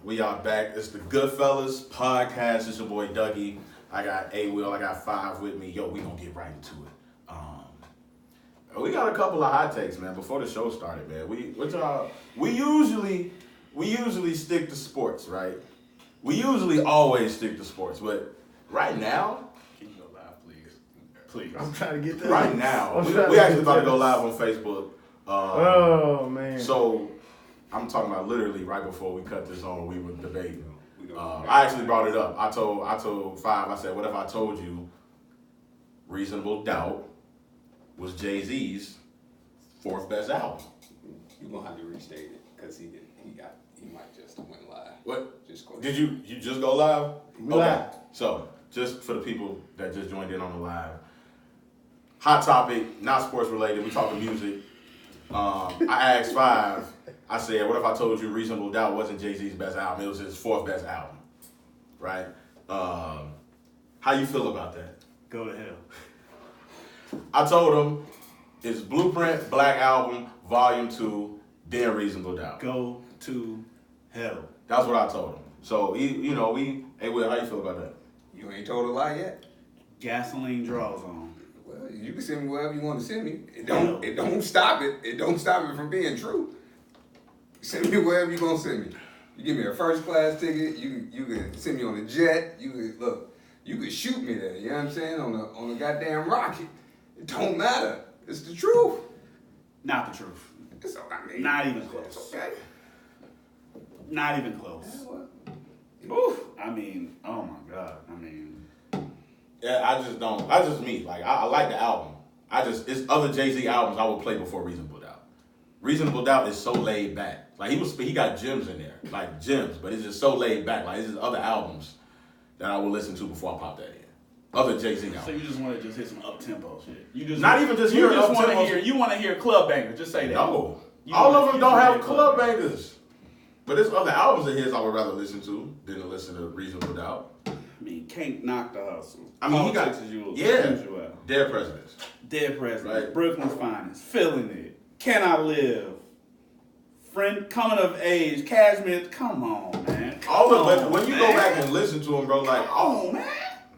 We are back. It's the Goodfellas podcast. It's your boy Dougie. I got A-Will. I got Five with me. Yo, we gonna get right into it. We got a couple of hot takes, man. Before the show started, man. We usually stick to sports, right? We usually always stick to sports, but right now, can you go live, please? I'm trying to get that. Right now, we actually about to go live on Facebook. Oh man! So I'm talking about literally right before we cut this on, we were debating. I actually brought it up. I told Five. I said, "What if I told you Reasonable Doubt was Jay-Z's fourth best album?" You're gonna have to restate it because he might just went live. What? Just go. Did you just go live? Live. So just for the people that just joined in on the live, hot topic, not sports related. We talking music. I asked Five. I said, "What if I told you Reasonable Doubt wasn't Jay-Z's best album? It was his fourth best album, right?" How you feel about that? Go to hell. I told him it's Blueprint, Black Album, Volume 2, then Reasonable Doubt. Go to hell. That's what I told him. So hey Will, how you feel about that? You ain't told a lie yet. Gasoline draws on. Well, you can send me wherever you want to send me. It don't stop it. It don't stop it from being true. Send me wherever you gonna send me. You give me a first class ticket. You can send me on a jet. You can shoot me there. You know what I'm saying? On a goddamn rocket. It don't matter. It's the truth. Not the truth. It's all I mean. Not even close. It's okay. Not even close. Oof. I mean, oh my God. I mean. Yeah, I just don't. That's just me. Like, I like the album. It's other Jay-Z albums I would play before Reasonable Doubt. Reasonable Doubt is so laid back. Like, he got gems in there. Like, gems. But it's just so laid back. Like, it's just other albums that I will listen to before I pop that in. Other Jay-Z albums. So you just want to just hit some up-tempo shit? You just Not even just hear up-tempo. You want to hear club bangers. Just say that. No. All of them don't have club bangers. But there's other albums of his I would rather listen to than to listen to Reasonable Doubt. I mean, can't knock the hustle. I mean, he got, Dead Presidents. Dead Presidents. Right. Brooklyn's Finest. Feeling It. Can I Live? Friend, Coming of Age. Cashmere. Come on, man. But when you go back and listen to him, bro, like, oh, man.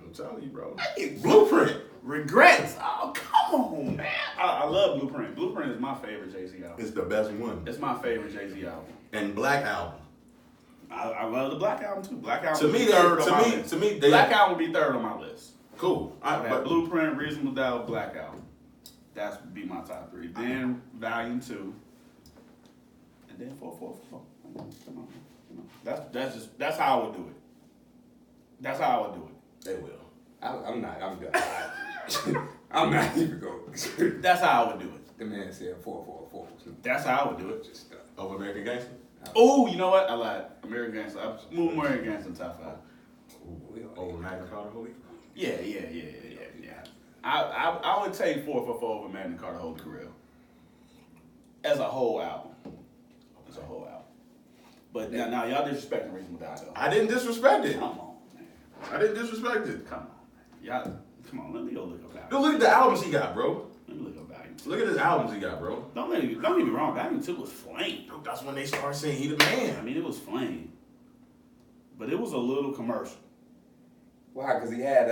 I'm telling you, bro. Blueprint. Regrets. Oh, come on, man. I love Blueprint. Blueprint is my favorite Jay-Z album. It's the best one. It's my favorite Jay-Z album. And Black Album. I love the Black Album too. Black Album to would be third on my list. Black Album would be third on my list. Cool. But Blueprint, Reasonable Doubt, Black Album. That would be my top three. Then Volume 2. And then 444. Come on. That's how I would do it. That's how I would do it. They will. I'm done. I'm not even going. That's how I would do it. The man said 444. That's how I would do it. Just Over American Gangster? Oh, you know what? I lied. American Gangster. I moved American Gangster in top 5. Over Magna Carta Holy? Yeah. I would take 444 over Magna Carta Holy Grail. As a whole album. But now y'all disrespecting Reasonable Doubt though. I didn't disrespect it. Come on, man. I didn't disrespect it. Come on, man. Y'all, come on. Let me go look up Volume. Dude, look at the albums he got, bro. Let me look up Volume 2. Look at his albums he got, bro. Don't get me wrong. Volume 2 was flame. Dude, that's when they started saying he the man. I mean, it was flame. But it was a little commercial. Why? Because he had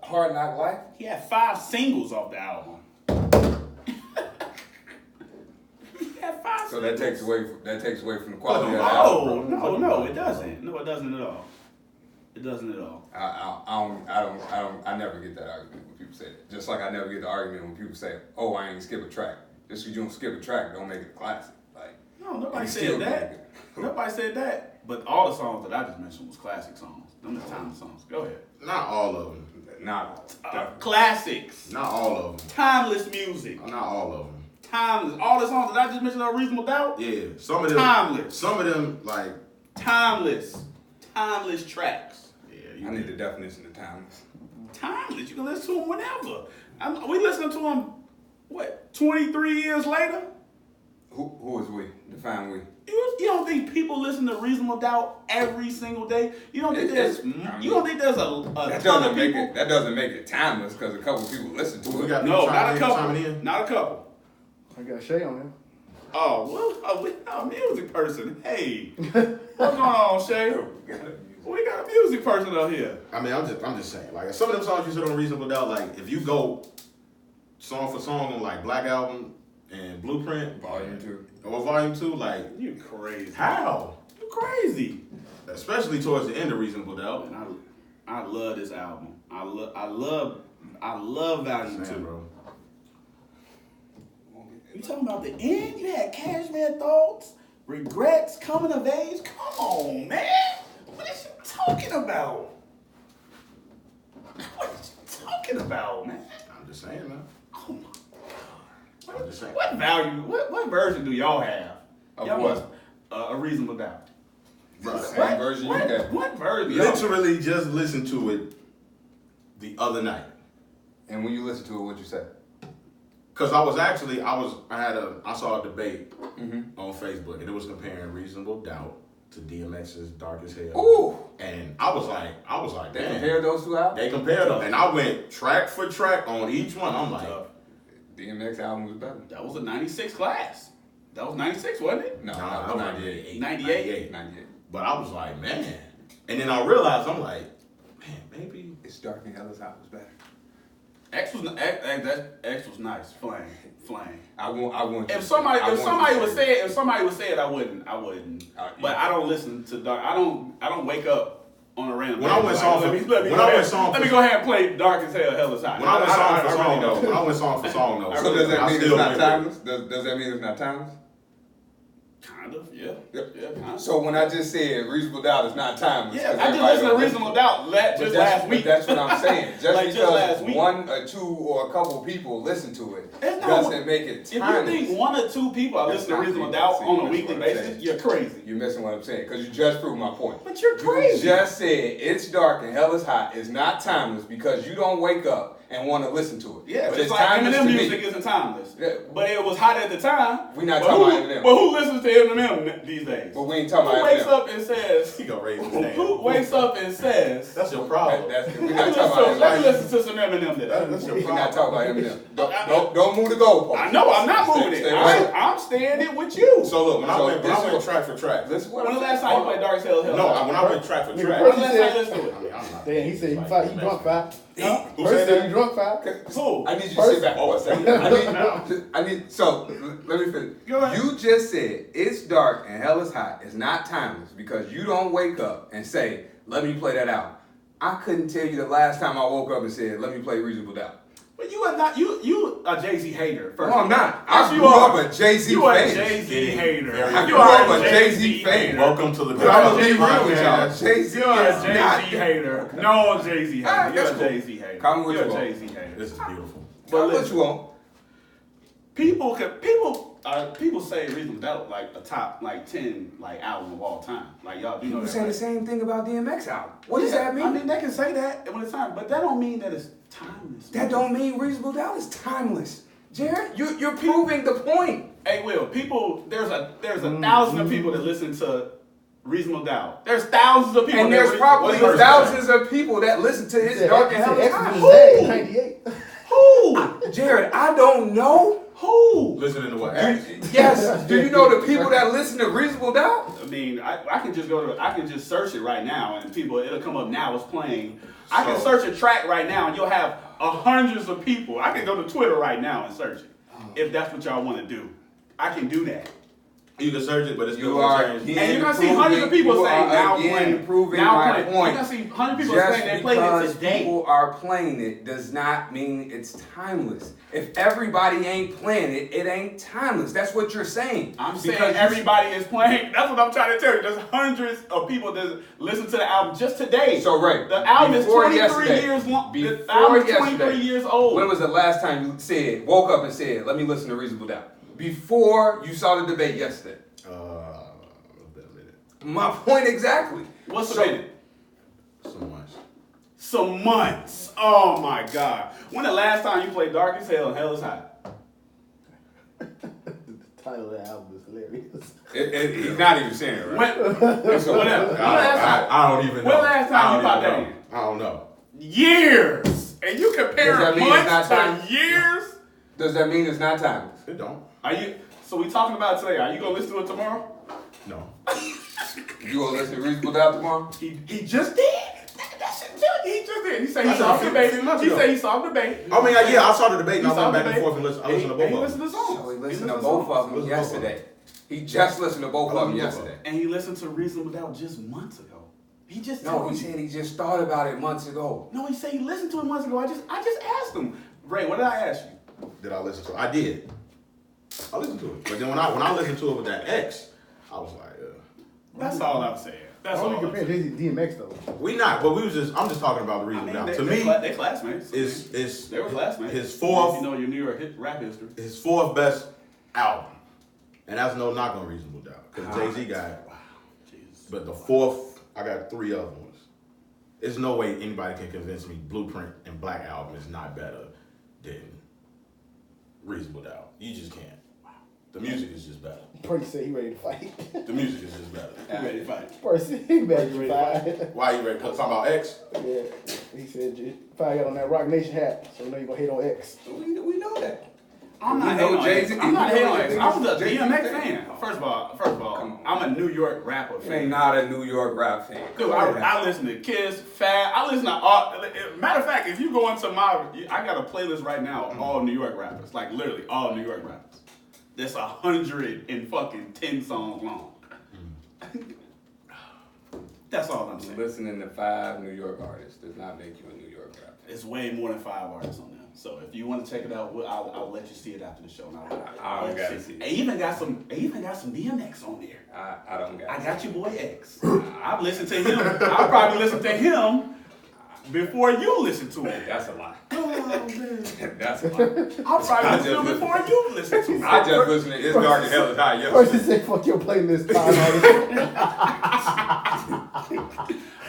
Hard Knock Life? He had 5 singles off the album. So that takes away from the quality of the album. No, it doesn't. No, it doesn't at all. It doesn't at all. I never get that argument when people say that. Just like I never get the argument when people say, "Oh, I ain't skip a track." Just because you don't skip a track, don't make it a classic. Like, no, nobody said that. Nobody said that. But all the songs that I just mentioned was classic songs. Them the timeless songs. Go ahead. Not all of them. Not classics. Not all of them. Timeless music. Not all of them. Timeless. All the songs that I just mentioned are Reasonable Doubt. Yeah, some of them. Timeless. Some of them like timeless tracks. Yeah, I need the definition of timeless. Timeless. You can listen to them whenever. We listening to them. What? 23 years later. Who is we? Define we. You don't think people listen to Reasonable Doubt every single day? You don't think there's a ton of people? That doesn't make it timeless because a couple people listen to it. No, not a couple. Not a couple. I got Shay on him. Oh, we got a music person. Hey, what's going on, Shay? We got a music person out here. I mean, I'm just saying. Like some of them songs you said on Reasonable Doubt, like if you go song for song on like Black Album and Blueprint, Volume 2. or Volume 2, like You crazy. how? You crazy. Especially towards the end of Reasonable Doubt. And I love this album. I love Volume 2. Bro. You talking about the end? You had Cashmere Thoughts, Regrets, Coming of Age. Come on, man. What is you talking about? What is you talking about, man? I'm just saying, man. Oh my God. I'm just saying. What value? What version do y'all have? Of Y'all what? must- A Reasonable Doubt. The same version you got. What version? y'all- Literally just listened to it the other night. And when you listen to it, what'd you say? Cause I saw a debate on Facebook and it was comparing Reasonable Doubt to DMX's Dark as Hell. Ooh! And I was like, They damn. compared those two albums? They compared them, and I went track for track on each one. I'm like, DMX album was better. That was a 96 class. That was 96, wasn't it? No, nah, that was 98. 98? 98. But I was like, man. And then I realized, I'm like, man, maybe. It's Dark and Hell's album was better. X was nice. Flame. I want. If somebody would say it, I wouldn't. But I don't listen to Dark. I don't wake up on a random. When I went song for- let me go ahead and play Dark as Hell, Hell is Hot. When I went song for I song, really though. don't. When I went song for song, though. So does that I mean it's still not went with it. timeless? Does that mean it's not timeless? Kind of, yeah. Yep. Yeah, kind of. So when I just said Reasonable Doubt is not timeless, Yeah, 'cause I just everybody listened to don't Reasonable Doubt just last week. That's what I'm saying. Just Like, just because last week. one or two or a couple people listen to it It's not- doesn't make it If you timeless. think one or two people are That's listening to not Reasonable people. Doubt See, on a that's weekly what I'm basis, saying. you're crazy. You're missing what I'm saying because you just proved my point. But you're crazy. You just said it's dark and hell is hot is not timeless because you don't wake up and want to listen to it. Yeah, but just it's like timeless Eminem to music me. isn't timeless. Yeah. But it was hot at the time. We not But talking who- about Eminem. But who listens to Eminem these days? But we ain't talking Who about wakes Eminem. up and says, He gonna raise his hand. who wakes up and says, That's your problem. We're let not me talking listen about Eminem. to some Eminem then. That's your We're not problem. talking about Eminem. Don't move the goalpost. I know, I'm not moving Stay it. right. I'm staying it with you. So look, when I So went this is- track for track. Listen what When the I'm last saying. time you played Dark as Hell? No, when I went track for Nigga, track. When first the he last time you said- listened to it? I mean, I'm not. Damn, he said he drunk five. Who First said said that? you drunk five. Who? I need you to First- sit back for a second. I need. So let me finish. Go ahead. You just said it's dark and hell is hot. It's not timeless because you don't wake up and say, "Let me play that out." I couldn't tell you the last time I woke up and said, "Let me play Reasonable Doubt." But you are not, you a Jay-Z hater. First No, I'm of all. not. Yes, I you grew are. up a Jay-Z You are a fan. Jay-Z hater. I You grew are up a Jay-Z fan. hater. Welcome to the But I'm gonna be Jay-Z real with y'all. fan. Jay-Z You're a is not. Jay-Z hater. No Jay-Z All right, hater. You're that's a cool. Jay-Z hater. Call me what You're you a want. Jay-Z hater. This is beautiful. But what listen, you want? people say Reasonable Doubt like a top 10 album of all time. Like y'all do know People that. say the right? same thing about DMX album. What does that mean? I mean, they can say that when it's time, but that don't mean that it's timeless. That don't mean Reasonable Doubt is timeless. Jared, you're proving the point. Hey, Will, there's a thousand of people that listen to Reasonable Doubt. There's thousands of people. And that there's probably what is it? thousands of people that listen to his Dark and Hell is Hot. Exodus 98. Who? Jared, I don't know. Who? Listening to what? Yes, do you know the people that listen to Reasonable Doubt? I mean, I can just search it right now, and it'll come up now. It's playing. I can search a track right now, and you'll have hundreds of people. I can go to Twitter right now and search it, if that's what y'all want to do. I can do that. You can search it, but it's You still are gonna change. And you're gonna see hundreds of people saying now playing. proving Now my playing. point. You're gonna see hundreds of people Just saying they played it because today. people are playing it does not mean it's timeless. If everybody ain't playing it, it ain't timeless. That's what you're saying. I'm saying Because you- everybody is playing. That's what I'm trying to tell you. There's hundreds of people that listen to the album just today. So Ray, The album is before 23 yesterday- years long. The before album is yesterday, 23 years old. When was the last time you woke up and said, "Let me listen to Reasonable Doubt"? Before you saw the debate yesterday. A minute. My point exactly. What's So- a minute? So much. Some months. Oh my God. When the last time you played Dark as Hell and Hell is Hot? The title of the album is hilarious. He's not even saying it right. When, So whatever. When the last time? I don't even know. When last time I you don't popped even that know. in? I don't know. Years. And you Does comparing that mean it's months not time? to years? Does that mean it's not timeless? It don't. Are you? So we talking about it today. Are you gonna listen to it tomorrow? No. You gonna listen to Reasonable Doubt tomorrow? He just did. That shit he just did. He said he I saw said the a few debate. months He ago. said he saw the debate. I mean, yeah, I saw the debate and He I saw went the back and debate. forth and listened to both He of listened them. to songs. So he He listened to listened both of them Listen to both of them. yesterday. He just listened to both of them yesterday. And he listened to Reasonable Doubt just months ago. He just No, told he me. said he just thought about it months ago. No, he said he listened to it months ago. I just asked him. Ray, what did I ask you? Did I listen to it? I did. I listened to it. But then when I listened to it with that X, I was like, That's all I'm saying. That's I all. only I'm compare saying. Jay-Z to DMX though. we not, but I'm just talking about the I reason mean, now. they, To they, me, they classmates. they were classmates. his fourth- If you know your New York rap history. his fourth best album. And that's no knock on Reasonable Doubt. Because Jay-Z got, Wow. Jesus. but the fourth, I got 3 other ones. There's no way anybody can convince me Blueprint and Black Album is not better than Reasonable Doubt. You just can't. The music is just better. Percy said he ready to fight. The music is just better. You ready to fight? Percy, he ready to fight. Why you ready? Talking about X? Yeah, he said probably got on that Rock Nation hat, so you know you gonna hate on X. We know that. I'm not You know hating on Jay-Z- X. I'm not you hating know on X. Jay-Z- I'm a Jay-Z DMX fan. fan. First of all, Come on. I'm a New York rapper You fan. not a New York rap fan. Dude, I listen to Kiss, Fat. I listen to all. Matter of fact, if you go into I got a playlist right now of all New York rappers, like literally all New York rappers. That's 110 songs long. That's all I'm saying. Listening to 5 New York artists does not make you a New York rapper. It's way more than 5 artists on there. So if you want to check it out, I'll let you see it after the show. And I don't gotta see it. It even got some DMX on there. I don't got I got your boy X. I've listened to him. I'll probably listen to him before you listen to it. That's a lie. Oh man. That's a lie. I'll probably listen to him before you listen to it. I just listened to It's Dark and Hell is High Percy yesterday. said fuck your playlist. Five artists.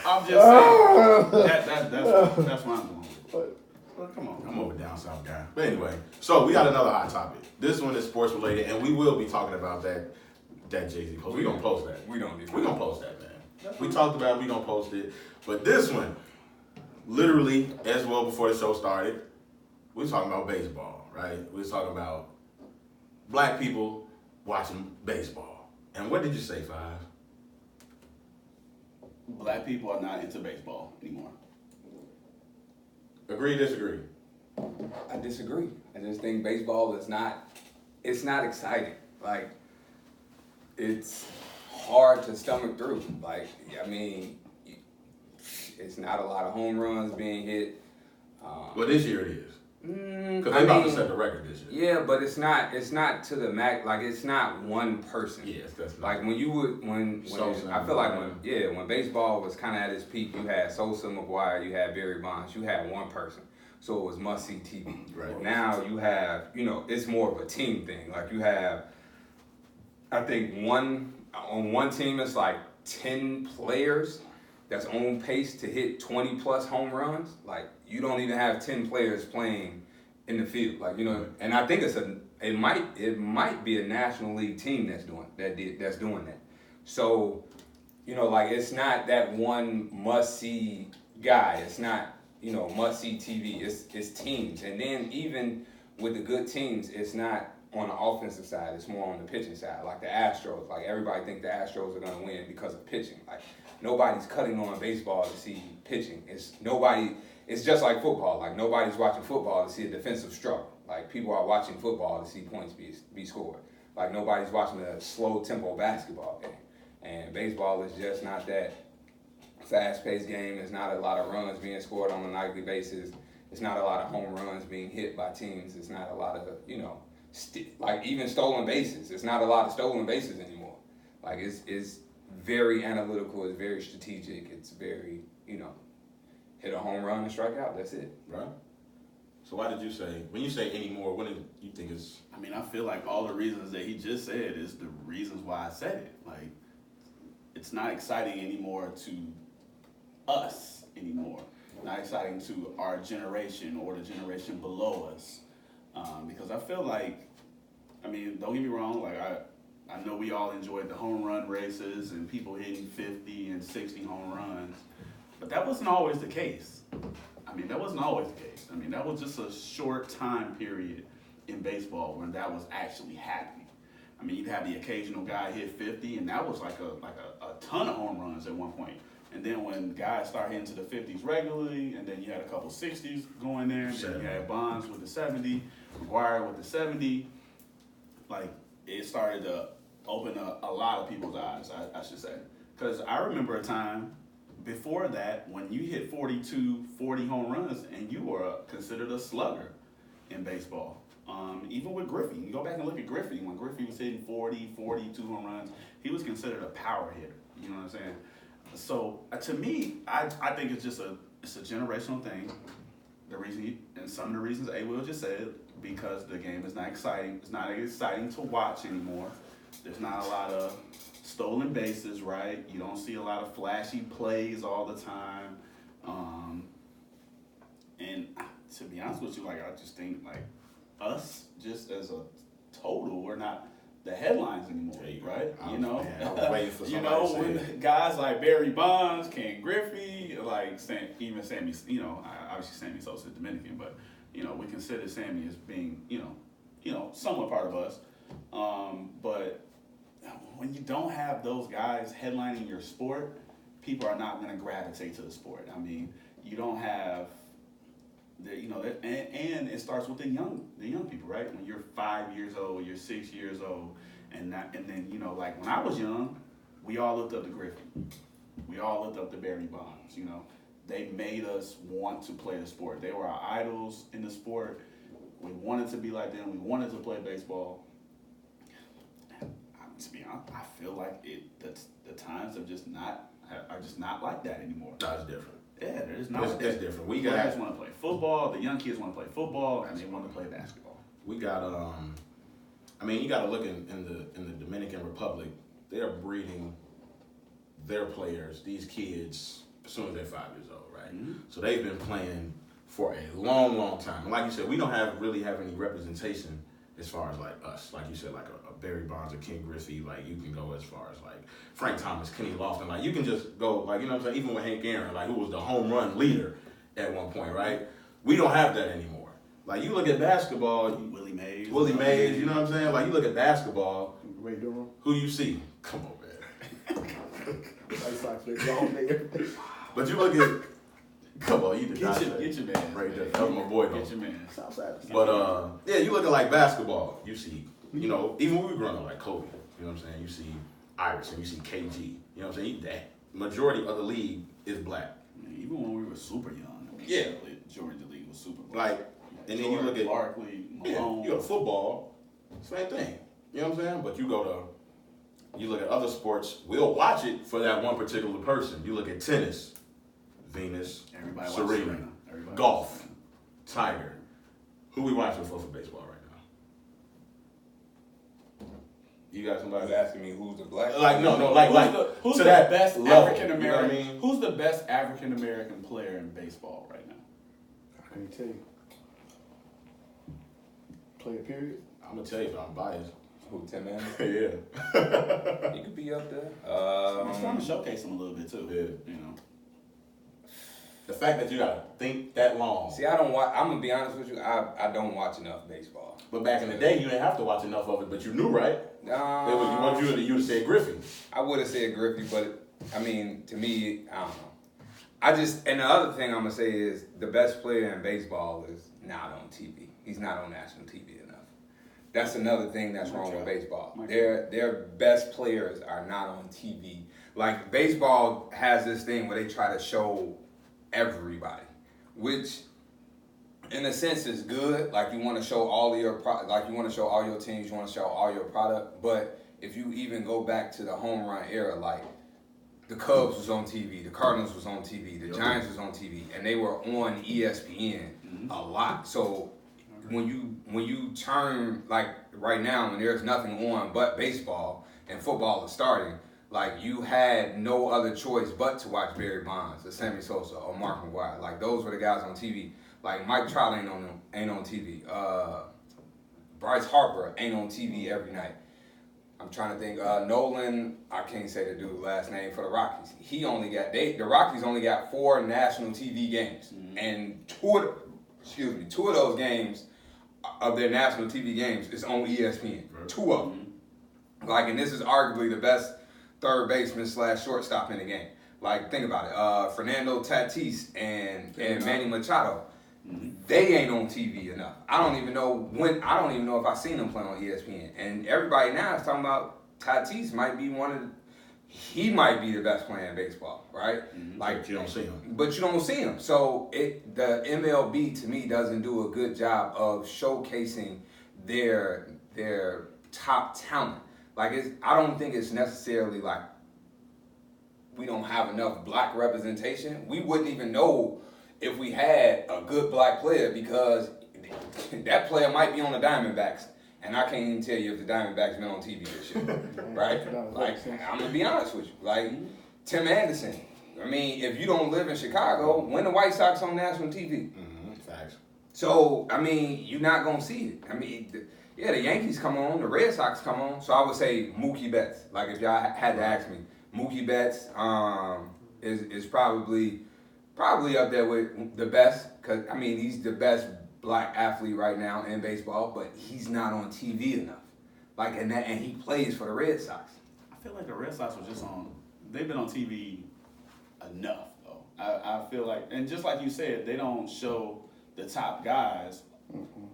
I'm just saying. That's what I'm doing. Well, come on. I'm over down south guy. But anyway, so we got another hot topic. This one is sports related, and we will be talking about that Jay-Z post. We gonna post that. We don't need We gonna post that, man. We talked about it, we gonna post it. But this one, literally, as well before the show started, we was talking about baseball, right? We was talking about black people watching baseball. And what did you say, Five? Black people are not into baseball anymore. Agree, disagree? I disagree. I just think baseball is it's not exciting. Like, it's hard to stomach through. Like, I mean, it's not a lot of home runs being hit. Well, this year it is. Because I they about to mean, set the record this year. yeah, but it's not to the max. Like, it's not one person. Yes, that's not. Like when Sosa, I feel like when baseball was kind of at its peak, you had Sosa, McGuire, you had Barry Bonds, you had one person, so it was must see TV. Right. Now you have it's more of a team thing. Like you have, I think on one team it's like 10 players that's on pace to hit 20 plus home runs. Like you don't even have 10 players playing in the field. Like and I think it might be a National League team that's doing that. So, like it's not that one must see guy. It's not must see TV. It's teams, and then even with the good teams, it's not on the offensive side. It's more on the pitching side. Like the Astros. Like everybody think the Astros are gonna win because of pitching. Like nobody's cutting on baseball to see pitching. It's just like football. Like nobody's watching football to see a defensive struggle. Like people are watching football to see points be scored. Like nobody's watching a slow tempo basketball game. And baseball is just not that fast-paced game. There's not a lot of runs being scored on a nightly basis. It's not a lot of home runs being hit by teams. It's not a lot of like even stolen bases. It's not a lot of stolen bases anymore. Like it's very analytical. It's very strategic. It's very hit a home run and strike out. That's it. Right. So why did you say, when you say anymore, what do you think is? I mean, I feel like all the reasons that he just said is the reasons why I said it. Like, it's not exciting anymore to us anymore. Not exciting to our generation or the generation below us. Because I feel like, I mean, don't get me wrong, like I know we all enjoyed the home run races and people hitting 50 and 60 home runs, but that wasn't always the case. I mean, that wasn't always the case. I mean, that was just a short time period in baseball when that was actually happening. I mean, you'd have the occasional guy hit 50, and that was like a ton of home runs at one point. And then when guys start hitting to the 50s regularly, and then you had a couple 60s going there, and then you had Bonds with the 70, McGuire with the 70, like it started to open a lot of people's eyes, I should say. Because I remember a time before that when you hit 42, 40 home runs, and you were considered a slugger in baseball. Even with Griffey, you go back and look at Griffey. When Griffey was hitting 40, 42 home runs, he was considered a power hitter. You know what I'm saying? So to me, I think it's a generational thing. The reason, and some of the reasons A. Will just said, because the game is not exciting. It's not exciting to watch anymore. There's not a lot of stolen bases, right? You don't see a lot of flashy plays all the time. And to be honest with you, like I just think like us, just as a total, we're not the headlines anymore, right? I was waiting for you know, somebody to when say it. guys like Barry Bonds, Ken Griffey, like even Sammy, you know, obviously Sammy Sosa is Dominican, but you know, we consider Sammy as being, you know, somewhat part of us. But when you don't have those guys headlining your sport, people are not going to gravitate to the sport. I mean, you don't have you know, and it starts with the young people, right? When you're 5 years old, you're 6 years old, and then you know, like when I was young, we all looked up to Griffey, we all looked up to Barry Bonds. You know, they made us want to play the sport. They were our idols in the sport. We wanted to be like them. We wanted to play baseball. To be honest, I feel like the times are just not like that anymore. No, it's different. Yeah, there's not. It's different. We guys got want to play football. The young kids want to play football, and they want to play basketball. we got I mean, you got to look in the Dominican Republic. They're breeding their players, these kids, as soon as they're 5 years old, right? Mm-hmm. So they've been playing for a long, long time. And like you said, we don't really have any representation as far as like us. Like you said, like a Barry Bonds or Ken Griffey. Like you can go as far as like Frank Thomas, Kenny Lofton. Like you can just go like, you know what I'm saying? Even with Hank Aaron, like who was the home run leader at one point, right? We don't have that anymore. Like you look at basketball, Willie Mays, you know what I'm saying? Like you look at basketball, Ray Durham. who you see? Come on, man. White Sox played all day. But you look at, come on, you did not say get your man right there. That was my boy though. Get your man. Southside. But yeah, you look at like basketball, you see, you know, even when we were growing up, like Kobe, you know what I'm saying? You see Iverson, you see KG, you know what I'm saying? That majority of the league is black. Even when we were super young, Yeah. Georgia League was super black. Like, and then you look at Barkley, yeah, Malone. you go to football, same thing. You know what I'm saying? But you look at other sports, we'll watch it for that one particular person. You look at tennis, Venus, Everybody watches Serena, Serena. Everybody golf, watches Tiger. Who we watching for baseball right now? You got I somebody? was asking me who's the black. Like Who's to the that best level, African American? You know what I mean? Who's the best African American player in baseball right now? I can't tell you. Player period. I'm gonna tell you, but I'm biased. Who, Tim Allen? Yeah. He could be up there. I'm trying to showcase him a little bit too. Yeah. You know. The fact that you gotta think that long. See, I don't watch. I'm gonna be honest with you. I don't watch enough baseball. But back in the day, you didn't have to watch enough of it, but you knew, right? You would say Griffey. I would have said Griffey, but I mean, to me, I don't know. And the other thing I'm gonna say is the best player in baseball is not on TV. He's not on national TV enough. That's another thing that's wrong with baseball. Their best players are not on TV. Like baseball has this thing where they try to show everybody, which in a sense is good. Like you want to show all of your you want to show all your teams, you want to show all your product. But if you even go back to the home run era, like the Cubs was on TV, the Cardinals was on TV, the Giants was on TV, and they were on ESPN a lot. So when you turn, like right now when there's nothing on but baseball and football is starting, like you had no other choice but to watch Barry Bonds or Sammy Sosa or Mark McGuire. Like those were the guys on TV. Like Mike Trout ain't on TV. Bryce Harper ain't on TV every night. I'm trying to think. Nolan, I can't say the dude's last name for the Rockies. The Rockies only got 4 national TV games, and two of those games of their national TV games is on ESPN. Right. 2 of them. Like, and this is arguably the best third baseman / shortstop in the game. Like, think about it. Fernando Tatis and Manny Machado, they ain't on TV enough. I don't even know if I've seen them play on ESPN. And everybody now is talking about Tatis might be he might be the best player in baseball, right? Mm-hmm. Like, but you don't see him. But you don't see him. So the MLB to me doesn't do a good job of showcasing their top talent. Like, I don't think it's necessarily like we don't have enough black representation. We wouldn't even know if we had a good black player because that player might be on the Diamondbacks. And I can't even tell you if the Diamondbacks been on TV this year, right? Like, I'm gonna be honest with you. Like, Tim Anderson. I mean, if you don't live in Chicago, when the White Sox on national TV? Mm-hmm. Facts. So, I mean, you're not gonna see it. I mean, the Yankees come on, the Red Sox come on. So I would say Mookie Betts. Like, if y'all had to ask me, Mookie Betts is probably up there with the best. Cause I mean, he's the best black athlete right now in baseball, but he's not on TV enough. Like, and he plays for the Red Sox. I feel like the Red Sox were they've been on TV enough, though. I feel like, and just like you said, they don't show the top guys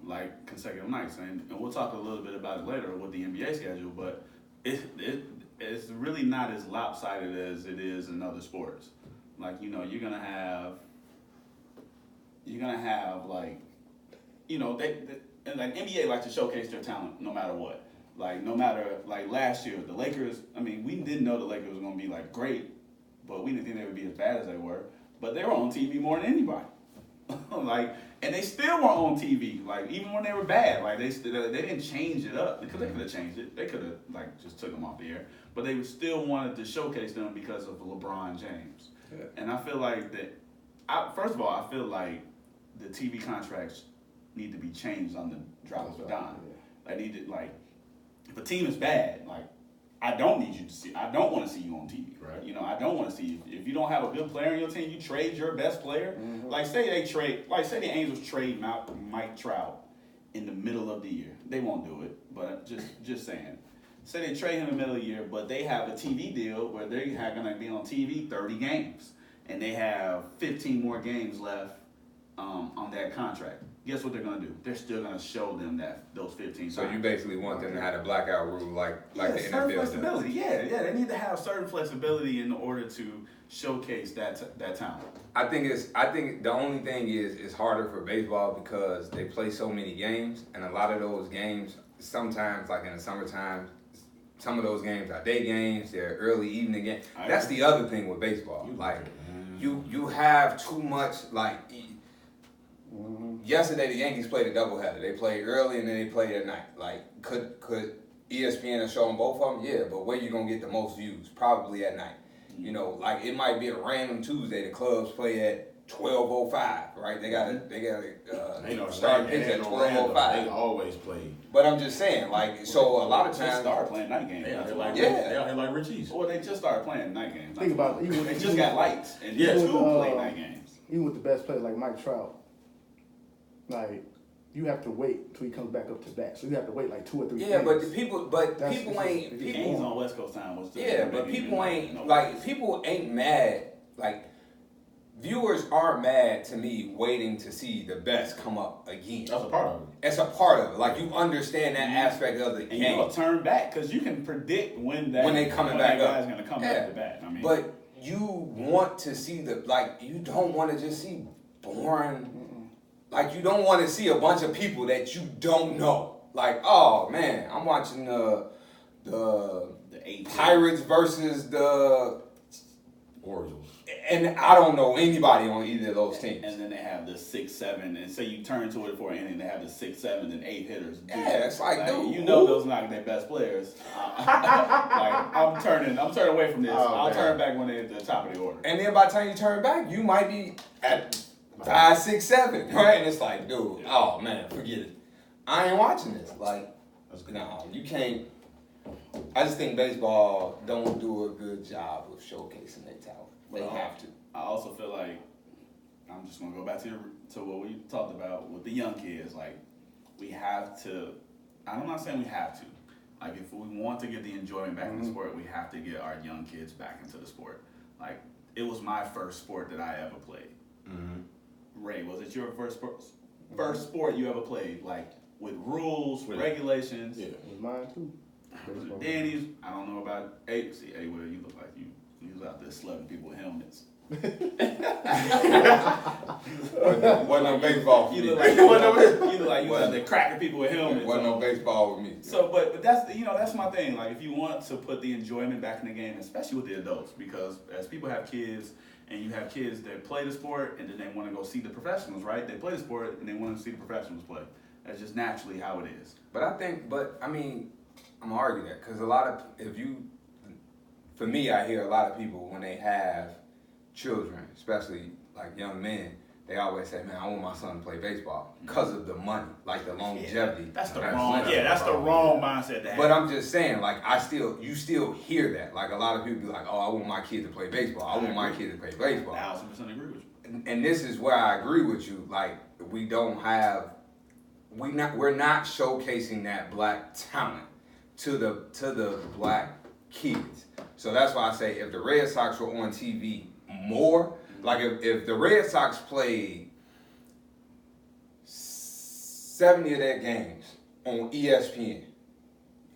like consecutive nights. And we'll talk a little bit about it later with the NBA schedule, but it's really not as lopsided as it is in other sports. Like, you're gonna have like, and like NBA like to showcase their talent no matter what. Like, no matter, like last year, the Lakers, I mean, we didn't know the Lakers were going to be like great, but we didn't think they would be as bad as they were. But they were on TV more than anybody. Like, and they still were on TV, like, even when they were bad. Like, they didn't change it up because they could have changed it. They could have, like, just took them off the air. But they still wanted to showcase them because of LeBron James. Yeah. And I feel like first of all, I feel like the TV contracts need to be changed on the drop of a dime. Yeah. If a team is bad, like, I don't want to see you on TV. Right. I don't want to see you. If you don't have a good player on your team, you trade your best player. Mm-hmm. Like, say the Angels trade Mike Trout in the middle of the year. They won't do it, but just saying. Say they trade him in the middle of the year, but they have a TV deal where they're going to be on TV 30 games, and they have 15 more games left on that contract. Guess what they're going to do? They're still going to show them those 15. So you basically want them to have a blackout rule like the NFL flexibility. Does. Yeah, they need to have certain flexibility in order to showcase that talent. I think the only thing is it's harder for baseball because they play so many games, and a lot of those games sometimes, like in the summertime, some of those games are day games, they're early evening games. That's the other thing with baseball. Like, you have too much, like. Yesterday, the Yankees played a doubleheader. They played early and then they played at night. Like, could ESPN have shown both of them? Yeah, but where you gonna get the most views? Probably at night. Like, it might be a random Tuesday. The clubs play at 12:05, right? They got start pitch at 12:05. They always play. But I'm just saying, like, so a lot of times start playing night games. They out here like Richie's. Or they just started playing night games. Think about it. They just got lights and play night games. Even with the best players like Mike Trout. Like, you have to wait until he comes back up to bat. So you have to wait like 2 or 3 days. Yeah, but people ain't. The games on West Coast time was. But people ain't mad. Like, viewers aren't mad to me waiting to see the best come up again. That's a part of it. It's a part of it. Like, you understand that aspect of the game. And you'll turn back because you can predict when they coming back up. Guy's gonna come back to bat. I mean, but you want to see you don't want to just see boring. Like, you don't want to see a bunch of people that you don't know. Like, oh man, I'm watching the Pirates versus the Orioles, and I don't know anybody on either of those teams. And then they have the 6, 7, and say you turn to it for an inning, they have the 6, 7, and 8 hitters. Yeah, it's like dude, those not their best players. I'm turning away from this. I'll turn back when they're at the top of the order. And then by the time you turn back, you might be at 5, 6, 7, right? And it's like, dude, oh man, forget it. I ain't watching this. Like, no, you can't. I just think baseball don't do a good job of showcasing their talent. They have to. I also feel like I'm just gonna go back to what we talked about with the young kids. Like, we have to. I'm not saying we have to, Like, if we want to get the enjoyment back in the sport, we have to get our young kids back into the sport. Like, it was my first sport that I ever played. Ray, was it your first sport you ever played? Like, with rules, regulations? Yeah. It was mine too. Baseball. Danny's, I don't know about A. See, A, well, you look like you was out there slugging people with helmets. Wasn't no baseball for You me. look like you was out there cracking people with helmets. Wasn't no baseball with me. So, but that's that's my thing. Like, if you want to put the enjoyment back in the game, especially with the adults, because as people have kids, and you have kids that play the sport, and then they want to go see the professionals, right? They play the sport, and they want to see the professionals play. That's just naturally how it is. But I mean, I'm gonna argue that because a lot of for me, I hear a lot of people when they have children, especially like young men, they always say, "Man, I want my son to play baseball because of the money, like the longevity." That's the That's wrong. wrong. Yeah, that's the wrong mindset to have. But I'm just saying, like, you still hear that. Like, a lot of people be like, "Oh, I want my kid to play baseball. I want my kid to play baseball." 1,000% agree with you. And this is where I agree with you. Like, we're not showcasing that black talent to the black kids. So that's why I say if the Red Sox were on TV more, like if the Red Sox played 70 of their games on ESPN,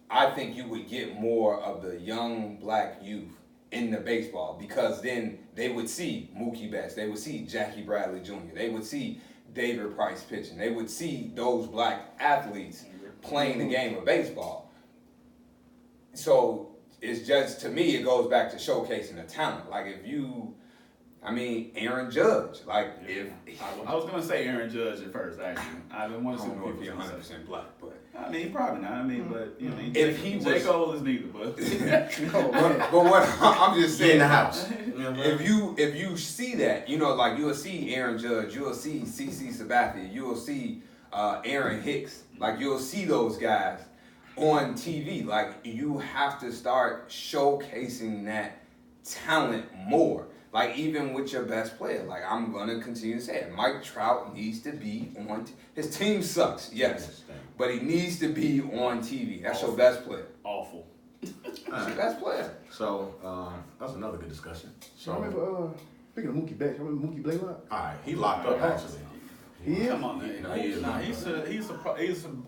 I think you would get more of the young black youth in the baseball, because then they would see Mookie Betts, they would see Jackie Bradley Jr., they would see David Price pitching, they would see those black athletes playing the game of baseball. So it's just, to me, it goes back to showcasing the talent. Like, Aaron Judge, like, I was gonna say Aaron Judge at first. Actually, I didn't want to I see don't know if people he's say. 100% black, but Probably not. But if he J. was, Cole is neither. But but what I'm just Get in saying, the house. if you see that, like, you'll see Aaron Judge, you'll see CC Sabathia, you'll see Aaron Hicks, like, you'll see those guys on TV. Like, you have to start showcasing that talent more. Like, even with your best player, like, I'm gonna continue to say it, Mike Trout needs to be on. His team sucks, yes, but he needs to be on TV. That's your best player. awful. That's your best player. So that's another good discussion. So I remember, speaking of Mookie Betts, I remember Mookie Blaylock. All right, he locked up actually. He is? Come on, man. No, he is. He's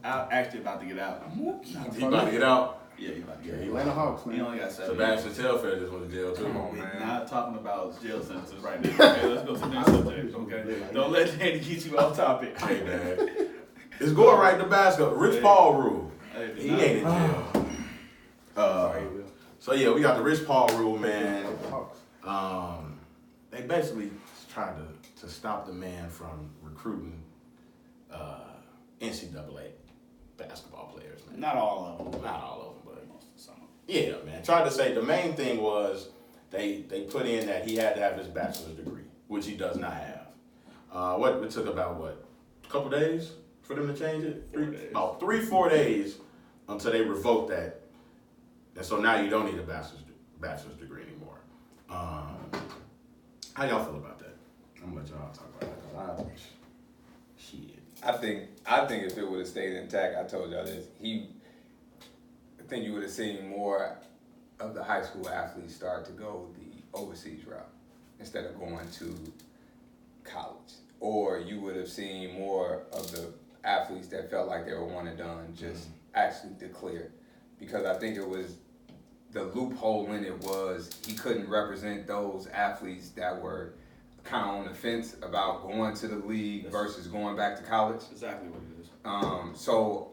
actually about to get out. He about to get out. Yeah, he's about to get Yeah, out. he Atlanta Hawks, He man. only got 7 Sebastian Telfair just went to jail too. Come on, We're man. not talking about jail sentences right now. Okay, let's go to the next subject. Okay, don't let Danny get you off topic. Hey man, it's going right to basketball. Rich Paul rule. Hey, He ain't in jail. Sorry, Will. So yeah, we got the Rich Paul rule, man. Hawks. They basically tried to stop the man from recruiting NCAA basketball players, man. Not all of them. Not all of them, but Most of some of them. yeah, man. Tried to say the main thing was they put in that he had to have his bachelor's degree, which he does not have. It took about a couple days for them to change it? 4 days. About 3-4 days until they revoked that. And so now you don't need a bachelor's degree anymore. How y'all feel about that? I'm gonna let y'all talk about that. Shit. I think if it would have stayed intact, I told y'all this. I think you would have seen more of the high school athletes start to go the overseas route instead of going to college. Or you would have seen more of the athletes that felt like they were one and done just actually declare. Because I think it was the loophole in it was he couldn't represent those athletes that were kind of on the fence about going to the league versus going back to college. That's exactly what it is. So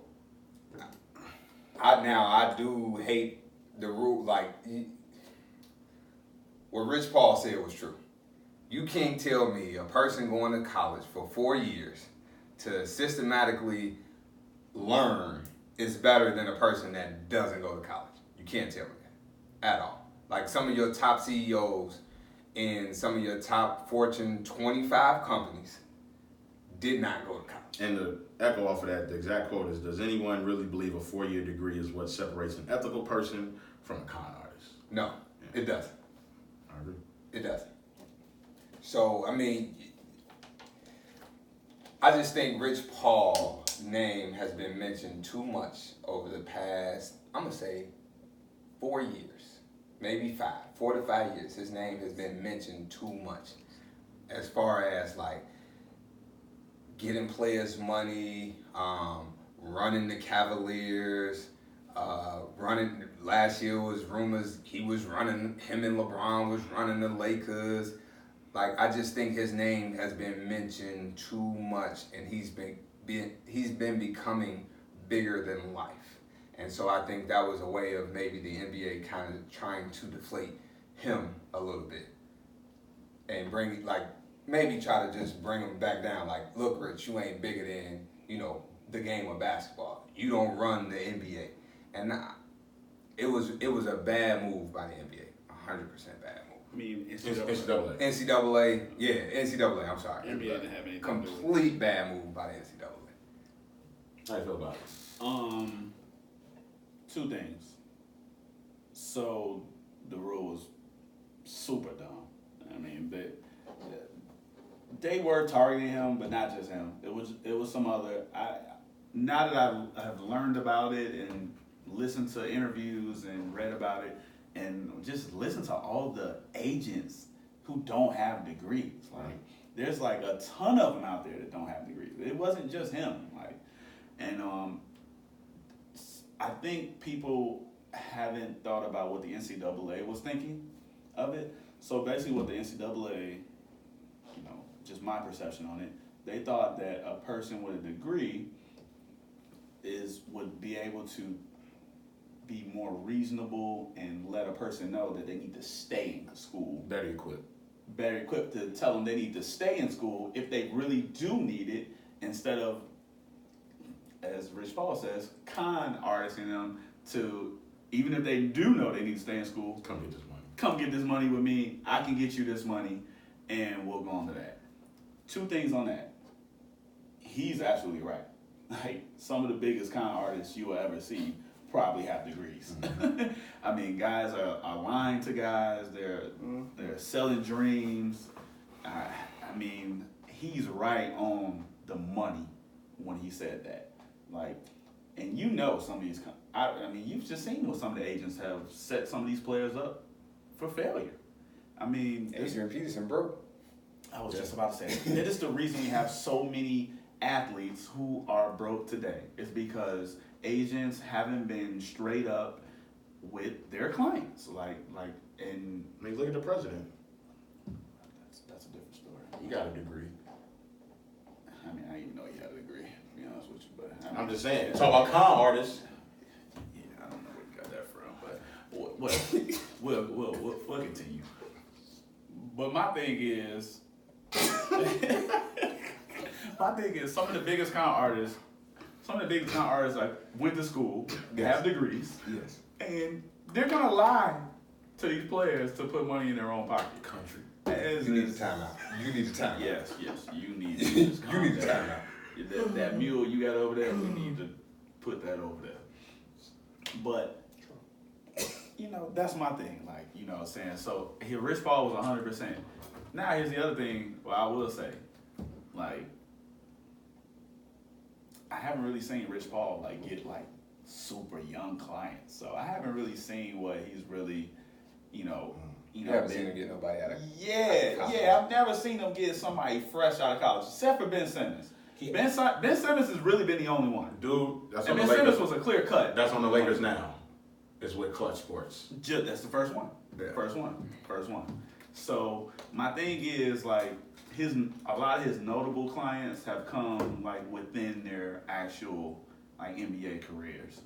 I do hate the rule. Like, what Rich Paul said was true. You can't tell me a person going to college for 4 years to systematically learn is better than a person that doesn't go to college. You can't tell me that at all. Like, some of your top CEOs in some of your top Fortune 25 companies did not go to college. And to echo off of that, the exact quote is, does anyone really believe a 4-year degree is what separates an ethical person from a con artist? No, it doesn't. I agree. It doesn't. So, I just think Rich Paul's name has been mentioned too much over the past I'm gonna say 4 years, maybe 4 to 5 years. His name has been mentioned too much, as far as like getting players money, running the Cavaliers, running. Last year was rumors he was running. Him and LeBron was running the Lakers. Like, I just think his name has been mentioned too much, and he's been becoming bigger than life. And so I think that was a way of maybe the NBA kind of trying to deflate him a little bit and bring, like, maybe try to just bring him back down. Like, look, Rich, you ain't bigger than, the game of basketball. You don't run the NBA. And it was a bad move by the NBA, 100% bad move. I mean, NCAA. NCAA, yeah, NCAA. I'm sorry. NBA didn't have anything complete bad move by the NCAA. How you feel about it? Two things. So the rule was super dumb. I mean, they were targeting him, but not just him. It was some other. Now that I have learned about it and listened to interviews and read about it, and just listen to all the agents who don't have degrees. Like, there's like a ton of them out there that don't have degrees. It wasn't just him. And I think people haven't thought about what the NCAA was thinking of it. So basically, what the NCAA, just my perception on it, they thought that a person with a degree would be able to be more reasonable and let a person know that they need to stay in school. Better equipped to tell them they need to stay in school if they really do need it, instead of, as Rich Paul says, con artisting them to, even if they do know they need to stay in school, come get this money. Come get this money with me. I can get you this money, and we'll go on to that. Two things on that. He's absolutely right. Like, some of the biggest con artists you will ever see probably have degrees. Mm-hmm. I mean, guys are lying to guys. They're selling dreams. I mean, he's right on the money when he said that. Like, and some of these. I mean, you've just seen what some of the agents have set some of these players up for failure. I mean, Adrian Peterson broke. I was just about to say that is the reason we have so many athletes who are broke today. Is because agents haven't been straight up with their clients. And I mean, look at the president. That's a different story. He got a degree. I mean, I didn't even know he had a degree, to be honest with you. But I'm just saying. Talk about con artists. Yeah, I don't know where you got that from, but we'll continue. But my thing is, some of the biggest con artists like went to school, have degrees, yes, and they're gonna lie to these players to put money in their own pocket. Country. You need a timeout. You need a timeout. Yes, you need. You need a timeout. That mule you got over there, we need to put that over there. But that's my thing. Like, what I'm saying. So here, Rich Paul was 100%. Now here's the other thing. Well, I will say, like, I haven't really seen Rich Paul get super young clients. So I haven't really seen what he's really, You haven't seen him get nobody out of I've never seen him get somebody fresh out of college, except for Ben Simmons. Ben Simmons has really been the only one. Dude, that's and on Ben the Lakers. Simmons was a clear cut. That's on the Lakers now. It's with Clutch Sports. That's the first one. Yeah. First one. So my thing is, like, a lot of his notable clients have come within their actual NBA careers.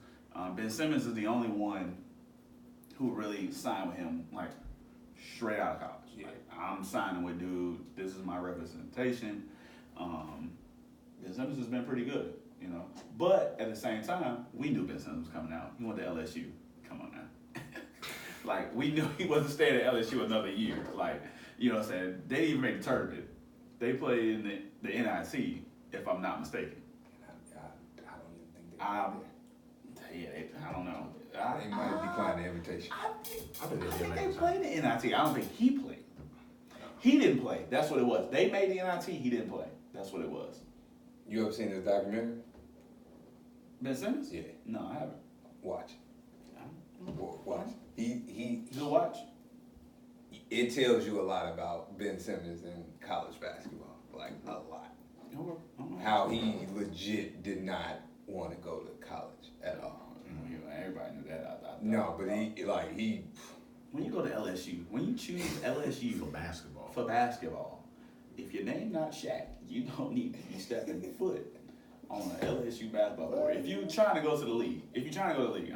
Ben Simmons is the only one who really signed with him straight out of college. Yeah. I'm signing with dude. This is my representation. Ben Simmons has been pretty good, But at the same time, we knew Ben Simmons was coming out. He went to LSU. Come on now. We knew he wasn't staying at LSU another year. You know what I'm saying? They didn't even make the tournament. They played in the NIT, if I'm not mistaken. I don't even think I don't know. they might have declined the invitation. I think They played the NIT. I don't think he played. He didn't play. That's what it was. They made the NIT. He didn't play. That's what it was. You ever seen this documentary? Ben Simmons? Yeah. No, I haven't. Watch. Watch. He Good watch. it tells you a lot about Ben Simmons in college basketball, like a lot. How he legit did not want to go to college at all. Everybody knew that. I No, but he when you go to LSU, when you choose LSU for basketball, if your name not Shaq, you don't need to be stepping foot on an LSU basketball court. If you're trying to go to the league, I'm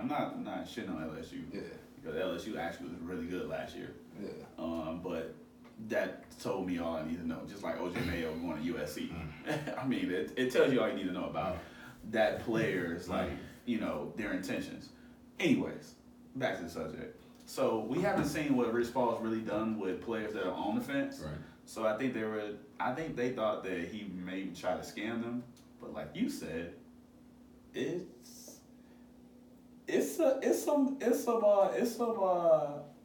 not shitting on LSU. Yeah. Because LSU actually was really good last year. Yeah. But that told me all I need to know. Just like OJ Mayo going to USC. I mean, it tells you all you need to know about that player's their intentions. Anyways, back to the subject. So we haven't seen what Rich Paul's really done with players that are on the fence. Right. So I think they thought that he may try to scam them, but like you said, it's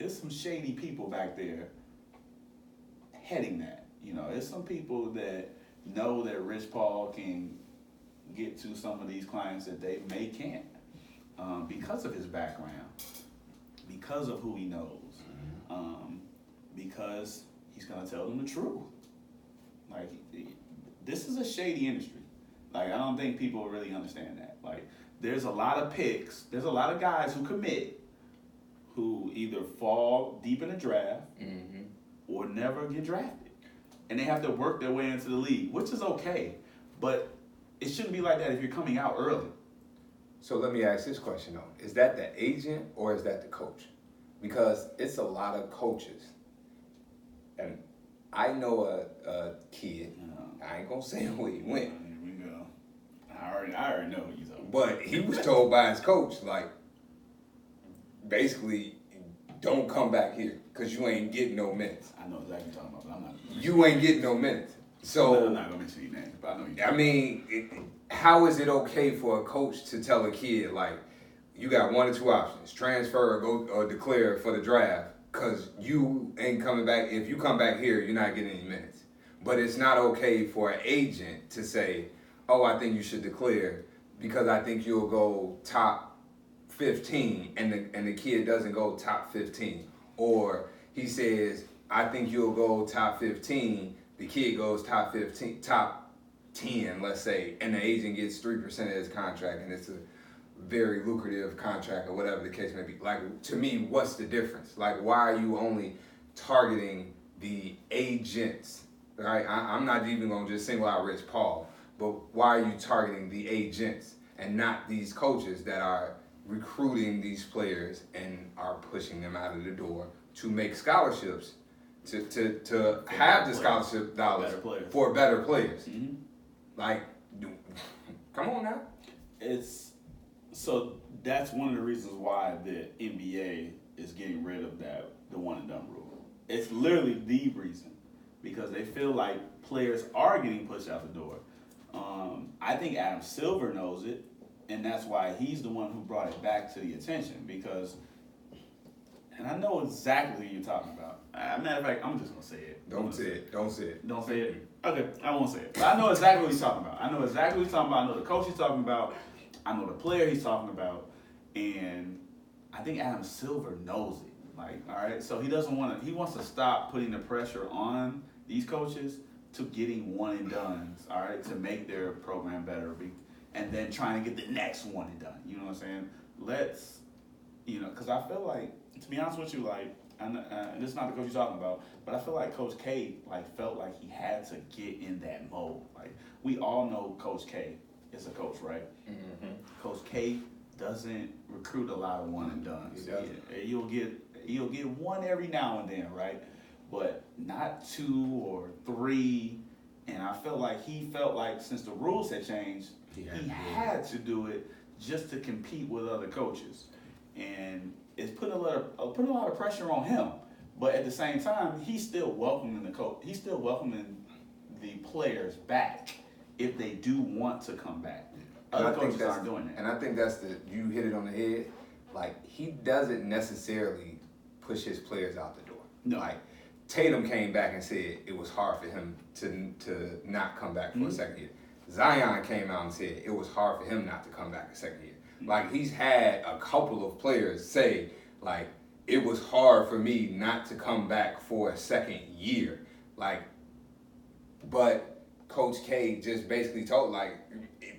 some shady people back there heading that. It's some people that know that Rich Paul can get to some of these clients that they can't because of his background, because of who he knows, because he's gonna tell them the truth. Like, this is a shady industry. Like, I don't think people really understand that. Like, there's a lot of picks. There's a lot of guys who commit who either fall deep in the draft or never get drafted. And they have to work their way into the league, which is okay. But it shouldn't be like that if you're coming out early. So let me ask this question though: is that the agent or is that the coach? Because it's a lot of coaches, and I know a kid. I ain't gonna say where he went. Here we go. I already know what you're talking about. But he was told by his coach, like, basically, don't come back here because you ain't getting no minutes. I know exactly what you're talking about, but I'm not. You ain't getting no minutes. So I'm not gonna mention any names, but I know you. I mean, how is it okay for a coach to tell a kid, like, you got one or two options: transfer or go or declare for the draft, because you ain't coming back. If you come back here, you're not getting any minutes. But it's not okay for an agent to say, oh, I think you should declare because I think you'll go top 15, and the kid doesn't go top 15. Or he says, I think you'll go top 15, the kid goes top 15, top 10, let's say, and the agent gets 3% of his contract, and it's a very lucrative contract or whatever the case may be. Like, to me, what's the difference? Like, why are you only targeting the agents? Right? I'm not even going to just single out Rich Paul, but why are you targeting the agents and not these coaches that are recruiting these players and are pushing them out of the door to make scholarships, to have the scholarship dollars for better players? Mm-hmm. Like, come on now. So that's one of the reasons why the NBA is getting rid of the one and done rule. It's literally the reason, because they feel like players are getting pushed out the door. I think Adam Silver knows it, and that's why he's the one who brought it back to the attention, because, and I know exactly who you're talking about. Matter of fact, I'm just gonna say it. Don't say it. Don't say it. Don't say it? Okay, I won't say it. But I know exactly what he's talking about. I know the coach he's talking about. I know the player he's talking about. And I think Adam Silver knows it. Like, all right, so he wants to stop putting the pressure on these coaches to getting one and dones, all right, to make their program better, and then trying to get the next one and done. You know what I'm saying? Because I feel like, to be honest with you, like, and this is not the coach you're talking about, but I feel like Coach K felt like he had to get in that mode. Like, we all know Coach K is a coach, right? Mm-hmm. Coach K doesn't recruit a lot of one and dones. You'll get one every now and then, right? But not 2 or 3. And I felt like since the rules had changed, he had to do it just to compete with other coaches. And it's putting a lot of pressure on him. But at the same time, he's still welcoming the players back if they do want to come back. Other coaches aren't doing that. And I think you hit it on the head. Like, he doesn't necessarily push his players out the door. No. Like, Tatum came back and said it was hard for him to not come back for a second year. Zion came out and said it was hard for him not to come back a second year. Like, he's had a couple of players say, like, it was hard for me not to come back for a second year. Like, but Coach K just basically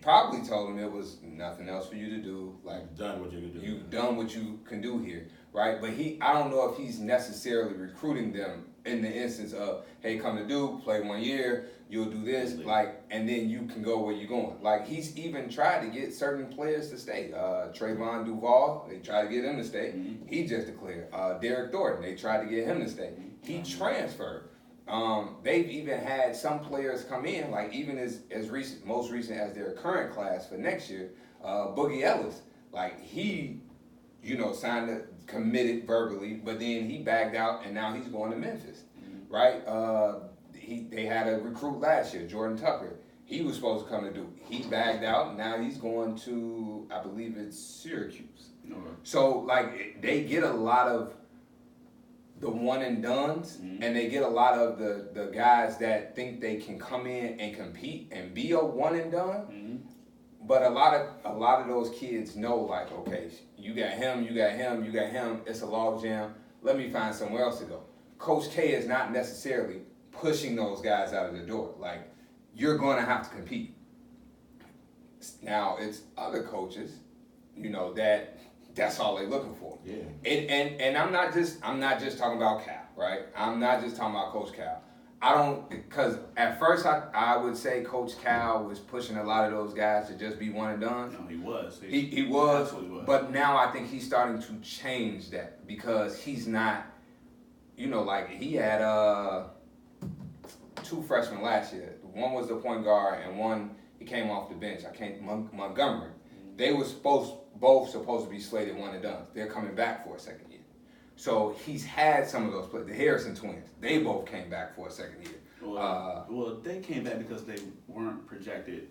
probably told him it was nothing else for you to do. Like, You've done what you can do. You've done what you can do here, right? But I don't know if he's necessarily recruiting them in the instance of, hey, come to Duke, play 1 year, you'll do this, like, and then you can go where you're going. Like, he's even tried to get certain players to stay. Trayvon Duval, they tried to get him to stay. Mm-hmm. He just declared. Derek Thornton, they tried to get him to stay. He transferred. They've even had some players come in, like even as recent, most recent as their current class for next year, Boogie Ellis. Like, he, signed committed verbally, but then he backed out, and now he's going to Memphis, right? They had a recruit last year, Jordan Tucker. He was supposed to come to Duke. He backed out, and now he's going to, I believe it's Syracuse. Okay. So, like, they get a lot of the one and dones, and they get a lot of the guys that think they can come in and compete and be a one and done. But a lot of those kids know, like, okay, you got him, you got him, you got him. It's a log jam. Let me find somewhere else to go. Coach K is not necessarily pushing those guys out of the door. Like, you're going to have to compete. Now, it's other coaches, that's all they're looking for. Yeah. And I'm not just talking about Cal, right? I'm not just talking about Coach Cal. Because at first I would say Coach Cal was pushing a lot of those guys to just be one and done. No, he was. He was, Absolutely was. but now I think he's starting to change that because he's not, like he had 2 freshmen last year. One was the point guard and one he came off the bench. Montgomery. They were both supposed to be slated one and done. They're coming back for a second year. So he's had some of those players. The Harrison twins, they both came back for a second year. Well, they came back because they weren't projected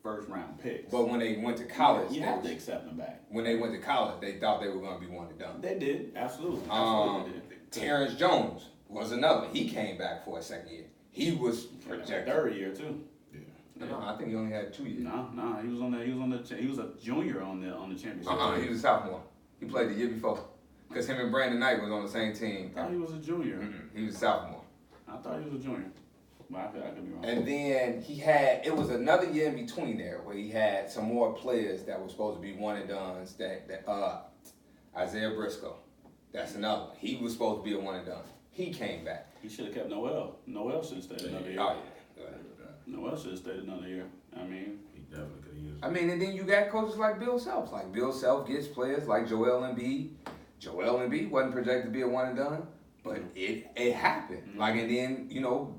first round picks. But when they went to college, you have to accept them back. When they went to college, they thought they were going to be one and done. They did, absolutely. Absolutely did. Terrence Jones was another. He came back for a second year. He was projected. Third year too. No, I think he only had 2 years. No, he was a junior on the championship. He was a sophomore. He played the year before. Because him and Brandon Knight was on the same team. I thought he was a junior. He was a sophomore. I thought he was a junior. But I could be wrong. And then it was another year in between there where he had some more players that were supposed to be one and dones. Isaiah Briscoe, that's another one. He was supposed to be a one and done. He came back. He should have kept Noel. Noel should have stayed another year. Oh, yeah. Noel should have stayed another year. I mean, He definitely could have used it. I mean, and then you got coaches like Bill Self. Like, Bill Self gets players like Joel Embiid. Joel Embiid wasn't projected to be a one and done, but it happened. Like, and then,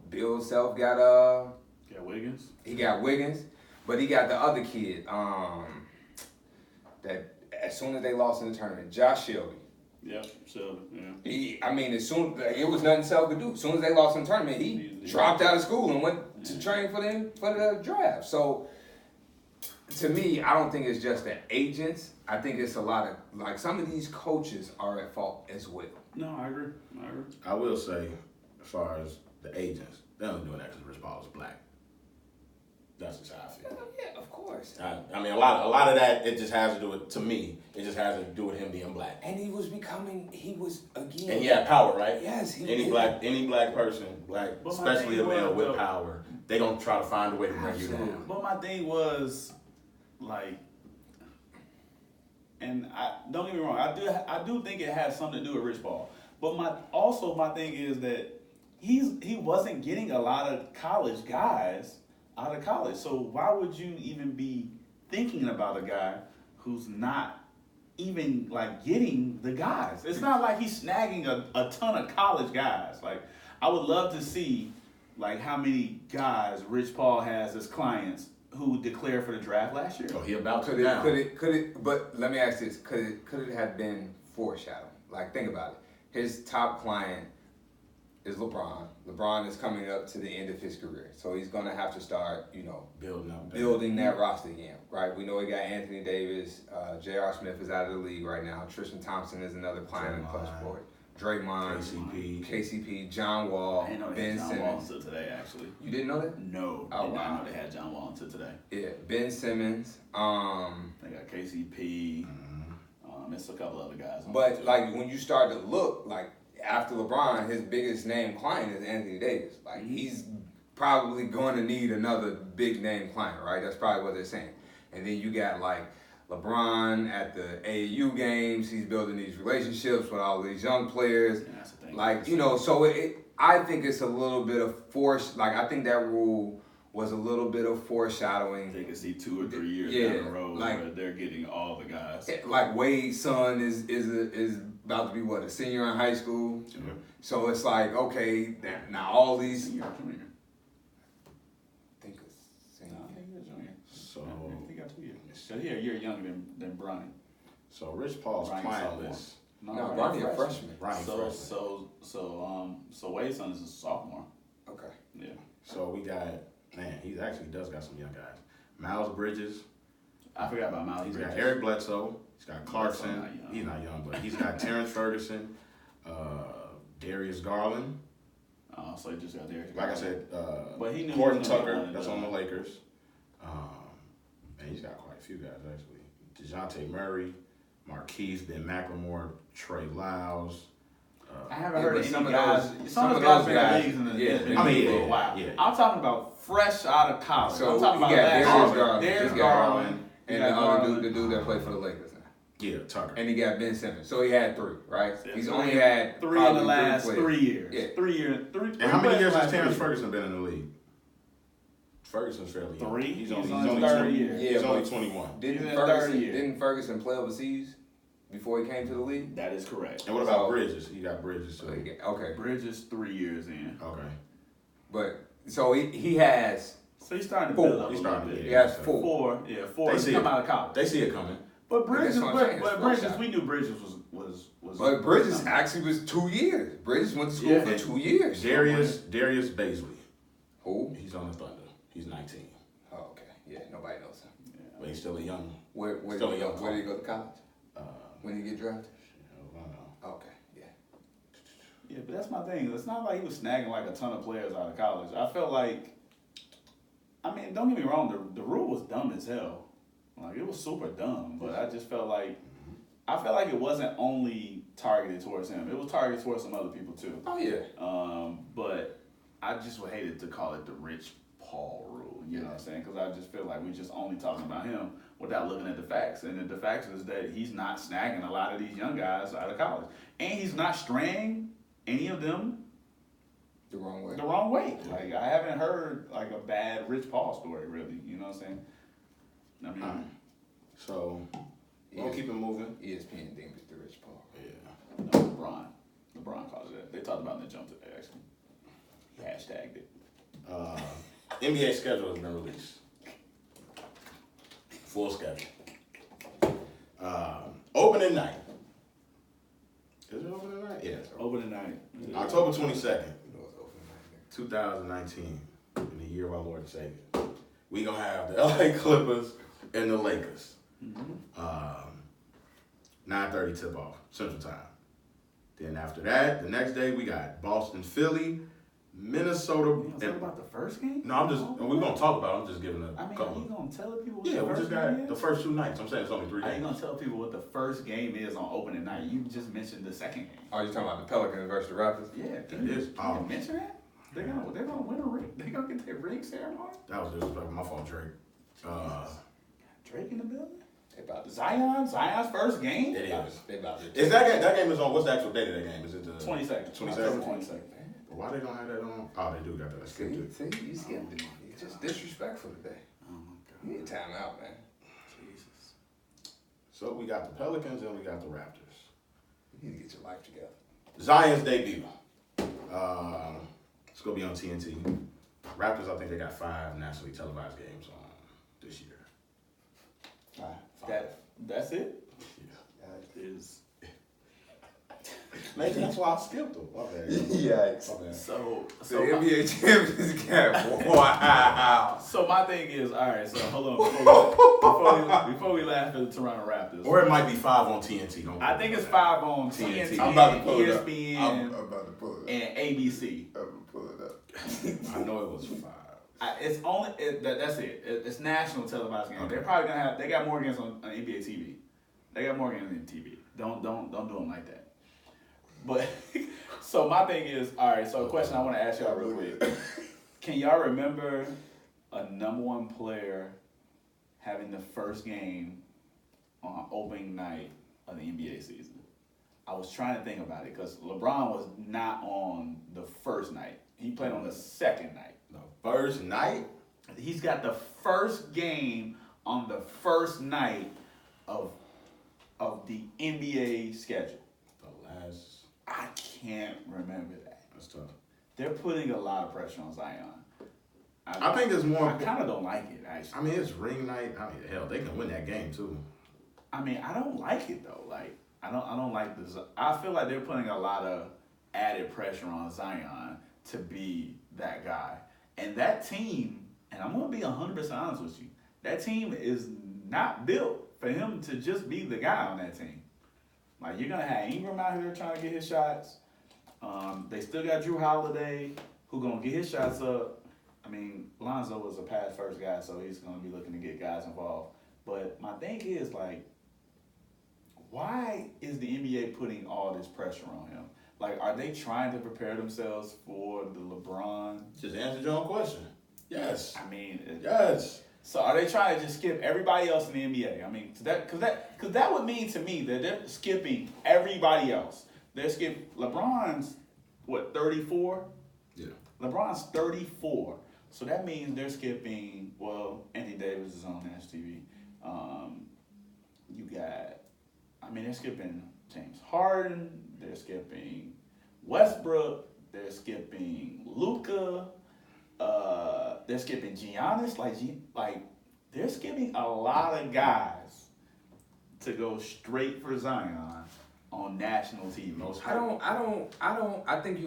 Bill Self got Wiggins. He got Wiggins, but he got the other kid, that as soon as they lost in the tournament, Josh Shelby. Yep, Shelby, yeah. It was nothing Self could do. As soon as they lost in the tournament, he dropped out of school and went to train for the draft. So, to me, I don't think it's just the agents. I think it's a lot of, like, some of these coaches are at fault as well. No, I agree. I will say, as far as the agents, they're only doing that because Rich Paul is black. That's just how I feel. Yeah, of course. I mean, a lot of that, it just has to do with, to me, it just has to do with him being black. And he was again. And he had power, right? Yes, any black person, especially a male with power, they gonna try to find a way to bring you down. But my thing was, like, and don't get me wrong, I do think it has something to do with Rich Paul. But my thing is that he wasn't getting a lot of college guys out of college. So why would you even be thinking about a guy who's not even, like, getting the guys? It's not like he's snagging a ton of college guys. Like, I would love to see, like, how many guys Rich Paul has as clients who declared for the draft last year. Oh, he about to down. Could it? But let me ask this: Could it have been foreshadowed? Like, think about it. His top client is LeBron. LeBron is coming up to the end of his career, so he's gonna have to start, building that roster again, right? We know he got Anthony Davis. J.R. Smith is out of the league right now. Tristan Thompson is another client in the clutch for it. Draymond, KCP, John Wall, I didn't know they Ben had John Wall Simmons. until today, actually. You didn't know that? No. Oh, did wow. not know they had John Wall until today. Yeah, Ben Simmons. They got KCP. It's a couple other guys. But like when you start to look, like after LeBron, his biggest name client is Anthony Davis. Like he's probably going to need another big name client, right? That's probably what they're saying. And then you got like LeBron at the AAU games. He's building these relationships with all these young players. Yeah, that's the thing. Like, you know, so I think it's a little bit of I think that rule was a little bit of foreshadowing. They can see 2 or 3 years down the road where they're getting all the guys. Like Wade's son is about to be a senior in high school. Mm-hmm. So it's like, okay, now all these. Senior, junior. I think it's senior. No, I think he's a junior. So I think he got 2 years. So he's a year younger than Bronny. So Rich Paul's Bronny's client sophomore. list. No, Bronny a freshman. Bronny's freshman. So Wade's son is a sophomore. Okay. Yeah. So we got, man, he actually does got some young guys. Miles Bridges. I forgot about Miles He's Bridges. got Eric Bledsoe. He's got Clarkson. Bledsoe not young. He's not young, but he's got Terrence Ferguson, Darius Garland. So he just got there. Like I said, But he knew Horton he was gonna be Tucker, one of that's them. on the Lakers. And he's got quite a few guys, actually. DeJounte Murray, Marquise, Ben McLemore, Trey Lyles. I haven't Yeah, heard but of some any of guys. those- Some of those guys been in the guys, leagues in the yeah, been I mean, in the league for yeah, a while. yeah. I'm talking about fresh out of college. So I'm talking you about got last Darius year. Garland. Darius He's got Garland. And You the got other Garland. dude, the dude that played for the Lakers now. Yeah, Tucker. And he got Ben Simmons. So he had 3, right? Yeah, He's three- only had 3 in the probably last 3 3 years. Yeah. 3 years. And how many years has Terrence Ferguson? Ferguson been in the league? Ferguson's fairly young. 3? He's He's only, on he's his only third 20, year. Yeah, he's but- only 21. He's in his third year. Didn't Ferguson play overseas before he came to the league? That is correct. And what about So- Bridges? He got Bridges too. So he okay. Bridges 3 years in. Okay. But so he has So he's starting to 4. build up a He's little starting to bit. He has 4. 4. Yeah, 4. They He's see come it. out of college. They see it coming. But Bridges, That's what I'm saying, but it's Bridges, foreshadowing. we knew Bridges was. But Bridges actually was 2 years. Bridges went to school Yeah. for 2 years. Darius Baisley. Who? He's on the Thunder. He's 19. Oh, okay. Yeah, nobody knows him. But he's still a young. Where Still did he a go? young Where did he go to college? When did he get drafted? I don't know. Okay, yeah. Yeah, but that's my thing. It's not like he was snagging like a ton of players out of college. I felt like, I mean, don't get me wrong, the rule was dumb as hell. Like, it was super dumb, but I just felt like, it wasn't only targeted towards him. It was targeted towards some other people too. Oh yeah. But I just would hate it to call it the Rich Paul rule, you know what I'm saying? Because I just feel like we're just only talking about him without looking at the facts. And the facts is that he's not snagging a lot of these young guys out of college. And he's not straying any of them The wrong way. the wrong way. Like, I haven't heard like a bad Rich Paul story, really. You know what I'm saying? I mean, Alright. So, we'll keep it moving. ESPN deemed it the Rich Paul. Yeah. no, LeBron calls it that. They talked about it in the jump today, actually. He hashtagged it. NBA schedule has been released. Full schedule. Opening night. Is it opening night? Yeah. it's Opening night. October 22nd, You know it's open right 2019, in the year of our Lord and Savior. We gonna have the LA Clippers and the Lakers. 9:30 tip off Central Time. Then after that, the next day we got Boston, Philly, Minnesota. You gonna talk about the first game? No, I'm just. We're gonna talk about it. I'm just giving a I mean, couple. are you gonna tell people what Yeah, the we first just game got is? the first 2 nights. I'm saying it's only 3 Are you games. gonna tell people what the first game is on opening night? You just mentioned the second game. now. Oh, you talking about the Pelicans versus the Raptors? Yeah, It can is. you mention that? They're gonna win a ring. They're gonna get their ring ceremony. That was disrespectful. My fault, Drake. Drake in the building. They about to. Zion's first game. It is. They about to. Is that game? That game is on. What's the actual date of that game? Is it the 22nd. 22nd? 22nd. But why they don't have that on? Oh, they do got that. I skipped it. See, you skipped it. You just disrespectful today. Oh my God. You need time out, man. Jesus. So we got the Pelicans and we got the Raptors. You need to get your life together. Zion's debut. It's gonna be on TNT. Raptors, I think they got 5 nationally televised games on this year. 5. That's it. Yeah. That is. Maybe that's why I skipped him. My bad. Yikes. My bad. So The NBA champions cap. Wow. So my thing is, all right. So hold on before we laugh at the Toronto Raptors. Or it might be 5 on TNT. Don't I think it's 5 on TNT, I'm about to pull it up. ESPN, I'm about to pull it up. and ABC. I'm gonna pull it up. I know it was 5. It's only that's it. It's national televised games. Okay. They're probably gonna have. They got more games on NBA TV. They got more games on TV. Don't do them like that. But so my thing is, all right. So a question I want to ask y'all real quick: can y'all remember a number 1 player having the first game on opening night of the NBA season? I was trying to think about it because LeBron was not on the first night. He played on the second night. The first night? He's got the first game on the first night of the NBA schedule. The last. I can't remember that. That's tough. They're putting a lot of pressure on Zion. I think there's more. I kind of don't like it, actually. I mean, it's ring night. I mean, hell, they can win that game too. I mean, I don't like it though. Like, I don't like this. I feel like they're putting a lot of added pressure on Zion to be that guy. And that team, and I'm going to be 100% honest with you, that team is not built for him to just be the guy on that team. Like, you're going to have Ingram out here trying to get his shots. They still got Drew Holiday, who going to get his shots up. I mean, Lonzo was a pass-first guy, so he's going to be looking to get guys involved. But my thing is, like, why is the NBA putting all this pressure on him? Like, are they trying to prepare themselves for the LeBron? Just answered your own question. Yes. I mean, Yes. So are they trying to just skip everybody else in the NBA? I mean, because that would mean to me that they're skipping everybody else. They're skipping LeBron's 34. Yeah. LeBron's 34. So that means they're skipping. Well, Anthony Davis is on national TV. You got. I mean, they're skipping James Harden. They're skipping Westbrook. They're skipping Luka. They're skipping Giannis. Like they're skipping a lot of guys to go straight for Zion on national TV. I think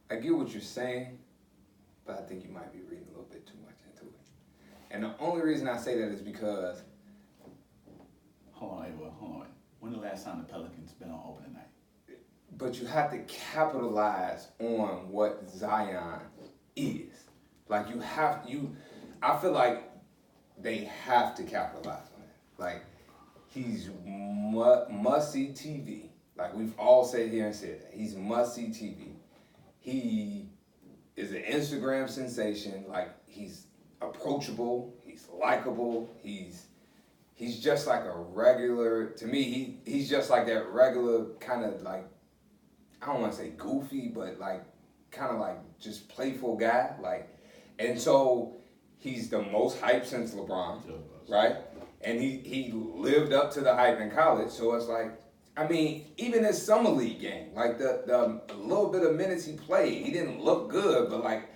I get what you're saying, but I think you might be reading a little bit too much into it. And the only reason I say that is because. Hold on. When the last time the Pelicans been on opening night? But you have to capitalize on what Zion is. Like I feel like they have to capitalize on it. Like he's must-see TV. Like we've all said here and said that. He's must-see TV. He is an Instagram sensation. Like he's approachable. He's likable. He's just like a regular, to me, he's just like that regular kind of like, I don't want to say goofy, but like kind of like just playful guy. Like, and so he's the most hyped since LeBron, right? And he lived up to the hype in college. So it's like, I mean, even his summer league game, like the little bit of minutes he played, he didn't look good, but like,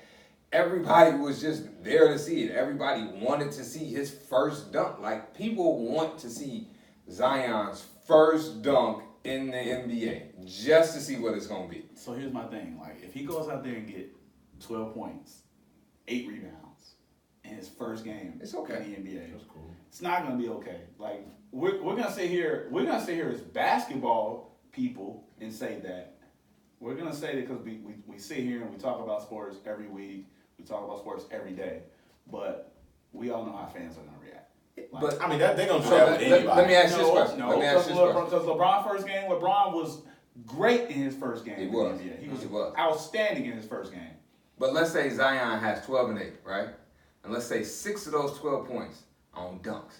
everybody was just there to see it. Everybody wanted to see his first dunk. Like, people want to see Zion's first dunk in the NBA just to see what it's going to be. So here's my thing. Like, if he goes out there and get 12 points, 8 rebounds in his first game It's okay. in the NBA, That's cool. it's not going to be okay. Like, we're going to sit here as basketball people and say that. We're going to say that because we sit here and we talk about sports every week. We talk about sports every day, but we all know how fans are going to react. Like, But I mean, they're going to try with anybody. let me ask you this question. No, Let me ask you this question. because LeBron's first game, LeBron was great in his first game. He was. In the NBA. He He was was. outstanding in his first game. But let's say Zion has 12 and 8, right? And let's say 6 of those 12 points are on dunks.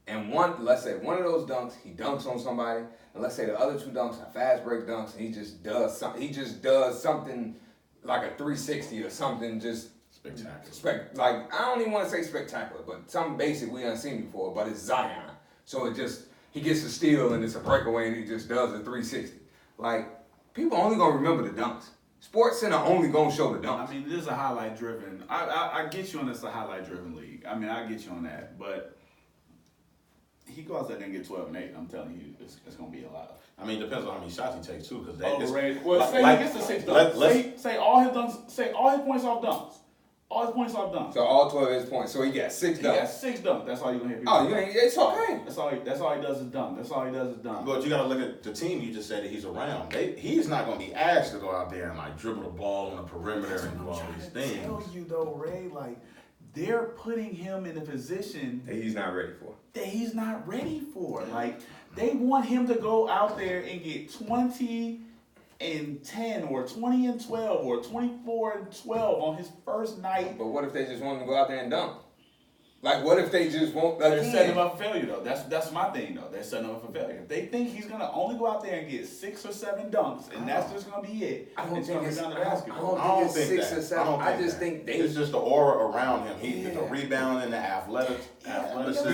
And let's say one of those dunks, he dunks on somebody. And let's say the other 2 dunks are fast break dunks, and he just does something like a 360 or something just Spectacular. like, I don't even want to say spectacular, but something basic we haven't seen before, but it's Zion. So he gets a steal and it's a breakaway and he just does a 360. Like, people only gonna remember the dunks. Sports Center only gonna show the dunks. I mean, this is a highlight driven. I get you on this, a highlight driven league. I mean, I get you on that, but he goes out there and get 12 and 8. I'm telling you, it's gonna be a lot. I mean, it depends on how many shots he takes too, because Overrated. Well, say like, he gets the 6 dunks. Say all his dunks. Say all his points off dunks. All his points off dunks. So all 12 of his points. So he got 6 dunks. He got 6 dunks. That's all you're gonna hear people. Oh, you ain't. It's okay. That's all he does is dunk. That's all he does is dunk. But you got to look at the team you just said that he's around. He's not going to be asked to go out there and like dribble the ball on the perimeter and do all these things. Tell you though, Ray, like they're putting him in a position That he's not ready for. that he's not ready for. Like they want him to go out there and get 20 and 10 or 20 and 12 or 24 and 12 on his first night. But what if they just want him to go out there and dunk? Like, what if they just won't? They're setting him up for failure, though. That's my thing, though. They're setting him up for failure. If they think he's gonna only go out there and get 6 or 7 dunks, and that's just gonna be it, I don't think it's down to basketball. I don't think it's 6 or 7. I just think they. It's just the aura around him. He's the rebounding, the athleticism. Do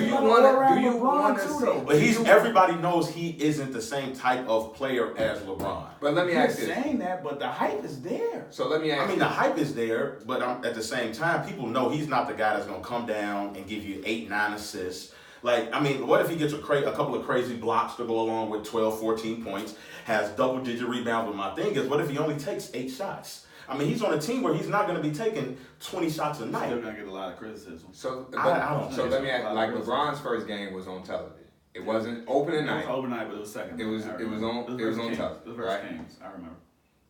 you want to see? But everybody knows he isn't the same type of player as LeBron. But let me ask this. Saying that, but the hype is there. So let me ask. I mean, the hype is there, but at the same time, people know he's not the guy that's gonna come down and give you 8, 9 assists. Like, I mean, what if he gets a couple of crazy blocks to go along with 12, 14 points, has double-digit rebounds? But my thing is, what if he only takes 8 shots? I mean, he's on a team where he's not going to be taking 20 shots a night. Still going to get a lot of criticism. So, I don't so let me ask. Like LeBron's first game was on television. It wasn't opening night. It was opening night, but it was second. It was on television. It was right? Kings, I remember.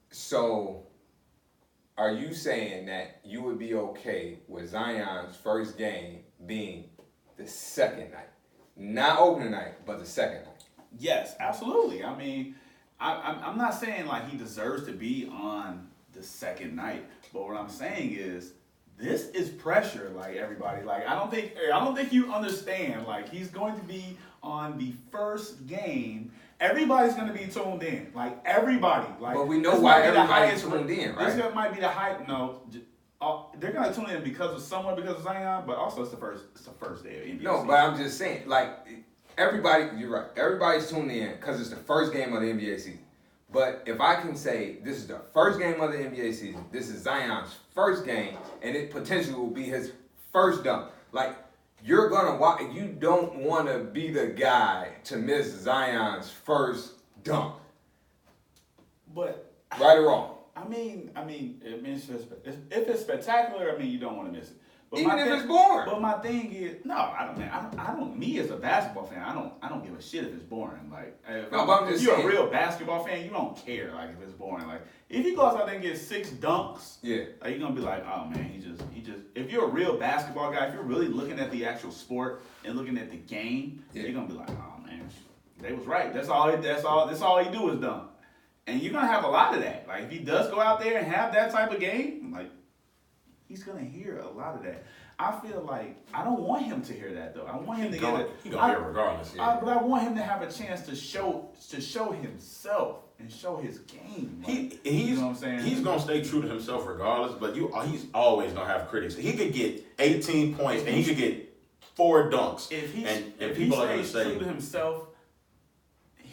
So, are you saying that you would be okay with Zion's first game being the second night? Not opening night, but the second night. Yes, absolutely. I mean, I'm not saying like he deserves to be on the second night, but what I'm saying is this is pressure. Like everybody, like I don't think you understand. Like he's going to be on the first game. Everybody's going to be tuned in. Like everybody. Like, but we know why everybody's tuned in, right? This might be the hype. No. They're gonna tune in because of Zion, but also it's the first day of NBA. No, but I'm just saying, like everybody, you're right. Everybody's tuning in because it's the first game of the NBA season. But if I can say this is the first game of the NBA season, this is Zion's first game, and it potentially will be his first dunk. Like you're gonna watch. You don't want to be the guy to miss Zion's first dunk. But right or wrong. I mean, if it's spectacular, I mean, you don't want to miss it. But even if it's boring. But my thing is, no, I don't. Me as a basketball fan, I don't give a shit if it's boring. Like, if you're a real basketball fan, you don't care. Like, if it's boring. Like, if he goes out there and gets 6 dunks, yeah, like, you're gonna be like, oh man, he just. If you're a real basketball guy, if you're really looking at the actual sport and looking at the game, you're gonna be like, oh man, they was right. That's all he do is dunk. And you're going to have a lot of that. Like, if he does go out there and have that type of game, like, he's going to hear a lot of that. I feel like I don't want him to hear that, though. I want him to get it. He's going to hear it regardless. But I want him to have a chance to show himself and show his game. Like, you know what I'm saying? He's going to stay true to himself regardless, but he's always going to have critics. He could get 18 points and he could get 4 dunks. If he stays true to himself,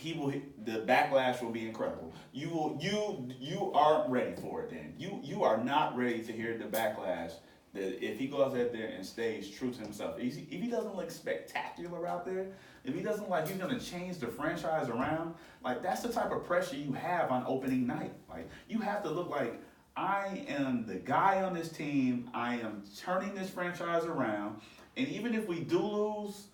the backlash will be incredible. You aren't ready for it then. You are not ready to hear the backlash that if he goes out there and stays true to himself. If he doesn't look spectacular out there, if he doesn't like he's gonna change the franchise around, like that's the type of pressure you have on opening night. Like you have to look like I am the guy on this team, I am turning this franchise around, and even if we do lose,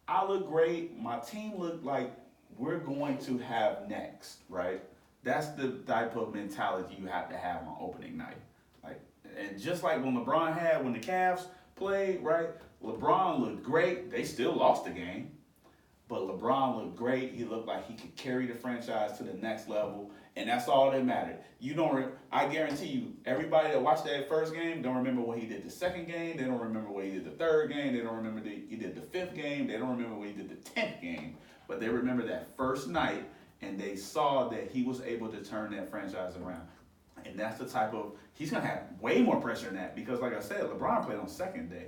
I look great, my team look like we're going to have next, right? That's the type of mentality you have to have on opening night. Like, and just like when LeBron had when the Cavs played, right? LeBron looked great. They still lost the game, but LeBron looked great. He looked like he could carry the franchise to the next level, and that's all that mattered. I guarantee you, everybody that watched that first game don't remember what he did the second game. They don't remember what he did the third game. They don't remember he did the 5th game. They don't remember what he did the 10th game. But they remember that first night, and they saw that he was able to turn that franchise around. And that's the type of, he's going to have way more pressure than that because, like I said, LeBron played on second day.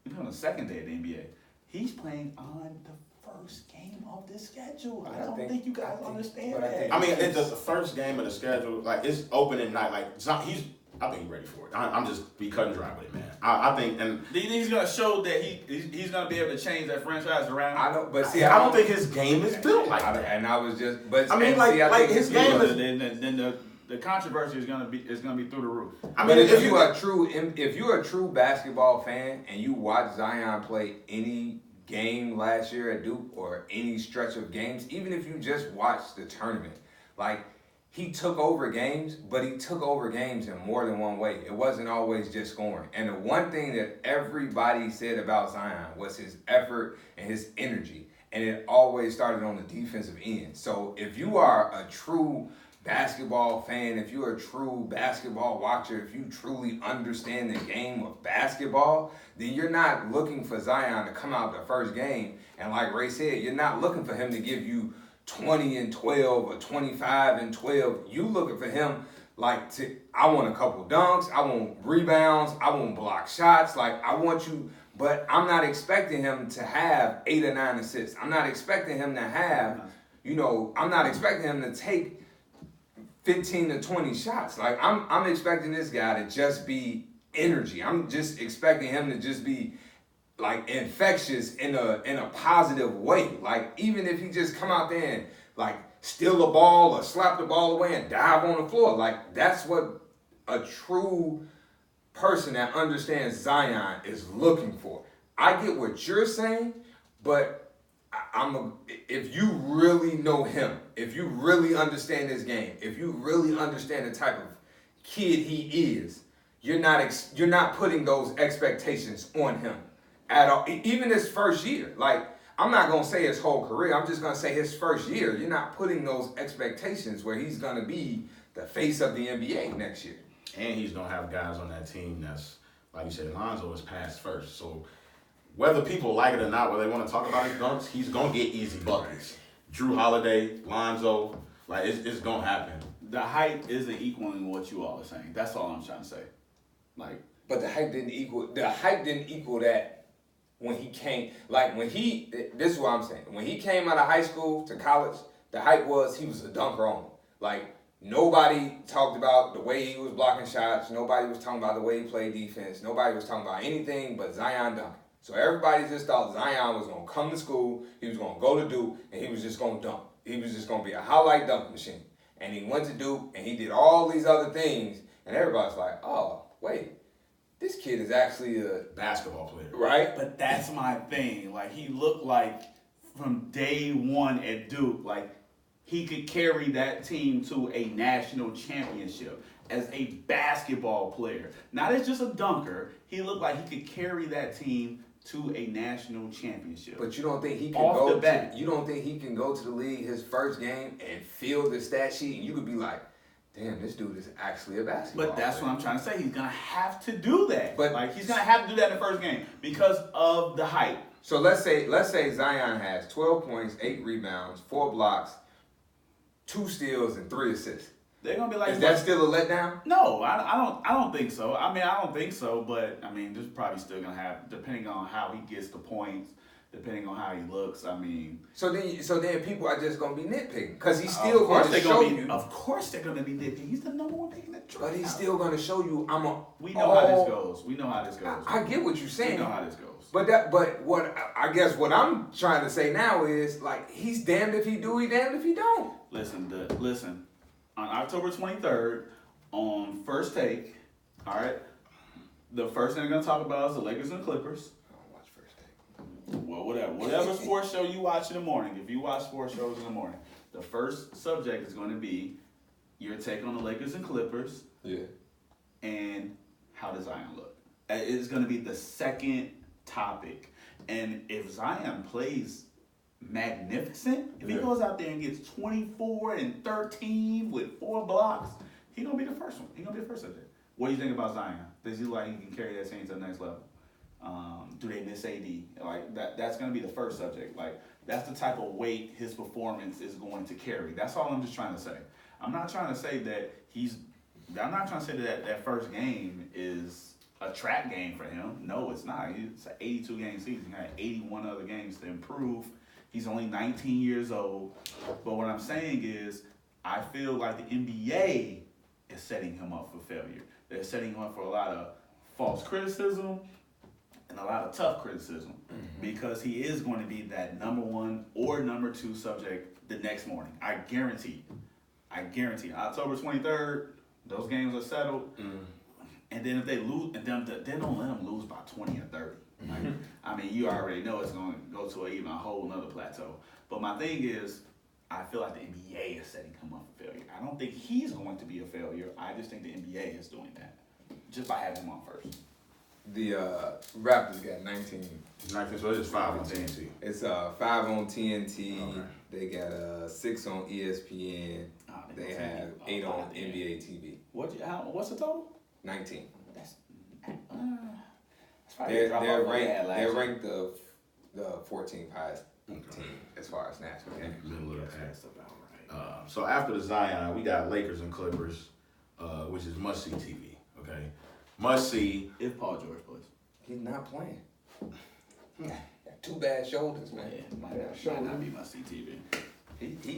He played on the second day of the NBA. He's playing on the first game of the schedule. I don't think you guys understand that. I mean, it's the first game of the schedule. Like, it's opening night. Like, I think he's ready for it. I'm just be cut and dry with it, man. I think, and Do you think he's gonna show that he's gonna be able to change that franchise around? I don't, but see, I don't think his game is built like that. And I was just, but I mean, and like- see, I like think his if game you- is- then the controversy is gonna be through the roof. I But mean, if you're a true basketball fan and you watch Zion play any game last year at Duke or any stretch of games, even if you just watched the tournament, like he took over games, but he took over games in more than one way. It wasn't always just scoring. And the one thing that everybody said about Zion was his effort and his energy. And it always started on the defensive end. So if you are a true basketball fan, if you're a true basketball watcher, if you truly understand the game of basketball, then you're not looking for Zion to come out the first game. And like Ray said, you're not looking for him to give you 20 and 12 or 25 and 12. You looking for him like I want a couple dunks, I want rebounds, I want block shots. Like I want you, but I'm not expecting him to have 8 or 9 assists. I'm not expecting him to have, I'm not expecting him to take 15 to 20 shots. Like I'm expecting this guy to just be energy. I'm just expecting him to just be like infectious in a positive way. Like even if he just come out there and like steal a ball or slap the ball away and dive on the floor, like that's what a true person that understands Zion is looking for. I get what you're saying, but if you really know him, if you really understand his game, if you really understand the type of kid he is, you're not putting those expectations on him at all. Even his first year, like I'm not gonna say his whole career. I'm just gonna say his first year. You're not putting those expectations where he's gonna be the face of the NBA next year. and he's gonna have guys on that team that's like you said, Lonzo is passed first. So whether people like it or not, whether they want to talk about his dunks, he's gonna get easy buckets. Drew Holiday, Lonzo, like it's gonna happen. The hype isn't equaling what you all are saying. That's all I'm trying to say. Like, But the hype didn't equal that when he came. Like this is what I'm saying. When he came out of high school to college, the hype was he was a dunker only. Like nobody talked about the way he was blocking shots. Nobody was talking about the way he played defense. Nobody was talking about anything but Zion dunking. So everybody just thought Zion was gonna come to school, he was gonna go to Duke, and he was just gonna dunk. He was just gonna be a highlight dunk machine. And he went to Duke and he did all these other things, and everybody's like, oh, wait, this kid is actually a Basketball player. right? but that's my thing. Like, he looked like from day one at Duke, like he could carry that team to a national championship as a basketball player. Not as just a dunker. He looked like he could carry that team to a national championship. But you don't think he can Off go the bat. you don't think he can go to the league his first game and feel the stat sheet and you could be like, damn, this dude is actually a basketball But that's player. what I'm trying to say. He's gonna have to do that. But- like he's gonna have to do that in the first game because of the hype. So let's say Zion has 12 points, 8 rebounds, 4 blocks, 2 steals, and 3 assists. They're gonna be like, Is that still a letdown? no, I don't think so. I mean, I don't think so. But I mean, there's probably still gonna have, depending on how he gets the points, depending on how he looks. I mean, So then people are just gonna be nitpicking because he's of still course going to they're show gonna be. you. Of course they're gonna be nitpicking. He's the number one pick in the draft. But he's still going to show you. We know how this goes. We know how this goes. I get what you're We saying. know how this goes. But what I guess what I'm trying to say now is like he's damned if he do, he damned if he don't. Listen. On October 23rd, on First Take, all right, the first thing they're gonna talk about is the Lakers and Clippers. I don't watch First Take. Well, whatever sports show you watch in the morning. If you watch sports shows in the morning, the first subject is going to be your take on the Lakers and Clippers Yeah. and how does Zion look. It's going to be the second topic, and if Zion plays magnificent, if he Yeah. goes out there and gets 24 and 13 with 4 blocks, he's gonna be the first one. He's gonna be the first of it. What do you think about Zion? Does he like he can carry that team to the next level? Do they miss AD? Like that's gonna be the first subject. Like that's the type of weight his performance is going to carry. That's all I'm just trying to say. I'm not trying to say that that first game is a trap game for him. No, it's not. It's an 82 game season. He had 81 other games to improve. He's only 19 years old. But what I'm saying is, I feel like the NBA is setting him up for failure. they're setting him up for a lot of false criticism and a lot of tough criticism because he is going to be that number 1 or number 2 subject the next morning. I guarantee. October 23rd, those games are settled. And then if they lose, and then don't let them lose by 20 or 30. Like, I mean, you already know it's going to go to even a whole nother plateau. But my thing is, I feel like the NBA is setting him up for failure. I don't think he's going to be a failure. I just think the NBA is doing that just by having him on first. The Raptors got 19. 19, so it's 5 on TNT. It's 5 on TNT. Okay. They got 6 on ESPN. They have 8 on NBA TV. What's the total? 19. That's probably a drop off what they had last They're year. ranked the 14th highest team as far as national games. Middle of the pack. That's about right. So after the Zion, we got Lakers and Clippers, which is must-see TV, okay? Must-see. If Paul George plays. He's not playing. Got 2 bad shoulders, man. Yeah, might not be must see TV.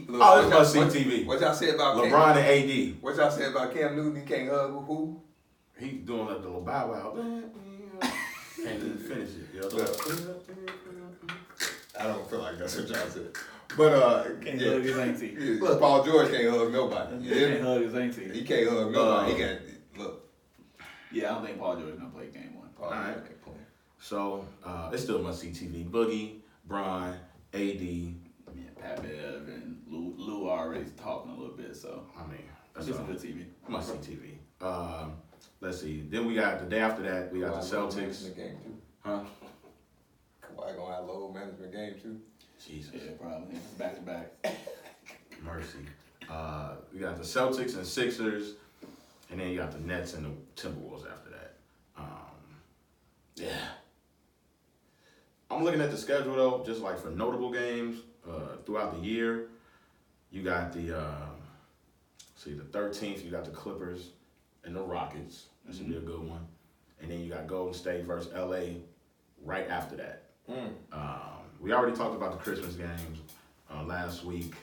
Look, Oh, it's what must-see TV. What y'all say about LeBron and AD. What y'all say about Cam Newton? He can't hug with who? He's doing like the little bow wow. Can't even finish it. You know? I don't feel like that's what y'all said. But Can't hug his auntie. Look, Paul George can't hug nobody. He can't hug his auntie. He can't hug nobody. He got look. Yeah, I don't think Paul George is gonna play game 1. Paul Alright. George can't play. So it's still must-see TV. Boogie, Bron, AD. Yeah, Pat Bev and Lou already talking a little bit, so I mean, that's it's a all. good TV. Must-see TV. Let's see. Then we got the day after that. We got the Kawhi load Celtics. management game too. Huh? Kawhi gonna have load management game too. Jesus. Yeah, probably. It's back to back. Mercy. We got the Celtics and Sixers, and then you got the Nets and the Timberwolves after that. Yeah. I'm looking at the schedule though, just like for notable games throughout the year. You got the the 13th. You got the Clippers and the Rockets. That should be a good one. And then you got Golden State versus LA right after that. We already talked about the Christmas games last week.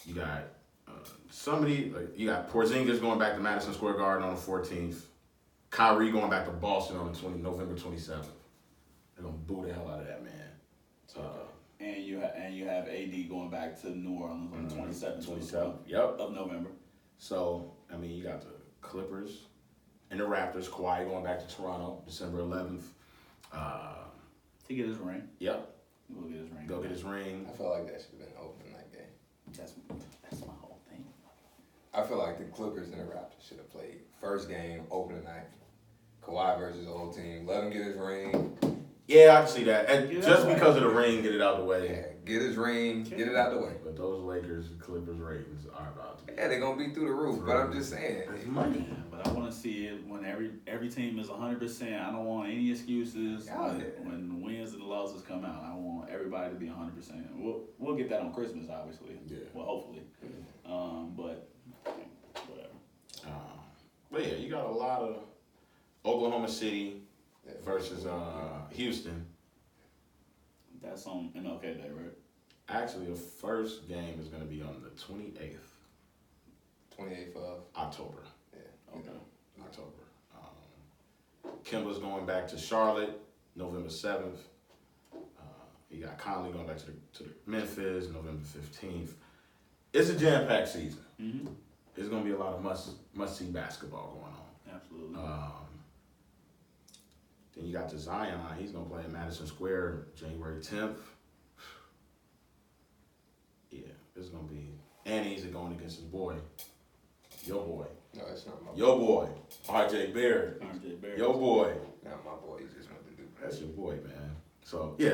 You got you got Porzingis going back to Madison Square Garden on the 14th. Kyrie going back to Boston on the November 27th. They're gonna boo the hell out of that man. And you have AD going back to New Orleans on the 27th. 27th. Yep. Of November. So I mean, you got the Clippers and the Raptors. Kawhi going back to Toronto December 11th. To get his ring. Yep. Go get his ring. Go get his ring. I feel like that should have been an opening night game. That's my whole thing. I feel like the Clippers and the Raptors should have played first game, opening night. Kawhi versus the whole team. Let him get his ring. Yeah, I can see that. And Get it just out the because way. of the ring, get it out the way. Yeah, get his ring. Get it out the way. But those Lakers and Clippers ratings are about to be. Yeah, they're gonna be through the roof. But I'm just saying. It's money. Yeah, but I want to see it when every team is 100%. I don't want any excuses Oh, yeah. when the wins and the losses come out. I want everybody to be 100%. We'll get that on Christmas, obviously. Yeah. Well, hopefully. But whatever. But yeah, you got a lot of Oklahoma City versus Houston. That's on MLK Day, right? Actually, the first game is going to be on the 28th 28th of October. yeah. Okay. October. Kimba's going back to Charlotte November 7th. You got Conley going back to Memphis November 15th. It's a jam-packed season. Mm-hmm. There's going to be a lot of must-see basketball going on. Absolutely. Then you got the Zion. He's going to play in Madison Square January 10th. Yeah, it's going to be. And he's going against his boy. Your boy. No, it's not my boy. Your boy. RJ Barrett. RJ Barrett. Your boy. Not my boy. He just went to do. That's your boy, man. So, yeah.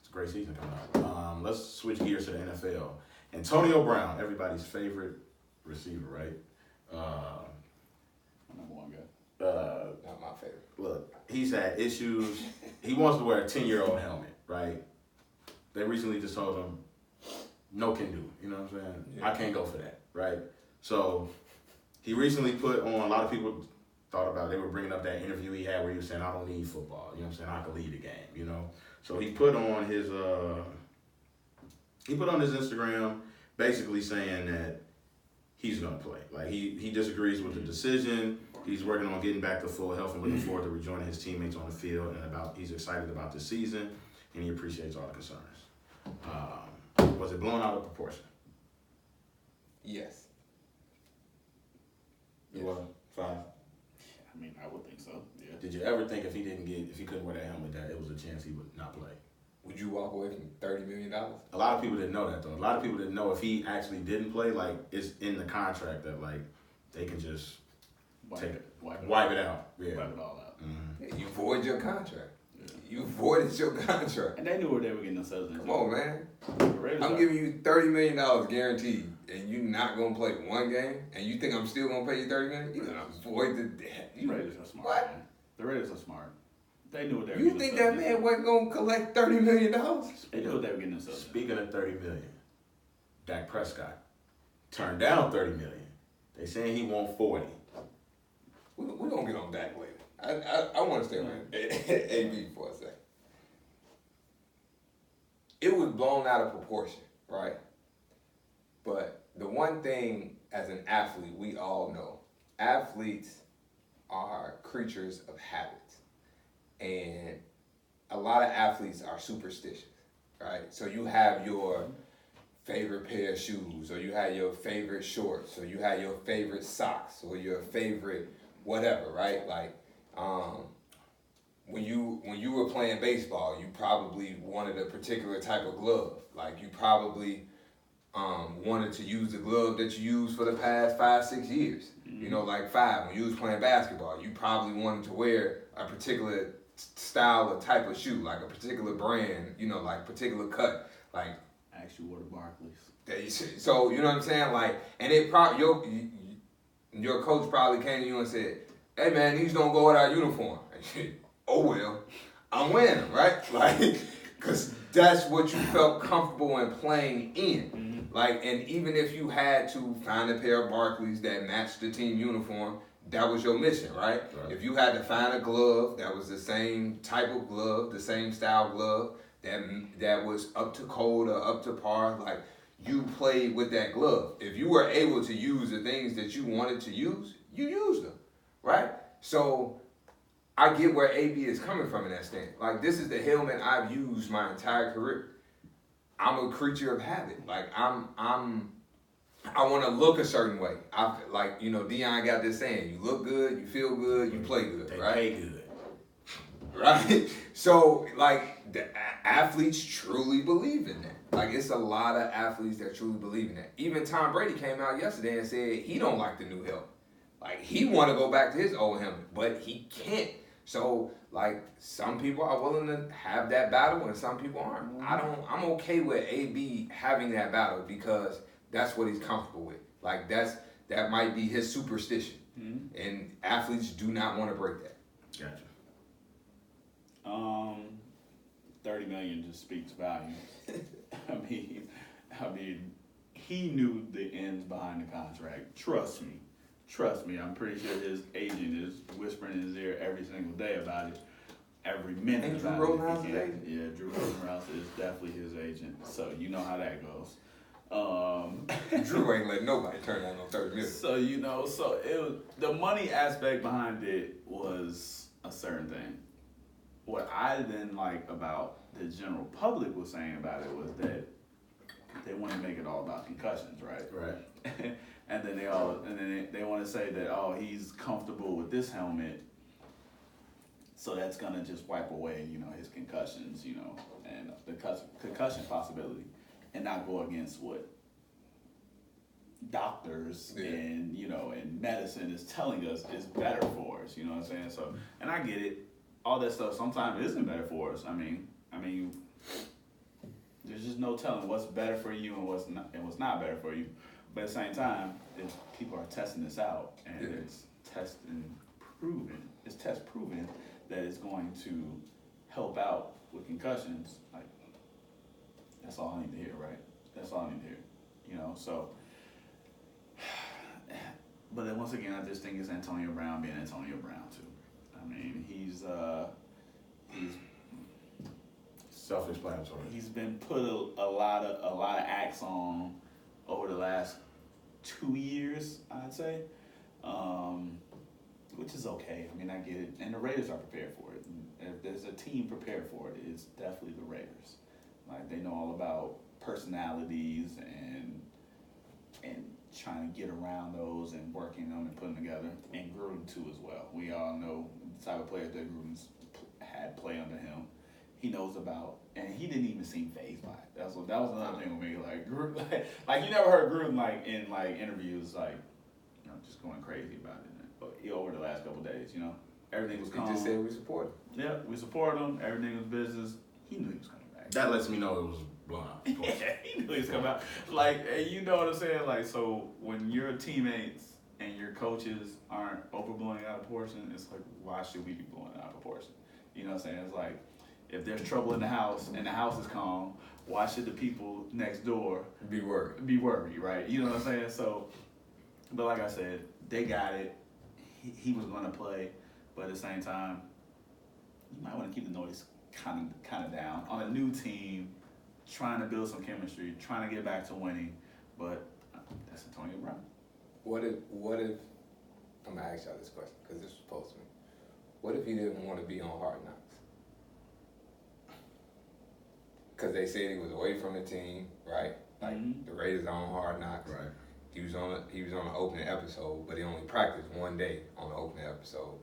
It's a great season coming up. Let's switch gears to the NFL. Antonio Brown, everybody's favorite receiver, right? Number one guy. Not my favorite. Look, he's had issues. He wants to wear a 10-year-old helmet, right? They recently just told him, no can do. You know what I'm saying? Yeah. I can't go for that, right? So he recently put on, a lot of people thought about it. They were bringing up that interview he had where he was saying, I don't need football. You know what I'm saying? I can lead the game, you know? So he put on his Instagram basically saying that he's gonna play. Like he disagrees with the decision. He's working on getting back to full health and looking forward to rejoining his teammates on the field, and he's excited about the season, and he appreciates all the concerns. Was it blown out of proportion? Yes. It was 5. I mean, I would think so. Yeah. Did you ever think if he couldn't wear that helmet, that it was a chance he would not play? Would you walk away from $30 million? A lot of people didn't know that though. A lot of people didn't know if he actually didn't play, like it's in the contract that like they can just wipe it out. Yeah. Wipe it all out. Mm-hmm. Yeah, you void your contract. Yeah. You voided your contract. And they knew where they were getting themselves into. Come on, man. I'm I'm giving you $30 million guaranteed, and you're not gonna play one game, and you think I'm still gonna pay you $30 million? You're gonna void the debt. The Raiders are smart. What? Man. The Raiders are smart. They knew what they were You getting think themselves that man into. wasn't gonna collect $30 million? They knew what they were getting themselves into. Speaking of $30 million, Dak Prescott turned down $30 million. They saying he want 40. We're gonna get on Dak later. I want to stay on AB for a second. It was blown out of proportion, right? But the one thing as an athlete, we all know, athletes are creatures of habits. And a lot of athletes are superstitious, right? So you have your favorite pair of shoes, or you had your favorite shorts, or you had your favorite socks, or your favorite whatever, right? Like, when you were playing baseball, you probably wanted a particular type of glove. Like you probably wanted to use the glove that you used for the past 5-6 years. You know, like 5, when you was playing basketball, you probably wanted to wear a particular style or type of shoe, like a particular brand, you know, like particular cut, like. Actually wore the Barclays. So you know what I'm saying, like, and it probably your coach probably came to you and said, "Hey man, these don't go with our uniform." Oh well, I'm wearing them, right? Like, cause that's what you felt comfortable in playing in. Mm-hmm. Like, and even if you had to find a pair of Barclays that matched the team uniform, that was your mission, right? If you had to find a glove that was the same type of glove, the same style glove, that was up to code or up to par, like you played with that glove. If you were able to use the things that you wanted to use, you used them, right? So I get where AB is coming from in that stand. Like, this is the helmet I've used my entire career. I'm a creature of habit. Like, I want to look a certain way. Like, you know, Deion got this saying, you look good, you feel good, you play good, They right? pay good. Right? So, like, the athletes truly believe in that. Like, it's a lot of athletes that truly believe in that. Even Tom Brady came out yesterday and said he don't like the new helmet. Like, he want to go back to his old helmet, but he can't. So, like, some people are willing to have that battle and some people aren't. I'm okay with AB having that battle because that's what he's comfortable with. Like, that might be his superstition. Mm-hmm. And athletes do not want to break that. Gotcha. 30 million just speaks volumes. I mean, he knew the ends behind the contract. Trust me. I'm pretty sure his agent is whispering in his ear every single day about it. Every minute And Drew about Rosenhaus it. is agent? Yeah, Drew Rosenhaus is definitely his agent. So you know how that goes. Drew ain't letting nobody turn down no 30 million. So it was, the money aspect behind it was a certain thing. What I didn't like about the general public was saying about it was that they want to make it all about concussions, right? Right. and then they want to say that, oh, he's comfortable with this helmet, so that's gonna just wipe away, you know, his concussions, you know, and the concussion possibility, and not go against what doctors and, you know, and medicine is telling us is better for us, you know what I'm saying? So, and I get it, all that stuff sometimes isn't better for us. I mean, there's just no telling what's better for you and what's not better for you. But at the same time, if people are testing this out and it's test proven that it's going to help out with concussions, like, that's all I need to hear, right? That's all I need to hear, you know, so. But then once again, I just think it's Antonio Brown being Antonio Brown too. I mean, he's self-explanatory. He's been put a lot of acts on over the last 2 years, I'd say, which is okay. I mean, I get it, and the Raiders are prepared for it. And if there's a team prepared for it, it's definitely the Raiders. Like they know all about personalities and trying to get around those and working them and putting them together, and Gruden too as well. We all know the type of players that Gruden's had play under him. He knows about, and he didn't even seem fazed by it. That was another thing with me. Like Gruden, like you never heard Gruden like in like interviews like, you know, just going crazy about it. But over the last couple of days, you know, everything was calm. He just said we support him. Yeah, we support him. Everything was business. He knew he was coming back. That lets me know it was blown out. Yeah, he knew he was coming out. Like, you know what I'm saying? Like, so when your teammates and your coaches aren't overblowing out of proportion, it's like, why should we be blowing out of proportion? You know what I'm saying? It's like, if there's trouble in the house and the house is calm, why should the people next door Be worried. be worried, right? You know what I'm saying? So, but like I said, they got it. He was going to play, but at the same time, you might want to keep the noise kind of down on a new team, trying to build some chemistry, trying to get back to winning. But that's Antonio Brown. What if I'm gonna ask y'all this question because this was posed to me. What if he didn't want to be on Hard Knocks? Because they said he was away from the team, right? Like the Raiders are on Hard Knocks. Right. He was on the opening episode, but he only practiced one day on the opening episode.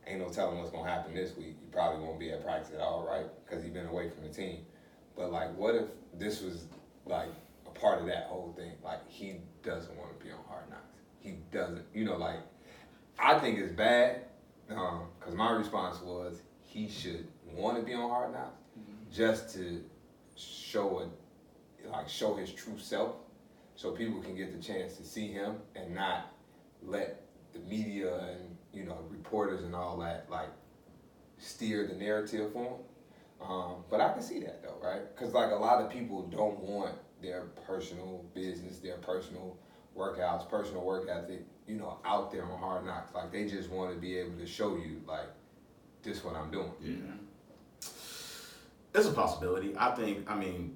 Ain't no telling what's gonna happen this week. He probably won't be at practice at all, right? Because he's been away from the team. But like, what if this was like a part of that whole thing? Like, he doesn't want to be on Hard Knocks. He doesn't, you know, like, I think it's bad. Because my response was he should want to be on Hard Knocks just to show his true self, so people can get the chance to see him and not let the media and, you know, reporters and all that like steer the narrative for him. But I can see that though, right? Because like a lot of people don't want their personal business, their personal workouts, personal work ethic, you know, out there on Hard Knocks. Like they just want to be able to show you like, this is what I'm doing. Yeah. It's a possibility. I mean,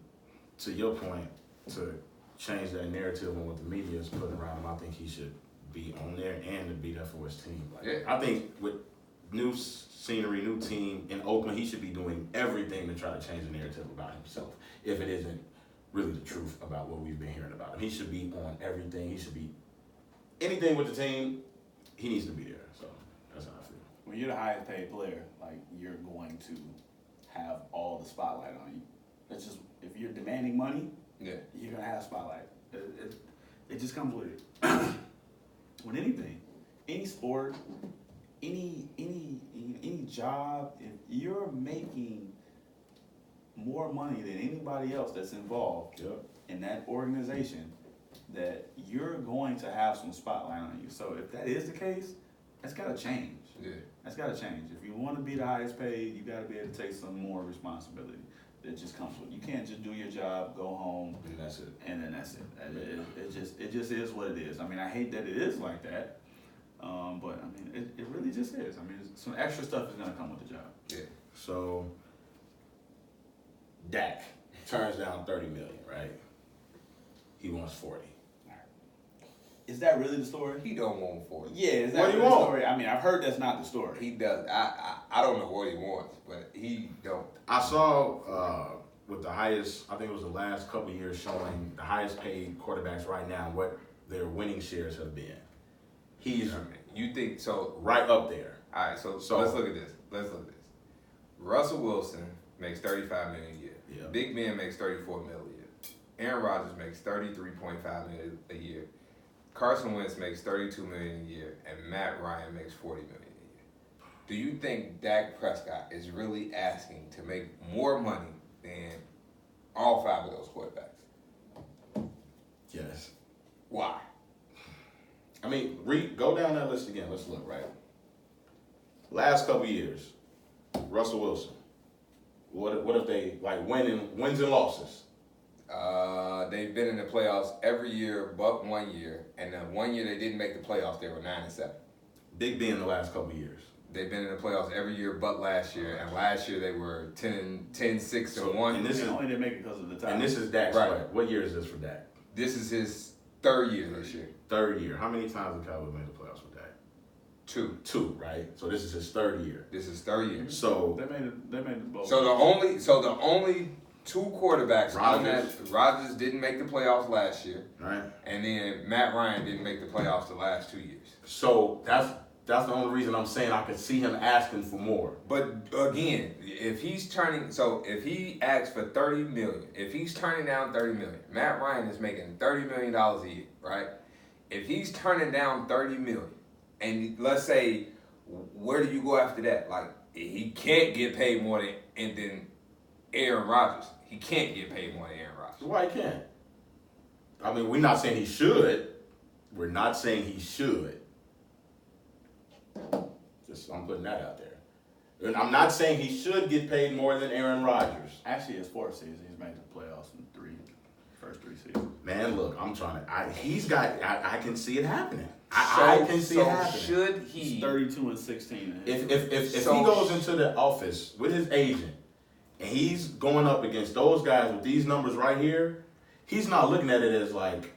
to your point, to change that narrative and what the media is putting around him, I think he should be on there and to be there for his team. Like, Yeah. I think with new scenery, new team in Oakland, he should be doing everything to try to change the narrative about himself. If it isn't really the truth about what we've been hearing about him, he should be on everything. He should be anything with the team. He needs to be there. So that's how I feel. When you're the highest paid player, like you're going to have all the spotlight on you. It's just if you're demanding money, Yeah. you're gonna have spotlight. It just comes with it. With anything, any sport, any job, if you're making more money than anybody else that's involved in that organization, that you're going to have some spotlight on you. So if that is the case, that's gotta change. Yeah. That's gotta change. If you want to be the highest paid, you gotta be able to take some more responsibility that just comes with it. You can't just do your job, go home, And that's it. and then that's it. It just is what it is. I mean, I hate that it is like that, but I mean, it really just is. I mean, some extra stuff is gonna come with the job. Yeah. So Dak turns down $30 million, right? He wants 40. Is that really the story? He don't want 40. Yeah, is that What do you really the want? story? I mean, I've heard that's not the story. He does. I don't know what he wants, but he don't. I saw with the highest, I think it was the last couple of years, showing the highest paid quarterbacks right now what their winning shares have been. He's You think so? right up there. All right. So let's look at this. Russell Wilson makes $35 million a year. Yeah. Big Ben makes $34 million a year. Aaron Rodgers makes $33.5 million a year. Carson Wentz makes $32 million a year, and Matt Ryan makes $40 million a year. Do you think Dak Prescott is really asking to make more money than all five of those quarterbacks? Yes. Why? I mean, go down that list again. Let's look, right? Last couple of years, Russell Wilson. What if they like wins and losses? They've been in the playoffs every year but 1 year, and the 1 year they didn't make the playoffs, they were 9-7. Big Ben the last couple of years. They've been in the playoffs every year but last year, and last year they were 10-6-1. And this is only didn't make it because of the time. And this is Dak's Right. what year is this for Dak? This is his third year this year. third year. How many times have Cowboys made the playoffs with Dak? 2. 2, right? So this is his third year. This is third year. So They made the bowl. So the only 2 quarterbacks on that, Rodgers didn't make the playoffs last year, right, and then Matt Ryan didn't make the playoffs the last 2 years. so that's the only reason I'm saying I could see him asking for more. But again, if he asks for $30 million, if he's turning down $30 million, Matt Ryan is making $30 million a year, right? If he's turning down $30 million, and let's say, where do you go after that? Like, he can't get paid more than Aaron Rodgers. He can't get paid more than Aaron Rodgers. Why he can't? I mean, we're not saying he should. We're not saying he should. Just I'm putting that out there. And I'm not saying he should get paid more than Aaron Rodgers. Actually, his 4th season, he's made the playoffs in first 3 seasons. Man, look, I'm trying to. I can see it happening. I can see it happening. Should He's he? If 32-16. he goes into the office with his agent and he's going up against those guys with these numbers right here, he's not looking at it as like,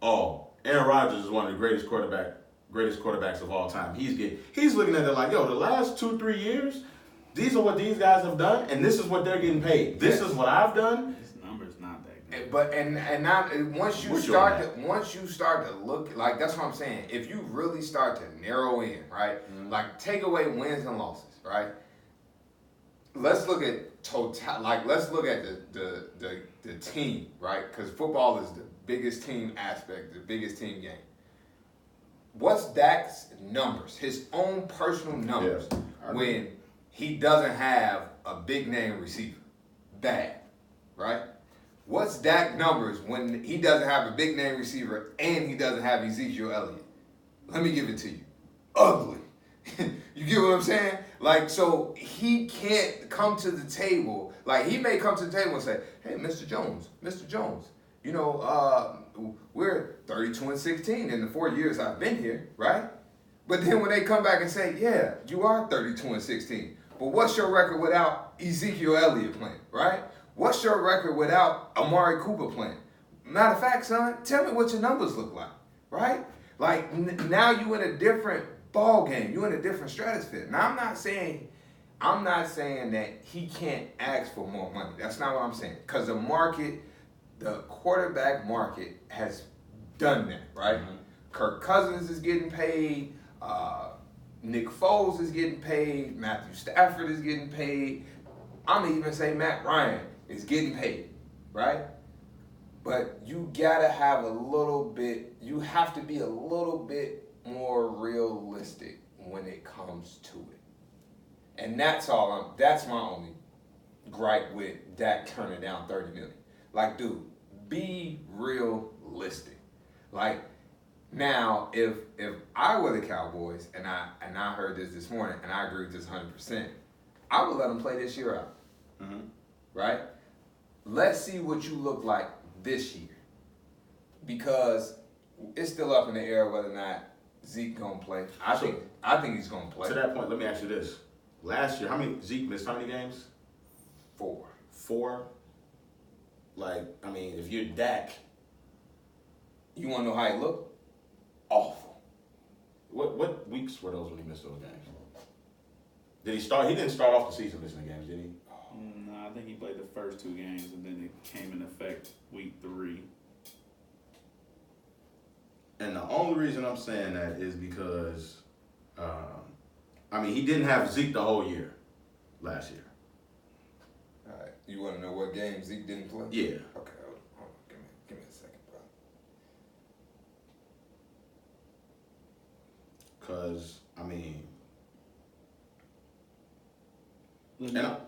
oh, Aaron Rodgers is one of the greatest quarterbacks of all time. He's looking at it like, yo, the last 2-3 years, these are what these guys have done, and this is what they're getting paid. This is what I've done. His number's not that good. But and now once you start to look, like, that's what I'm saying. If you really start to narrow in, right, like take away wins and losses, right. Let's look at let's look at the team, right? Because football is the biggest team aspect, the biggest team game. What's Dak's numbers, his own personal numbers, when he doesn't have a big name receiver? Bad, right? What's Dak's numbers when he doesn't have a big name receiver and he doesn't have Ezekiel Elliott? Let me give it to you. Ugly. You get what I'm saying? Like, so he can't come to the table. Like, he may come to the table and say, hey, Mr. Jones, you know, we're 32-16 in the 4 years I've been here, right? But then when they come back and say, yeah, you are 32-16, but what's your record without Ezekiel Elliott playing, right? What's your record without Amari Cooper playing? Matter of fact, son, tell me what your numbers look like, right? Like, now you in a different ball game. You in a different stratosphere. Now, I'm not saying that he can't ask for more money. That's not what I'm saying. Because the quarterback market has done that, right? Mm-hmm. Kirk Cousins is getting paid. Nick Foles is getting paid. Matthew Stafford is getting paid. I'm going to even say Matt Ryan is getting paid, right? But you got to have you have to be a little bit more realistic when it comes to it. And that's my only gripe with Dak turning down $30 million. Like, dude, be realistic. Like, now, if I were the Cowboys, and I heard this morning, and I agree with this 100%, I would let them play this year out. Mm-hmm. Right? Let's see what you look like this year. Because it's still up in the air whether or not Zeke gonna play. I think he's gonna play. To that point, let me ask you this. Last year, Zeke missed how many games? 4. 4? Like, I mean, if you're Dak, you wanna know how he looked? Awful. What weeks were those when he missed those games? Did he start? He didn't start off the season missing games, did he? No, I think he played the first 2 games and then it came in effect week 3. And the only reason I'm saying that is because, he didn't have Zeke the whole year last year. All right. You want to know what game Zeke didn't play? Yeah. Okay. Hold on. Give me a second, bro. Because,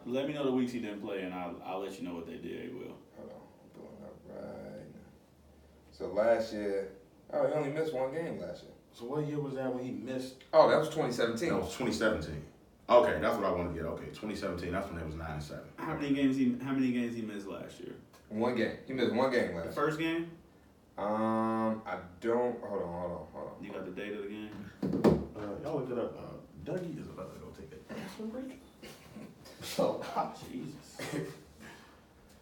Let me know the weeks he didn't play, and I'll let you know what they did. He will. Hold on. I'm pulling up right now. So last year, he only missed 1 game last year. So what year was that when he missed? Oh, that was 2017. That was 2017. Okay, that's what I want to get. Okay, 2017. That's when it was 9-7. How many games he missed last year? 1 game. He missed 1 game last year. The first game? I don't. Hold on. You got the date of the game? Y'all look it up. Dougie is about to go take a bathroom break. So, Jesus.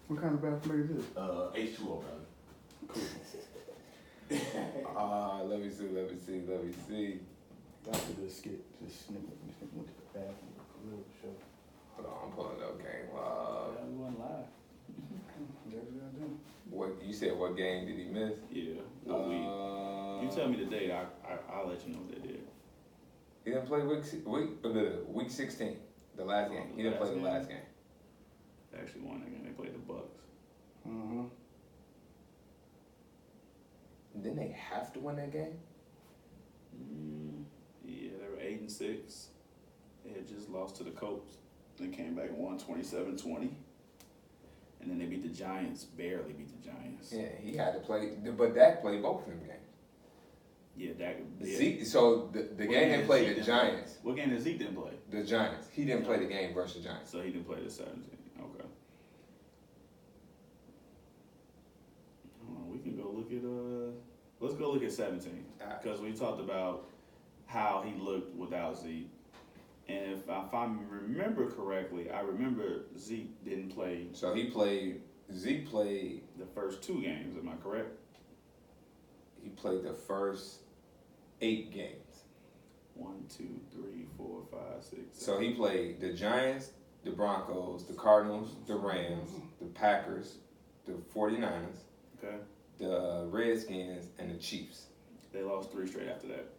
what kind of bathroom break is this? H2O, brother. Cool. Let me see. That's a good skit. Just snippet went to the bathroom. Real show. Hold on, I'm pulling up game. Yeah, we wasn't live. That's what I do. What you said? What game did he miss? Yeah. What week? You tell me the date. I'll let you know what they did. He didn't play week 16, the last game. He didn't play the last game. They actually won that game. They played the Bucks. Mm-hmm. Didn't they have to win that game? Yeah, they were 8-6. They had just lost to the Colts. They came back and won 27-20. And then they beat the Giants. Barely beat the Giants. Yeah, he had to play, but Dak played both of them games. Yeah, Dak. Yeah. Zeke, so the game they played the Giants. What game did Zeke didn't play? The Giants. He didn't play the game versus the Giants. So he didn't play the 17. Okay. Hold on, we can go look at let's go look at 17 because we talked about how he looked without Zeke, and if I remember correctly, I remember Zeke didn't play. So Zeke played the first 2 games. Am I correct? He played the first 8 games. 1, 2, 3, 4, 5, 6. 7. So he played the Giants, the Broncos, the Cardinals, the Rams, the Packers, the 49ers, Okay. the Redskins, and the Chiefs. They lost 3 straight after that.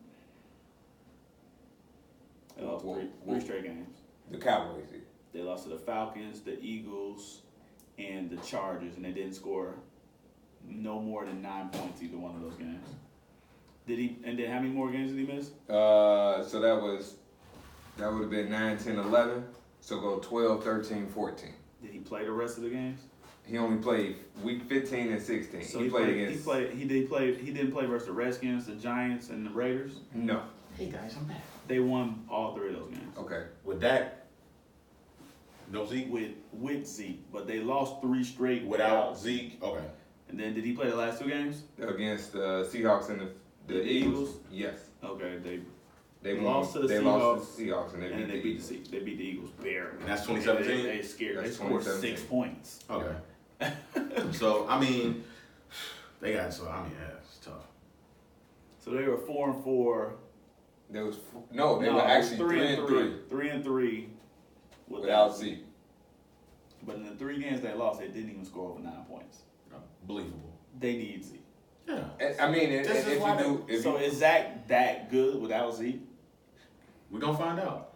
They lost Well, three straight games. The Cowboys did. They lost to the Falcons, the Eagles, and the Chargers, and they didn't score no more than 9 points either one of those games. Did he? And then how many more games did he miss? So that would have been 9, 10, 11. So go 12, 13, 14. Did he play the rest of the games? He only played week 15 and 16. So he played against. He didn't play versus the Redskins, the Giants, and the Raiders. No. Hey guys, I'm back. They won all 3 of those games. Okay. With that, no Zeke? With Zeke, but they lost 3 straight Without Zeke? Okay. And then did he play the last 2 games? Against the Seahawks and the Eagles? Yes. Okay, They lost to the Seahawks. They Seahawks, lost to the Seahawks and and they beat the Eagles barely. And that's 2017? They scared. That's They scored 2017. 6 points. Okay. So, I mean, it's tough. So they were 4-4. They were actually 3-3 3-3 without Zeke. But in the 3 games they lost, they didn't even score over 9 points. Believable. They need Zeke. Yeah. I mean, Is Zach that good without Zeke? We're going to find out.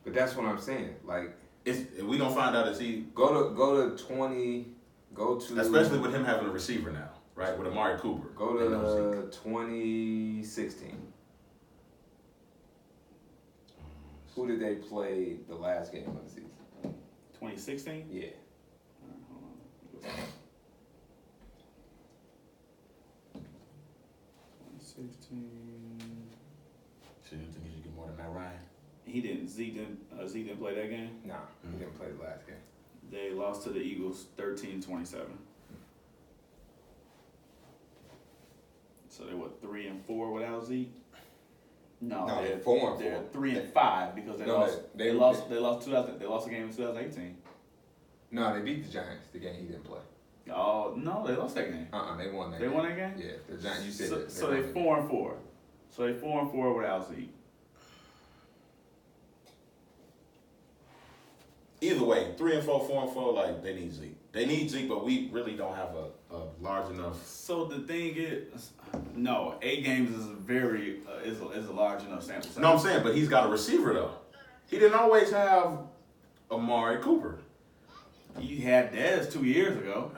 But that's what I'm saying. Like, We're going to find out if he... go to 20... Go to... Especially with him having a receiver now, right? With Amari Cooper. Go to 2016. Who did they play the last game of the season? 2016? Yeah. All right, hold on. 2016. So you think he should get more than Matt Ryan? Zeke didn't play that game. Nah, he didn't play the last game. They lost to the Eagles 13-27. So they 3-4 without Zeke? No, they're 4-4. They're 3-5 because they lost. They lost a game in 2018. No, they beat the Giants. The game he didn't play. Oh no, they lost that game. They won that. They game. won that game. Yeah, the Giants. You said that. So they 4-4. So they 4-4 without Zeke. Either way, 3-4, 4-4, like they need Zeke. They need Zeke, but we really don't have a large enough. So the thing is, no, 8 games is a large enough sample size. No, I'm saying, but he's got a receiver though. He didn't always have Amari Cooper. You had Dez 2 years ago.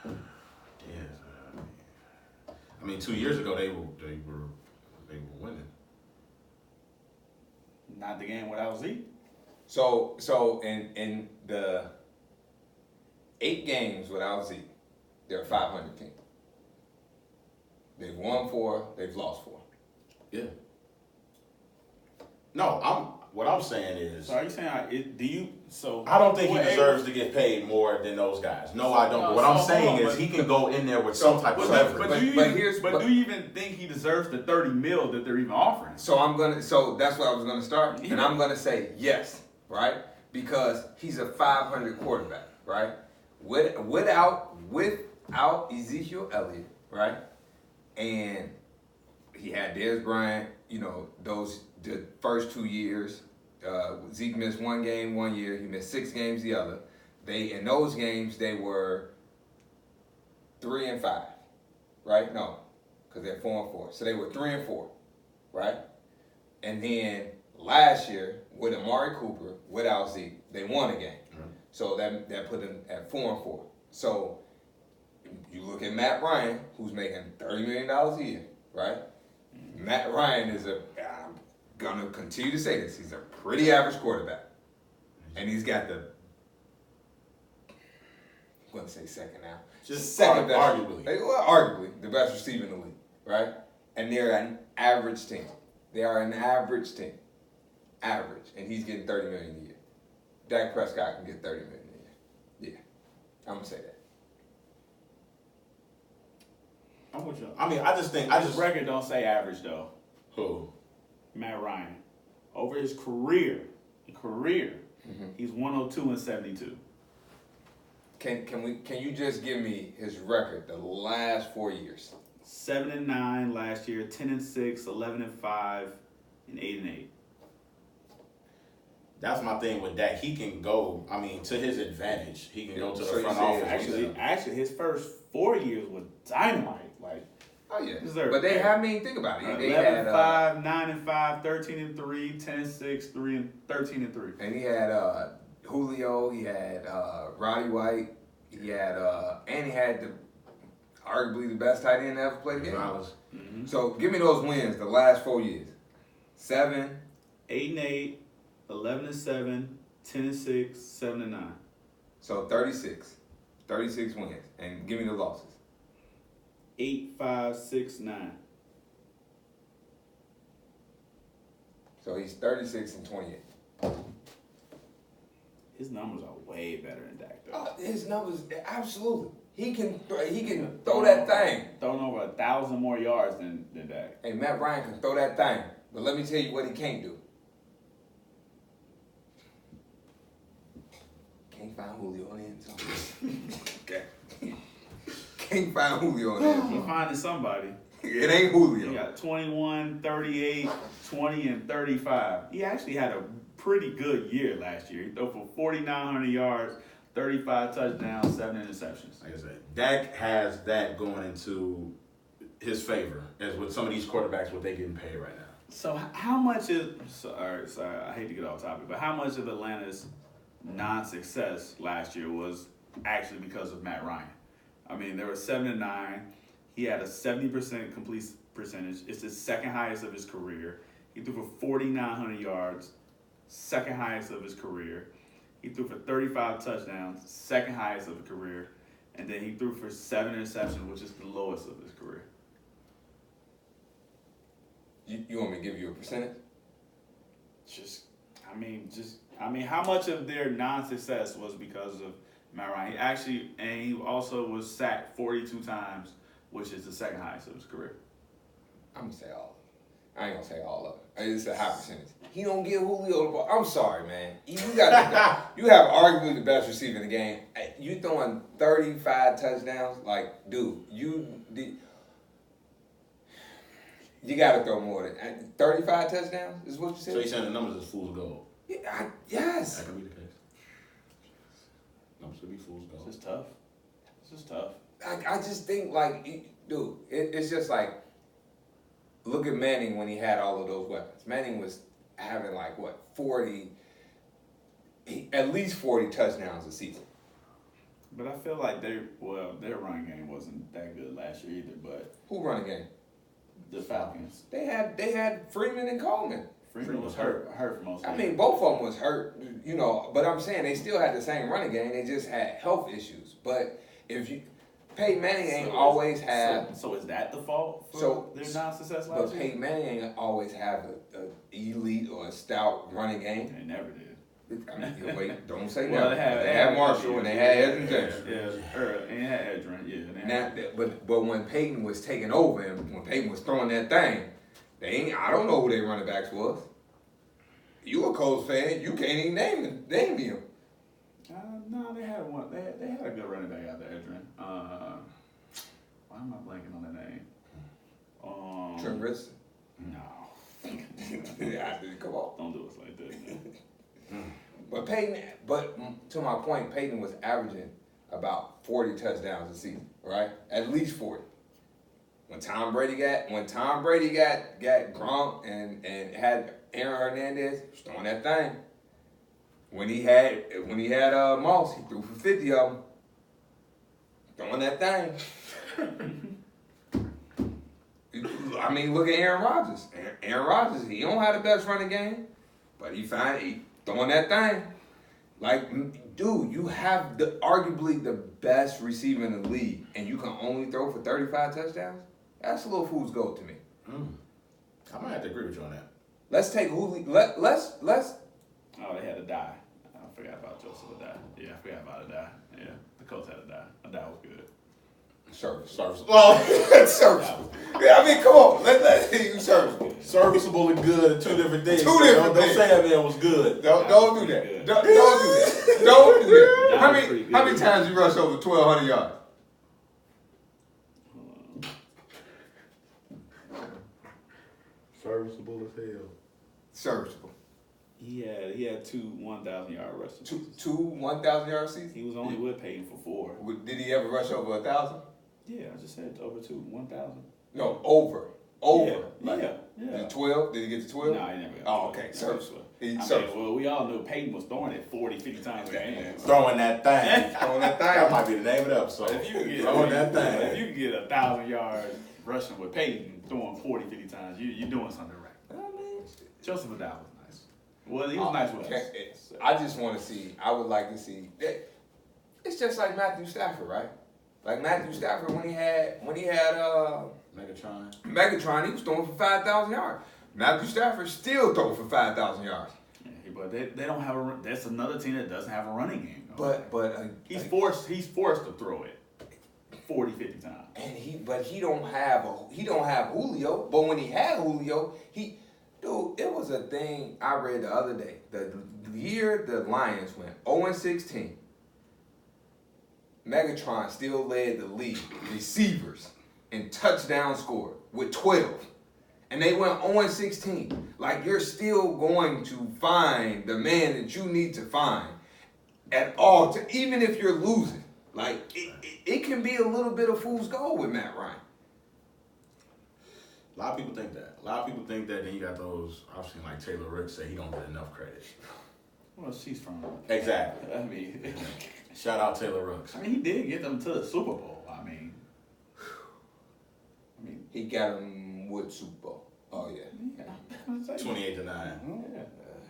Yeah. I mean, 2 years ago they were winning. Not the game without Zeke. So in the 8 games without Zeke, they're a 500 team. They've won 4, they've lost 4. Yeah. No, what I'm saying is. So are you saying do you? So I don't think he deserves to get paid more than those guys. No, I don't. But what I'm saying is he can go in there with some type of leverage. But do you even think he deserves the $30 million that they're even offering? So that's what I was gonna start, and I'm gonna say yes, right? Because he's a 500 quarterback, right? Without Ezekiel Elliott, right? And he had Dez Bryant, the first 2 years. Zeke missed 1 game 1 year. He missed 6 games the other. In those games, they were 3-5, right? No, because they're 4-4. So they were 3-4, right? And then last year, with Amari Cooper, without Zeke, they won a game. Mm-hmm. So that put them at 4-4. So you look at Matt Ryan, who's making $30 million a year, right? Mm-hmm. Matt Ryan is I'm going to continue to say this, he's a pretty average quarterback. And he's got I'm going to say second now. Just second best, arguably. Arguably the best receiver in the league, right? And they're an average team. They are an average team. Average. And he's getting $30 million a year. Dak Prescott can get $30 million a year. Yeah. I'm going to say that. I'm with you. I mean, His record don't say average, though. Who? Matt Ryan. Over his career, he's 102-72. Can you just give me his record the last 4 years? 7-9 last year, 10-6, 11-5, and 8-8. That's my thing with Dak. He can go, to his advantage. He can go to the front office. Actually, his first 4 years was dynamite. Oh yeah, but they have think about it. They 11-5, 9-5, 13-3, 10-6, 13-3. And he had Julio. He had Roddy White. He had and he had arguably the best tight end that ever played the game. Mm-hmm. So give me those wins the last 4 years. 7, 8-8, 11-7, 10-6, 7-9. So 36 wins, and give me the losses. 8, 5, 6, 9. So he's 36-28. His numbers are way better than Dak, though. His numbers, absolutely. He can throw that thing. Throwing over 1,000 more yards than Dak. Hey, Matt Ryan can throw that thing. But let me tell you what he can't do. Can't find Julio in the end zone. Okay. Can't find Julio in the end zone. He finding somebody. It ain't Julio. He got 21, 38, 20, and 35. He actually had a pretty good year last year. He threw for 4,900 yards, 35 touchdowns, 7 interceptions. Like I said, Dak has that going into his favor, as with some of these quarterbacks, what they getting paid right now. So how much is, sorry, I hate to get off topic, but how much of Atlanta's non-success last year was actually because of Matt Ryan? They were 7-9. He had a 70% complete percentage. It's the second highest of his career. He threw for 4,900 yards, second highest of his career. He threw for 35 touchdowns, second highest of his career. And then he threw for 7 interceptions, which is the lowest of his career. You want me to give you a percentage? How much of their non-success was because of Matt Ryan? He also was sacked 42 times, which is the second highest of his career. I'm going to say all of it. I ain't going to say all of it. It's a high percentage. He don't give Julio the ball. I'm sorry, man. You have arguably the best receiver in the game. You throwing 35 touchdowns? Dude, you got to throw more than 35 touchdowns is what you said? So you're saying the numbers is fool's gold? Yeah, yes. That can be the case. Numbers could be fool's gold. This is tough. I just think, dude, it's just look at Manning when he had all of those weapons. Manning was having 40, at least 40 touchdowns a season. But I feel like their run game wasn't that good last year either. But who run the game? The Falcons. They had Freeman and Coleman. Freeman was hurt for most of it. Both of them was hurt, but I'm saying they still had the same running game. They just had health issues. But Peyton Manning ain't always have. So is that the fault for their non-success last year? But Peyton Manning ain't always have an elite or a stout running game. They never did. Wait, don't say well, never. They had Marshall and they had Edgerrin James. Yeah, and they had Edgerrin, yeah. But when Peyton was taking over and when Peyton was throwing that thing, I don't know who their running backs was. You a Colts fan? You can't even name them. No, they had one. They had a good running back out there, Edgerrin. Why am I blanking on the name? Trent Richardson. No. Yeah, come on. Don't do us like that. Man. But Peyton, to my point, Peyton was averaging about 40 touchdowns a season, right? At least 40. When Tom Brady got Gronk and had Aaron Hernandez, he was throwing that thing. When he had Moss, he threw for 50 of them. Throwing that thing. I mean, look at Aaron Rodgers. Aaron Rodgers, he don't have the best running game, but he throwing that thing. Like, dude, you have arguably the best receiver in the league, and you can only throw for 35 touchdowns? That's a little fool's gold to me. I might have to agree with you on that. Let's take Julio. Let's. Oh, they had to die. I forgot about Joseph Adai. Yeah, I forgot about Adai. Yeah, the Colts had to die. Adai was good. Serviceable. Oh, Serviceable. Yeah, I mean, come on. Let you serviceable. serviceable and good are two different things. Two different Don't things. say that man was good. Don't do that. Good. Don't do that. Don't do that. That was pretty How many good. times you rush over 1,200 yards? Serviceable as hell. Serviceable. He had two 1,000-yard rushes. Two 1,000-yard seasons. He was only with Peyton for 4. Did he ever rush over 1,000? Yeah, I just said over 1,000. No, over. Yeah, yeah. Did 12? Did he get to 12? No, he never got Oh, 12. okay. No, Serviceable. He's I mean, serviceable. well, we all knew Peyton was throwing it 40, 50 times a game. Throwing that thing. Throwing that That thing. might be the name of the episode. If you can get, Throwing that if thing. you can get 1,000 yards rushing with Peyton, throwing 40, 50 times, you're doing something right. Joseph Adai was nice. Well, he was nice with us. I just want to see. I would like to see. It's just like Matthew Stafford, right? Like Matthew Stafford when he had Megatron, he was throwing for 5,000 yards. Matthew Stafford still throwing for 5,000 yards. Yeah, but they don't have a. That's another team that doesn't have a running game. Though. But he's forced to throw it 40, 50 times. And he don't have Julio. But when he had Julio, dude, it was a thing I read the other day. The year the Lions went 0-16, Megatron still led the league receivers in touchdown score with 12. And they went 0-16. Like, you're still going to find the man that you need to find at all, even if you're losing. Like, it can be a little bit of fool's gold with Matt Ryan. A lot of people think that. A lot of people think that. Then you got those. I've seen like Taylor Rooks say he don't get enough credit. Well, she's from. Exactly. I mean, Shout out Taylor Rooks. he did get them to the Super Bowl. I mean, He got him with Super Bowl. Oh, yeah. 28-9. Yeah.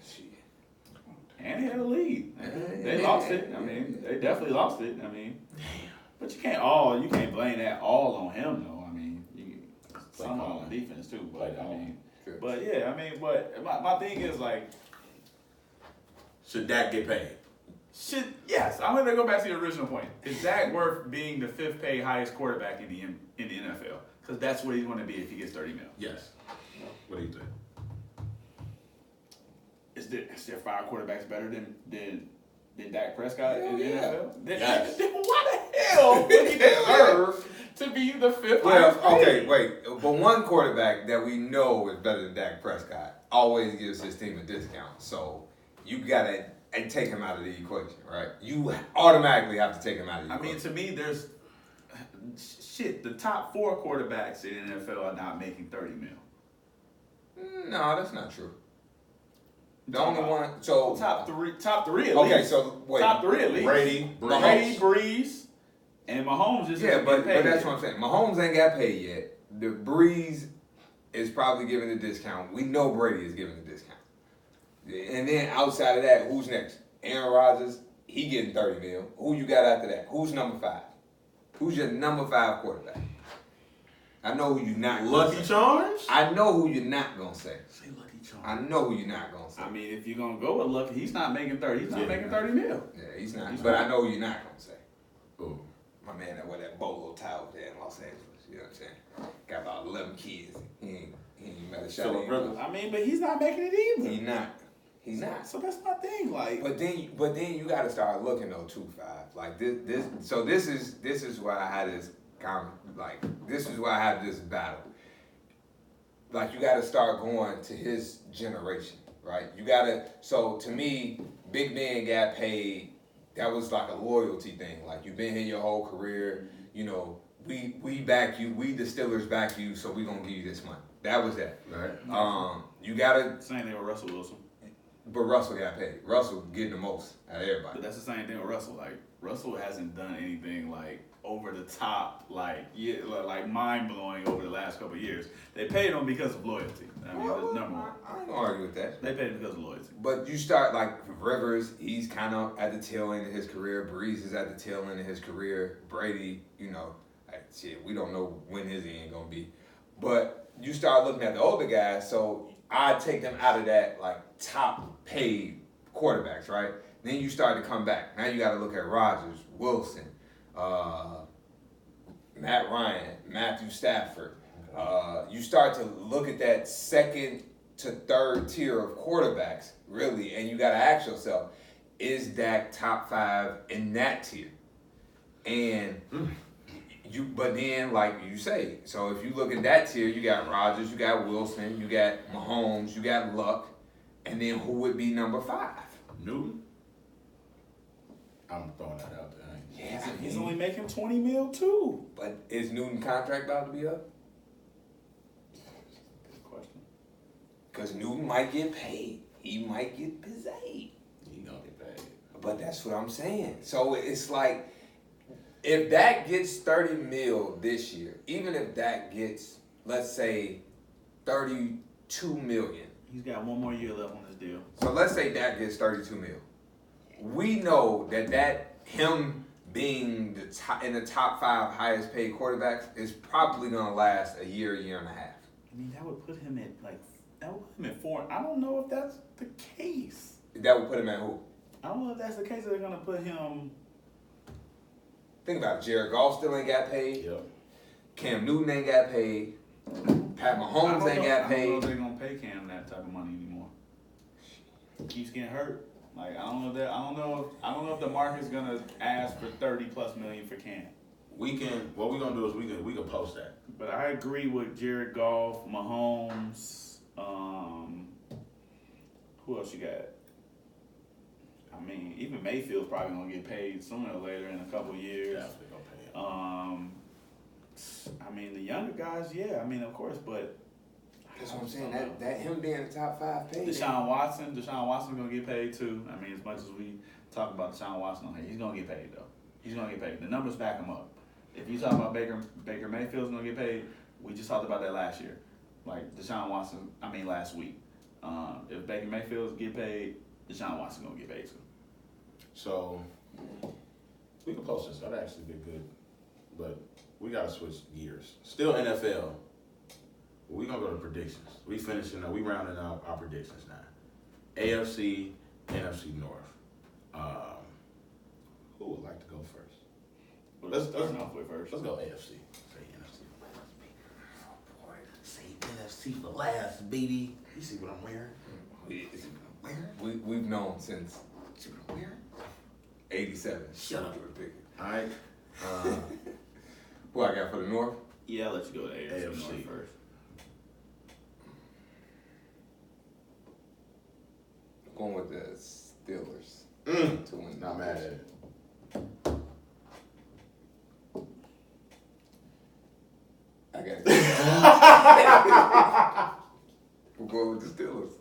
Shit. And he had a lead. They lost it. I mean, they definitely lost it. I mean, but you can't blame that all on him though. I mean, some on the defense too. But I mean, but yeah, I mean, but my thing is like, Should Dak get paid? yes, I'm gonna go back to the original point. Is Dak worth being the 5th paid highest quarterback in the NFL? Because that's what he's going to be if he gets $30 million. Yes. What do you think? Is there 5 quarterbacks better than Dak Prescott in the NFL? Yes. Then why the hell would he deserve to be the 5th highest Well, okay, paid? wait. But one quarterback that we know is better than Dak Prescott always gives his team a discount. So you got to take him out of the equation, right? You automatically have to take him out of the equation. I mean, to me, there's the top 4 quarterbacks in the NFL are not making $30 million. No, that's not true. The only one, so Top three at least. okay, so wait, Top 3 at least. Brady, Breeze, and Mahomes just yeah, isn't but getting paid that's yet. what I'm saying. Mahomes ain't got paid yet. The Breeze is probably giving a discount. We know Brady is giving a discount. And then outside of that, who's next? Aaron Rodgers, he getting $30 million. Who you got after that? Who's number 5? Who's your number 5 quarterback? I know who you're not gonna Lucky say. Charms? I know who you're not gonna say. Say Lucky Charms. I know who you're not gonna say. I mean, if you're gonna go with Lucky, he's not making 30. He's not making 30 mil. Yeah, he's not. He's but not. I know who you're not gonna say. Ooh. My man that wear that bolo tie over there in Los Angeles. You know what I'm saying? Got about 11 kids. He ain't met a shot. Phillip Rivers. I mean, but he's not making it either. He not. He's not. So that's my thing. Like, But then you got to start looking though too, 5. Like this. So this is why I had this this is why I have this battle. like you got to start going to his generation, right? You got to. So to me, Big Ben got paid. That was like a loyalty thing. Like you've been here your whole career. You know, we back you. We the Steelers back you. So we gonna give you this money. That was that. Right. You gotta. Same thing with Russell Wilson. But Russell got paid. Russell getting the most out of everybody. But that's the same thing with Russell. Like Russell hasn't done anything like over the top, like mind blowing over the last couple of years. They paid him because of loyalty. I mean, that's number one. I ain't gonna argue with that. They paid him because of loyalty. But you start like Rivers, he's kind of at the tail end of his career. Breeze is at the tail end of his career. Brady, you know, like, shit, we don't know when his end gonna be. But you start looking at the older guys, so I take them out of that like top paid quarterbacks, right? Then you start to come back. Now you got to look at Rodgers, Wilson, Matt Ryan, Matthew Stafford. You start to look at that second to third tier of quarterbacks, really, and you got to ask yourself, is Dak top 5 in that tier? And but then, like you say, so if you look at that tier, you got Rodgers, you got Wilson, you got Mahomes, you got Luck, and then who would be number 5? Newton. I'm throwing that out there. Yeah, He's only making $20 million too. But is Newton contract about to be up? Good question. Because Newton might get paid. He might get paid. He gonna get paid. But that's what I'm saying. So it's like, if Dak gets 30 mil this year, even if Dak gets, let's say, 32 million. He's got one more year left on his deal. So let's say Dak gets 32 mil. We know that him being in the top 5 highest paid quarterbacks is probably gonna last a year and a half. I mean, that would put him at 4. I don't know if that's the case. That would put him at who? I don't know if that's the case. They're gonna put him. Think about it. Jared Goff still ain't got paid. Yep. Cam Newton ain't got paid. Pat Mahomes ain't got I don't know paid. if they're gonna pay Cam that type of money anymore. He keeps getting hurt. Like I don't know if the market's gonna ask for $30+ million for Cam. What we gonna do is we can post that. But I agree with Jared Goff, Mahomes. Who else you got? I mean, even Mayfield's probably gonna get paid sooner or later in a couple years. Definitely gonna pay him. I mean, the younger guys, yeah. I mean, of course, but That's what I'm saying. That him being the top 5 paid. Deshaun Watson's gonna get paid too. I mean, as much as we talk about Deshaun Watson on here, he's gonna get paid though. He's gonna get paid. The numbers back him up. If you talk about Baker Mayfield's gonna get paid, we just talked about that last year. Like Deshaun Watson, last week. If Baker Mayfield's get paid, Deshaun Watson gonna get paid too. So we can post this. That'd actually be good. But we gotta switch gears. Still NFL. We gonna go to predictions. We rounding out our predictions now. AFC, NFC North. Who would like to go first? Let's off with first. Let's go AFC. Say NFC for last, baby. Oh boy, say NFC for last, baby. You see what I'm wearing? We've known since See what I'm wearing? 87. Shut up. All right. Who I got for the North? Yeah, I'll let you go to AFC North AFC. first. Going with the Steelers. To win. Not mad at it. I got it. I'm going with the Steelers.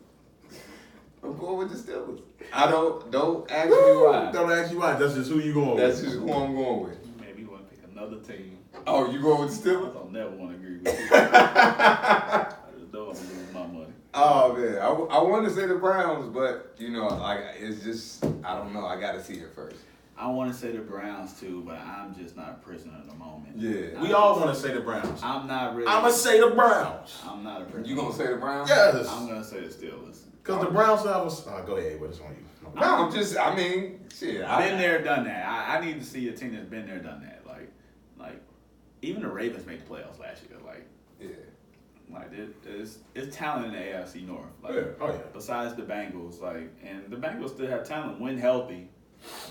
I don't ask me why. Don't ask you why. That's just who you going That's with. just who I'm going with. Maybe you want to pick another team. Oh, you going with the I Steelers? don't never want to agree with you. I just don't want to lose my money. Oh man, I want to say the Browns, but it's just I don't know. I got to see it first. I want to say the Browns too, but I'm just not a prisoner of the moment. Yeah. We all want to say the Browns. I'm not really. I'm going to say the Browns. I'm not a prisoner. You gonna say the Browns? Yes. I'm gonna say the Steelers. Because the Browns have a... go ahead, but it's on you. No, I'm just. I mean, shit. Been there, done that. I need to see a team that's been there, done that. Like even the Ravens made the playoffs last year. It's talent in the AFC North. Yeah. Oh, yeah. Besides the Bengals, and the Bengals still have talent when healthy,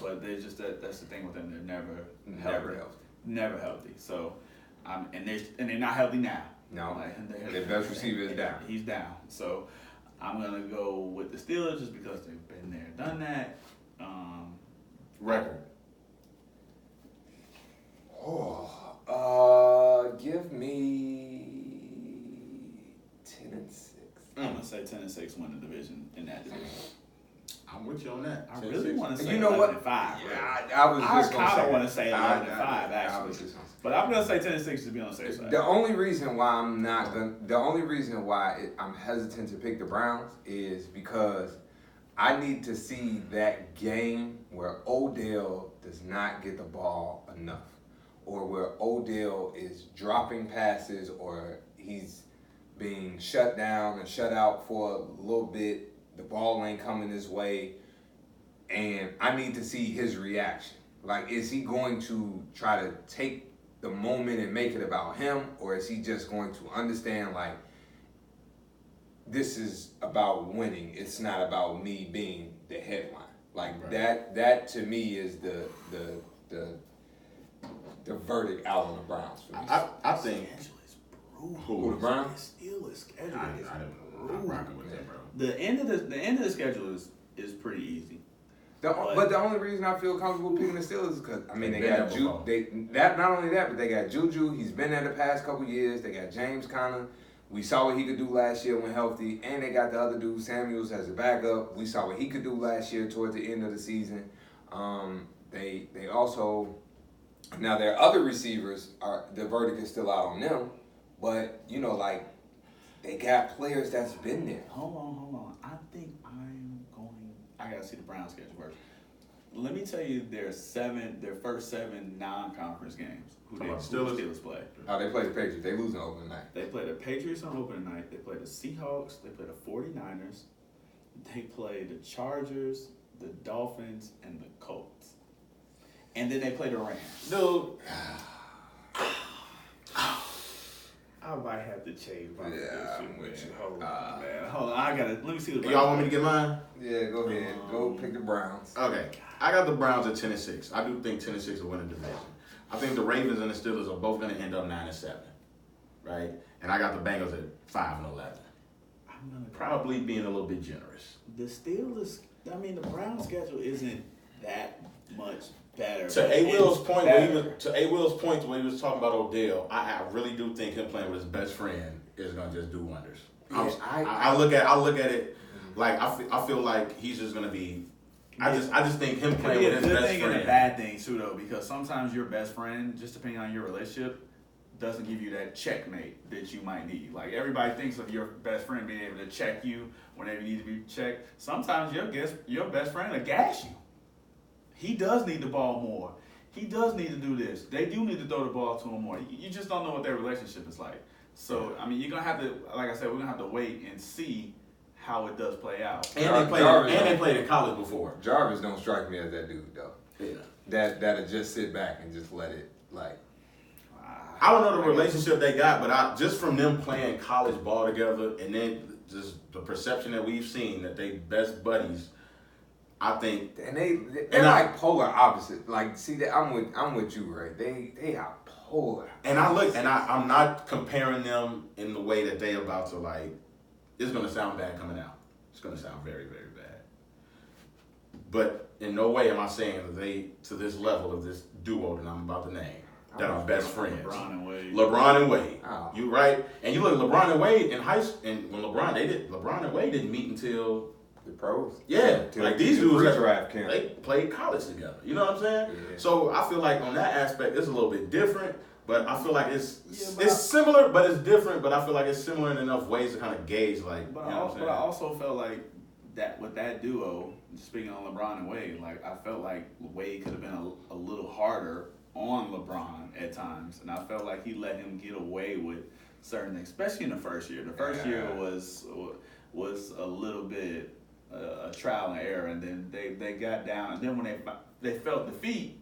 but they're just that's the thing with them. They're never healthy. healthy. Never healthy. So, and they're not healthy now. No, Like, their best receiver is down. He's down. So I'm gonna go with the Steelers just because they've been there, done that. Record. Give me 10-6. I'm gonna say 10-6 win the division in that division. I'm with you on that. I really want to say You know what? 11-5. Yeah, I was just gonna say. I want to say 11-5 I actually, was just gonna say. but I'm gonna say 10-6 to be on the safe side. The only reason why I'm hesitant to pick the Browns is because I need to see that game where Odell does not get the ball enough, or where Odell is dropping passes, or he's being shut down and shut out for a little bit. The ball ain't coming his way, and I need to see his reaction. Like, is he going to try to take the moment and make it about him, or is he just going to understand, like, this is about winning, it's not about me being the headline. Like, right. that to me is the verdict out on the Browns for me. I think Who, the Browns? The Steelers schedule is I'm rocking with that, bro. The end of the schedule is pretty easy. But the only reason I feel comfortable picking the Steelers is because they got Juju. Not only that, but they got Juju. He's been there the past couple years. They got James Conner. We saw what he could do last year when healthy, and they got the other dude Samuels as a backup. We saw what he could do last year towards the end of the season. They also now their other receivers the verdict is still out on them, but they got players that's been there. Hold on. I think I gotta see the Browns schedule first. Let me tell you their first 7 non-conference games. Who the Steelers play? Oh, they play the Patriots. They lose on opening night. They play the Patriots on opening night. They play the Seahawks. They play the 49ers. They play the Chargers, the Dolphins, and the Colts. And then they play the Rams. Dude. I might have to change my I'm with you. Hold on, man. Hold on. Let me see the Y'all want me to get mine? Yeah, go ahead. Go pick the Browns. Okay. I got the Browns at 10-6. I do think 10-6 will win the division. I think the Ravens and the Steelers are both going to end up 9-7, right? And I got the Bengals at 5-11. Probably being a little bit generous. The Steelers, the Browns schedule isn't that much better. To A. Will's point, when he was talking about Odell, I really do think him playing with his best friend is going to just do wonders. Yeah, I look at it like I feel like he's just going to be. I just think him playing with his best friend. It could be a good thing and a bad thing too, though, because sometimes your best friend, just depending on your relationship, doesn't give you that checkmate that you might need. Like, everybody thinks of your best friend being able to check you whenever you need to be checked. Sometimes your best friend will gas you. He does need the ball more. He does need to do this. They do need to throw the ball to him more. You just don't know what their relationship is like. So, you're going to have to, like I said, we're going to have to wait and see how it does play out. And they played in college before. Jarvis don't strike me as that dude, though. Yeah. That'll just sit back and just let it, I don't know the relationship they got, but just from them playing college ball together, and then just the perception that we've seen that they best buddies, I think. And they're like polar opposite. Like, see, that I'm with you, right? They are polar. And I'm not comparing them in the way that they about to It's gonna sound bad coming out. It's gonna sound very, very bad. But in no way am I saying that they to this level of this duo that I'm about to name. That are best friends. LeBron and Wade. Oh. You right? And you look at LeBron and Wade in high school, and when LeBron and Wade didn't meet until the pros. Yeah, these dudes draft camp. They played college together. You know what I'm saying? Yeah. So I feel like on that aspect, it's a little bit different. But I feel like it's similar, but it's different. But I feel like it's similar in enough ways to kind of gauge But I also felt like that with that duo, speaking on LeBron and Wade, I felt like Wade could have been a little harder on LeBron at times, and I felt like he let him get away with certain things, especially in the first year. The first year was a little bit a trial and error, and then they got down, and then when they felt defeat,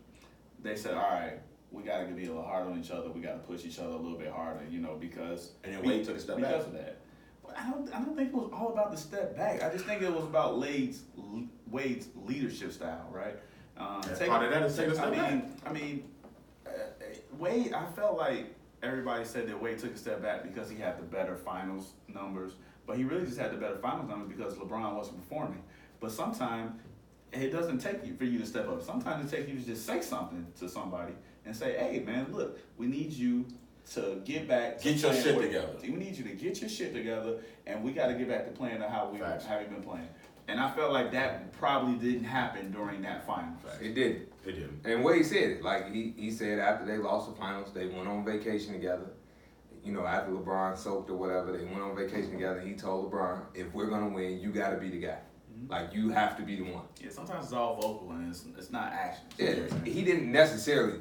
they said, all right, we got to be a little hard on each other. We got to push each other a little bit harder, because and then Wade took a step back because of that. But I don't think it was all about the step back. I just think it was about Wade's leadership style, right? Part of that is take a step back. Wade, I felt like everybody said that Wade took a step back because he had the better finals numbers, but he really just had the better finals numbers because LeBron wasn't performing. But sometimes it doesn't take you for you to step up. Sometimes it takes you to just say something to somebody and say, "Hey, man, look, we need you to get back. Get your shit together. We need you to get your shit together, and we got to get back to playing to how we've been playing." And I felt like that probably didn't happen during that final. It didn't. It didn't. And Wade said it. Like, he said after they lost the finals, they went on vacation together. You know, after LeBron soaked or whatever, they went on vacation together. He told LeBron, if we're going to win, you got to be the guy. Mm-hmm. Like, you have to be the one. Yeah, sometimes it's all vocal and it's not action. Yeah, he didn't necessarily,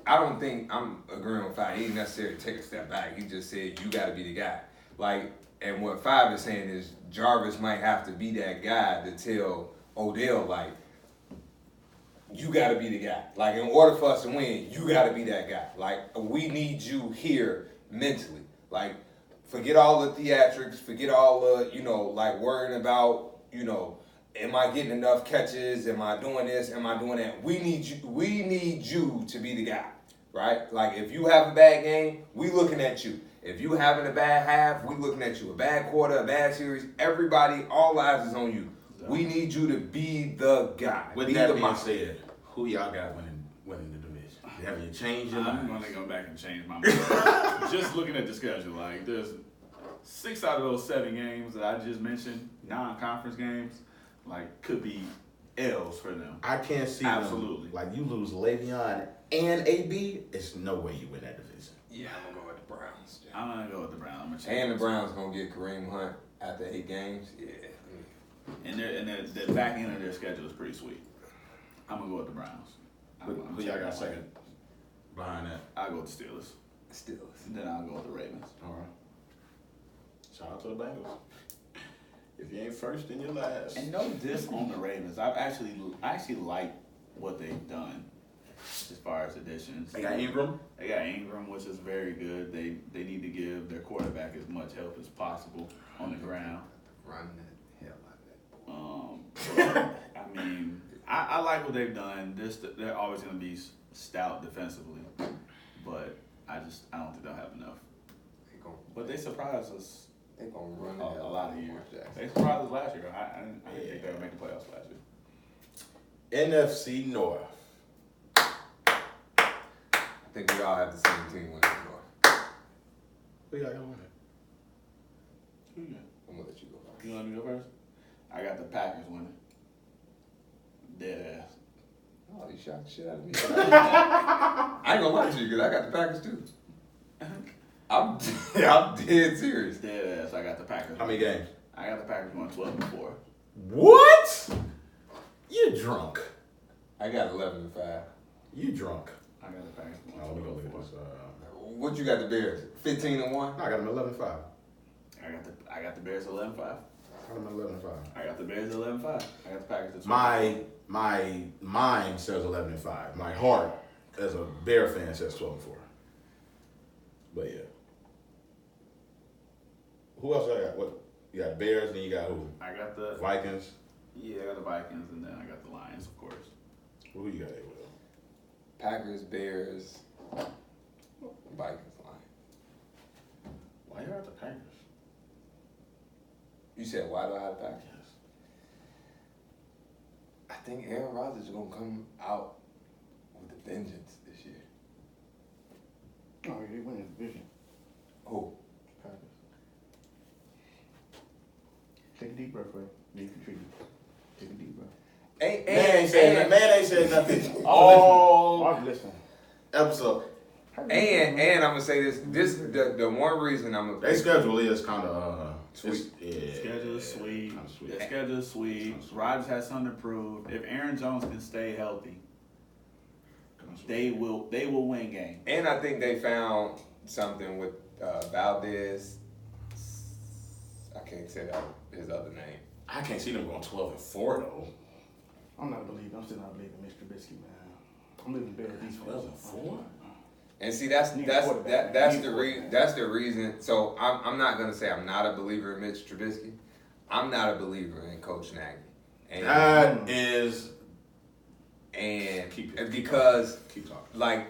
I don't think, I'm agreeing with Five, he didn't necessarily take a step back. He just said, you got to be the guy. Like, and what Five is saying is Jarvis might have to be that guy to tell Odell, like, you got to be the guy. Like, in order for us to win, you got to be that guy. Like, we need you here mentally. Like, forget all the theatrics, forget all the, you know, like, worrying about, you know, am I getting enough catches? Am I doing this? Am I doing that? We need you to be the guy, right? Like, if you have a bad game, we looking at you. If you having a bad half, we looking at you. A bad quarter, a bad series, everybody, all eyes is on you. We need you to be the guy. With that being said, who y'all got winning the division? Have you changed your I'm mind? going to go back and change my mind. Just looking at the schedule, like, there's 6 out of those 7 games that I just mentioned, non-conference games, like, could be L's for them. I can't see Absolutely. them. Like, you lose Le'Veon and AB, it's no way you win that division. Yeah, I'm going to go with the Browns. I'm going to go with the Browns. I'm gonna change And the it. Browns going to get Kareem Hunt after 8 games. Yeah. And the back end of their schedule is pretty sweet. I'm going to go with the Browns. Who y'all got second behind that? I'll go with the Steelers. Steelers. And then I'll go with the Ravens. All right. Shout out to the Bengals. If you ain't first, then you're last. And no diss on the Ravens. I actually like what they've done as far as additions. They got Ingram. They got Ingram, which is very good. They need to give their quarterback as much help as possible on the ground. Run the hell out I mean, I like what they've done. They're always going to be stout defensively, but I don't think they'll have enough. But they surprised us. They're going to run A lot of years. They surprised us last year. I didn't think they would make the playoffs last year. NFC North. I think we all have the same team winning the North. Who y'all got winning? Who you got? I'm going to let you go first. You want me to go first? I got the Packers winning. Dead ass. Oh, you shot the shit out of me. I ain't going to lie to you because I got the Packers too. I'm dead serious. Dead ass. I got the Packers. How many games? I got the Packers going 12-4. What? You drunk. I got 11-5. You drunk. I got the Packers going 12-4. Let me go look at this. What you got the Bears? 15-1? No, I got them 11-5. I got the Bears 11-5. I got them 11-5. I got the Bears 11-5. I got the Packers at 12-4. My mind says 11-5. My heart, as a Bear fan, says 12-4. But yeah. Who else I got? What? You got Bears, then you got who? I got the Vikings. Yeah, I got the Vikings, and then I got the Lions, of course. Who you got there with? Packers, Bears, Vikings, Lions. Why you got the Packers? You said, why do I have the Packers? Yes. I think Aaron Rodgers is going to come out with a vengeance this year. Oh, they win the division. Who? Packers. Take a deep breath, Ray. You contribute. Take a deep breath. Man ain't said nothing. Oh, I'm listening. Episode. And I'm gonna say this the one reason I'm gonna Their schedule is kind of Sweet. Yeah. Schedule is sweet. Kinda sweet. Their schedule is sweet. Rodgers has something to prove. If Aaron Jones can stay healthy, they will win games. and I think they found something with Valdez. I can't say that his other name. I can't see them going 12-4 though. I'm not believing. I'm still not believing Mr. Trubisky, man. I'm leaving Bears defense. 12-4. And see, that's the reason. So I'm not gonna say I'm not a believer in Mitch Trubisky. I'm not a believer in Coach Nagy. And That is. and Keep because Keep talking. like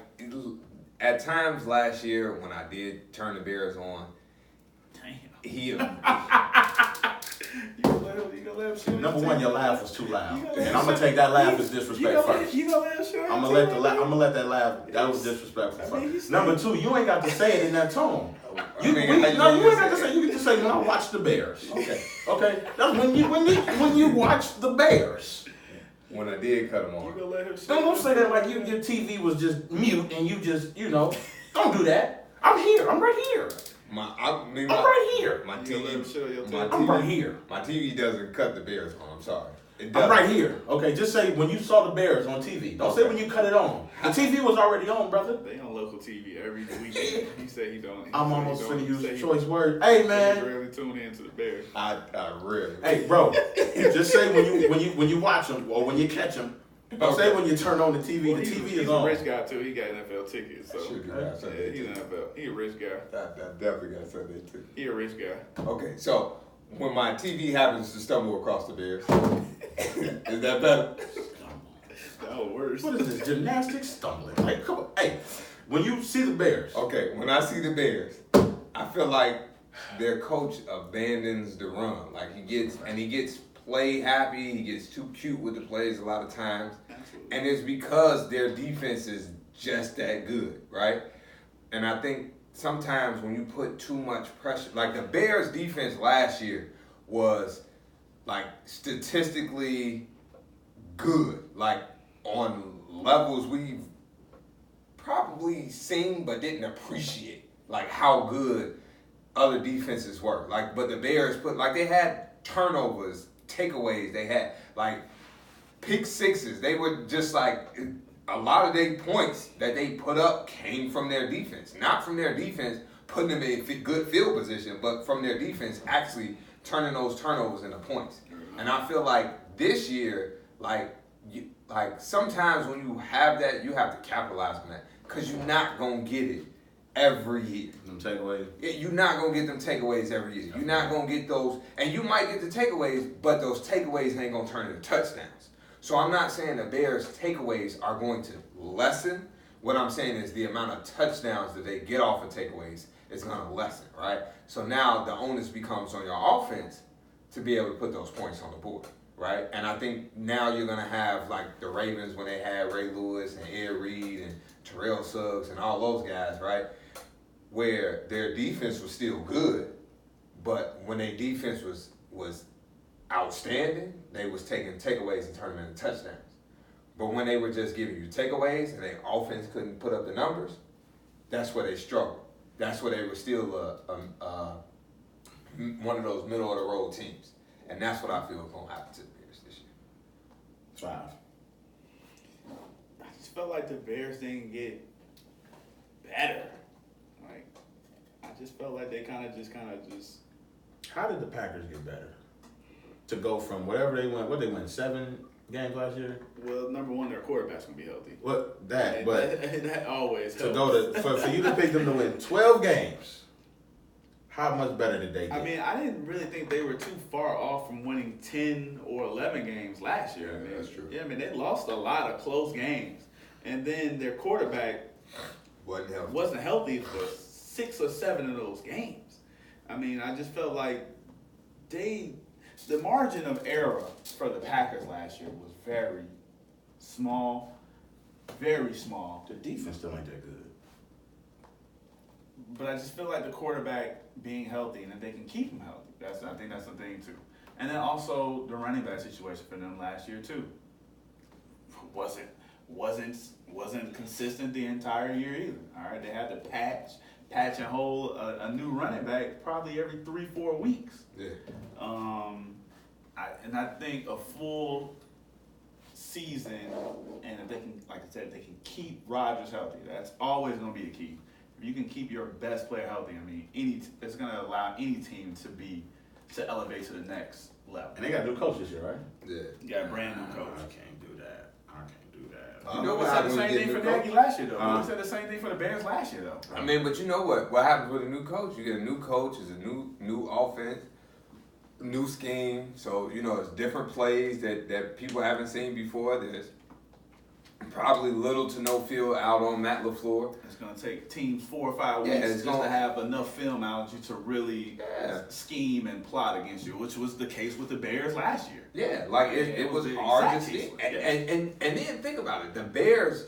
at times last year when I did turn the Bears on, Damn. he You gonna let him shoot? Number one, your laugh was too loud, You and I'm gonna take that laugh as disrespect first. You gonna let him shoot? I'm gonna let that laugh. That was disrespectful. I mean, First. Number two, you ain't got to say it in that tone. You mean, ain't how you got to say. You can just say when I watch the Bears. Okay. That's when you watch the Bears. when I did cut him You on. gonna let him shoot? Don't say that like your TV was just mute and you just don't do that. I'm here. I'm right here. I'm right here. My You gonna let him TV, show your my tape? I'm TV right here. My TV doesn't cut the Bears on. I'm sorry. It I'm doesn't. right here. Okay, just say when you saw the Bears on TV. Don't say when you cut it on. The TV was already on, brother. They on local TV every weekend. He said he don't. I'm almost finna use choice words. Hey He man. rarely tune in to the Bears. I really. Hey bro. Just say when you watch them or when you catch them. Don't say when you turn on the TV. Well, The TV he's is a on. rich guy too. He got NFL tickets, so Should be right. yeah, he's an NFL. He a rich guy. That definitely got Sunday too. He a rich guy. Okay, so when my TV happens to stumble across the Bears, is that better? That was worse. What is this gymnastics stumbling? Like come on. Hey, when you see the Bears. Okay, when I see the Bears, I feel like their coach abandons the run. Like he gets play happy. He gets too cute with the plays a lot of times, Absolutely. and it's because their defense is just that good, right? And I think sometimes when you put too much pressure, like the Bears' defense last year was like statistically good, like on levels we've probably seen but didn't appreciate, like how good other defenses were. Like, but the Bears they had turnovers, takeaways, they had like pick sixes. They were just like a lot of their points that they put up came from their defense, not from their defense putting them in good field position, but from their defense actually turning those turnovers into points. And I feel like this year, like sometimes when you have that, you have to capitalize on that because you're not gonna get it every year. Them takeaways. You're not gonna get them takeaways every year. You're not gonna get those, and you might get the takeaways, but those takeaways ain't gonna turn into touchdowns. So I'm not saying the Bears' takeaways are going to lessen. What I'm saying is the amount of touchdowns that they get off of takeaways is gonna lessen, right? So now the onus becomes on your offense to be able to put those points on the board, right? And I think now you're gonna have like the Ravens when they had Ray Lewis and Ed Reed and Terrell Suggs and all those guys, right? Where their defense was still good, but when their defense was outstanding, they was taking takeaways and turning them into touchdowns. But when they were just giving you takeaways and their offense couldn't put up the numbers, that's where they struggled. That's where they were still one of those middle of the road teams, and that's what I feel is gonna happen to the Bears this year. 5. I just felt like the Bears didn't get better. Like I just felt like they kind of just. How did the Packers get better? To go from whatever they went, 7 games last year? Well, number one, their quarterback's gonna be healthy. What that? And But that always to helps. go to for you to pick them to win 12 games, how much better did they get? I mean, I didn't really think they were too far off from winning 10 or 11 games last year. I mean, that's true. Yeah, I mean, they lost a lot of close games. And then their quarterback wasn't healthy for 6 or 7 of those games. I mean, I just felt like the margin of error for the Packers last year was very small, very small. The defense still ain't that good. But I just feel like the quarterback being healthy and if they can keep him healthy, I think that's the thing too. And then also the running back situation for them last year too. Wasn't consistent the entire year either. All right, they had to patch and hold a new running back probably every 3-4 weeks. Yeah. I think a full season, and if they can, like I said, if they can keep Rodgers healthy, that's always going to be the key. If you can keep your best player healthy, I mean, it's going to allow any team to elevate to the next level. And they got a new coach this year, right? Yeah. You got a brand new I coach. can't do that. You know We what said happens the when same you thing get for a new Nagy last year, though. Uh-huh. We said the same thing for the Bears last year, though. I mean, but you know what? What happens with a new coach? You get a new coach, it's a new offense, new scheme. So, you know, it's different plays that people haven't seen before. Probably little to no feel out on Matt LaFleur. It's going to take teams 4 or 5 Yeah, weeks it's just gonna- to have enough film out you to really Yeah. scheme and plot against you, which was the case with the Bears last year. Yeah, like it was the hard to exact see. case. And then think about it. The Bears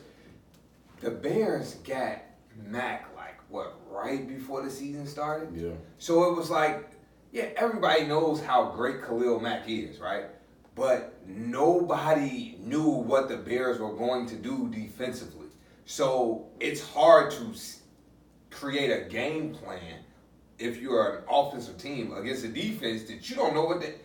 got Mac like what, right before the season started? Yeah. So it was like, yeah, everybody knows how great Khalil Mack is, right? But nobody knew what the Bears were going to do defensively. So it's hard to create a game plan if you're an offensive team against a defense that you don't know what they...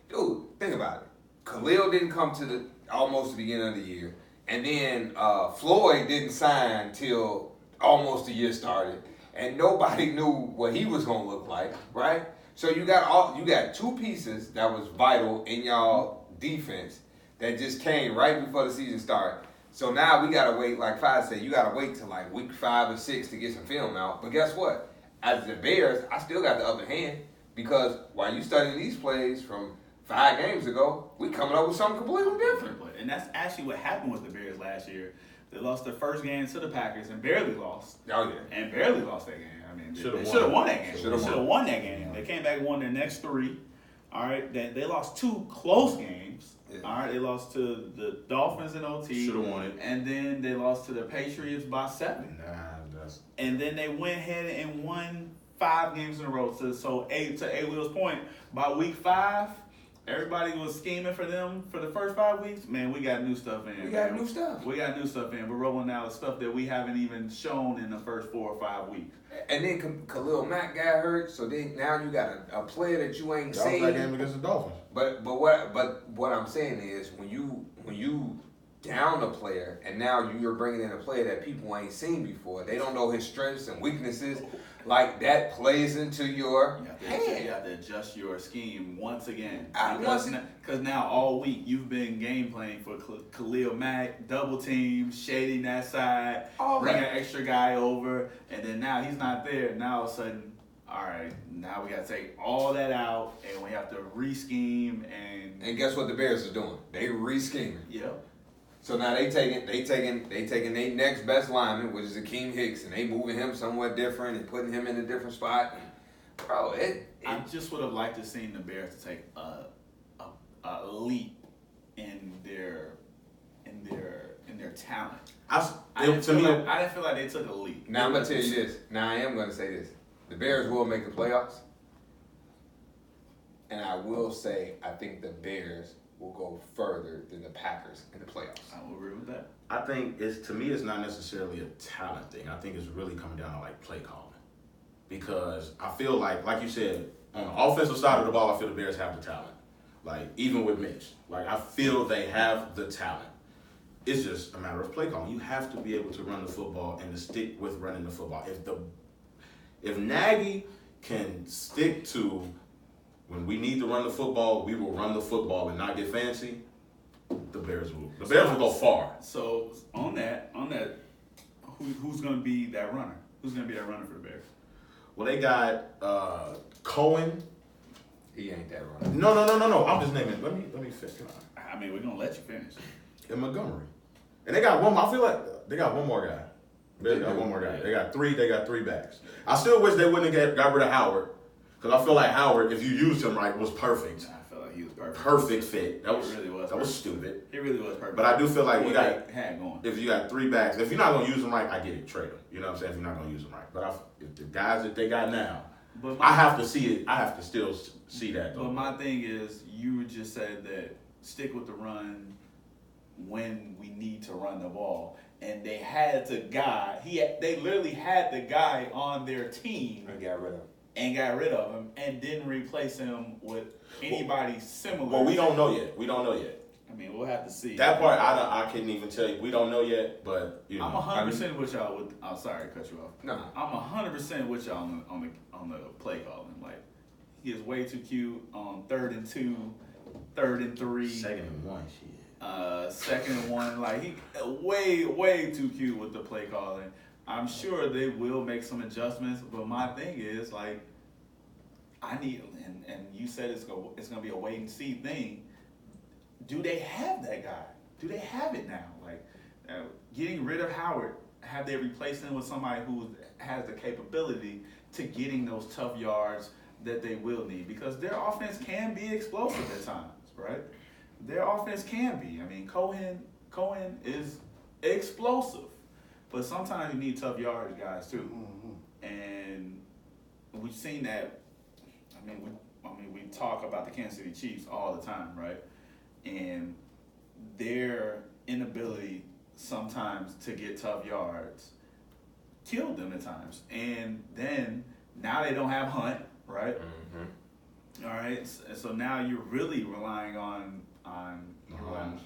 Dude, think about it. Khalil didn't come to almost the beginning of the year. And then Floyd didn't sign till almost the year started. And nobody knew what he was going to look like, right? So you got two pieces that was vital in y'all defense that just came right before the season started. So now we gotta wait, like Five said, you gotta wait till like week 5 or 6 to get some film out. But guess what? As the Bears, I still got the upper hand because while you studying these plays from 5 games ago, we coming up with something completely different. And that's actually what happened with the Bears last year. They lost their first game to the Packers and barely lost. Oh yeah. And barely lost that game. I mean, Should've they won. should have won that game. Should've They should have won that game. They came back and won their next 3. All right, they lost 2 close games. Yeah. All right, they lost to the Dolphins in OT. Should've won it. And then they lost to the Patriots by 7. Nah, that's And then they went ahead and won 5 games in a row. To A. Will's point, by week 5, everybody was scheming for them for the first 5 weeks. Man, we got new stuff in. We got new stuff. We got new stuff in. We're rolling out stuff that we haven't even shown in the first 4 or 5 weeks. And then Khalil Mack got hurt, so then now you got a player that you ain't that was seen. that game against the Dolphins. But what I'm saying is when you down a player and now you're bringing in a player that people ain't seen before, they don't know his strengths and weaknesses. Like that plays into your You hand. have to adjust your scheme once again. Once Because now all week you've been game playing for Khalil Mack, double team, shading that side, All bring that. an extra guy over, and then now he's not there. Now all of a sudden, all right, now we got to take all that out and we have to re-scheme And guess what the Bears are doing? They re-scheming. Yep. So now they taking their next best lineman, which is Akeem Hicks, and they moving him somewhat different and putting him in a different spot. Bro, I just would have liked to seen the Bears to take a leap in their talent. I didn't feel like they took a leap. now I'm gonna tell you this. Now I am gonna say this. The Bears will make the playoffs. And I will say I think the Bears will go further than the Packers in the playoffs. I will agree with that. I think to me it's not necessarily a talent thing. I think it's really coming down to like play calling. Because I feel like you said, on the offensive side of the ball, I feel the Bears have the talent. Like even with Mitch. Like I feel they have the talent. It's just a matter of play calling. You have to be able to run the football and to stick with running the football. If Nagy can stick to when we need to run the football, we will run the football and not get fancy. The Bears will go far. So on that, who's going to be that runner? Who's going to be that runner for the Bears? Well, they got Cohen. He ain't that runner. No. I'm just naming. Let me finish. I mean, we're going to let you finish. And Montgomery. And they got one. I feel like they got one more guy. They got one more guy. They got three backs. I still wish they wouldn't have got rid of Howard. Because I feel like Howard, if you used him right, was perfect. I feel like he was perfect. Perfect fit. That was He really was that was perfect. stupid. He really was perfect. But I do feel like What you got they had going. if you got 3 backs, if you're not gonna use them right, I get it, trade them. You know what I'm saying? If you're not gonna use them right, but if the guys that they got now, But I have to see it. I have to still see that. Though. But my thing is, you just said that stick with the run when we need to run the ball, and they had the guy. They literally had the guy on their team I got rid of him. and got rid of him and didn't replace him with anybody similar. Well, we don't know yet. I mean, we'll have to see. That part, I couldn't even tell you. We don't know yet, but you know. I'm 100% with y'all. I'm sorry to cut you off. No. I'm 100% with y'all on the play calling. Like, he is way too cute on 3rd and 2, 3rd and 3. 2nd and 1, shit. 2nd and 1. Like, he way too cute with the play calling. I'm sure they will make some adjustments, but my thing is like, I need, and you said it's gonna be a wait and see thing. Do they have that guy? Do they have it now? Like, Getting rid of Howard, have they replaced him with somebody who has the capability to getting those tough yards that they will need? Because their offense can be explosive at times, right? Their offense can be. I mean, Cohen is explosive, but sometimes you need tough yardage guys too. And we've seen that. We talk about the Kansas City Chiefs all the time, right? And their inability sometimes to get tough yards killed them at times. And then now they don't have Hunt, right? All right. So now you're really relying on Mahomes.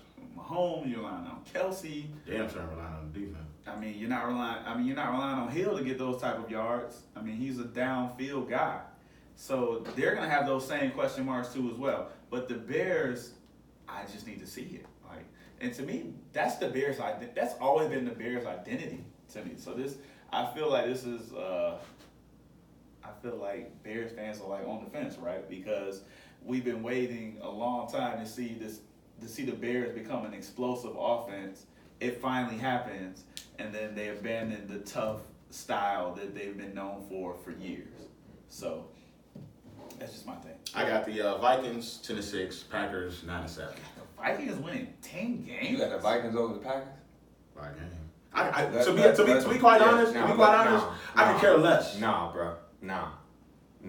You're relying on Kelsey. Damn sure relying on the defense. You're not relying on Hill to get those type of yards. He's a downfield guy. So they're gonna have those same question marks too as well. But the Bears, I just need to see it. And to me, that's the Bears. That's always been the Bears' identity to me. So I feel like this is. I feel like Bears fans are on the fence, right? Because we've been waiting a long time to see the Bears become an explosive offense. It finally happens, and then they abandon the tough style that they've been known for years. So that's just my thing. I got the Vikings 10-6, Packers 9-7. The Vikings winning 10 games. You got the Vikings over the Packers? By game. To be quite honest, I could care less. Nah, bro. Nah. You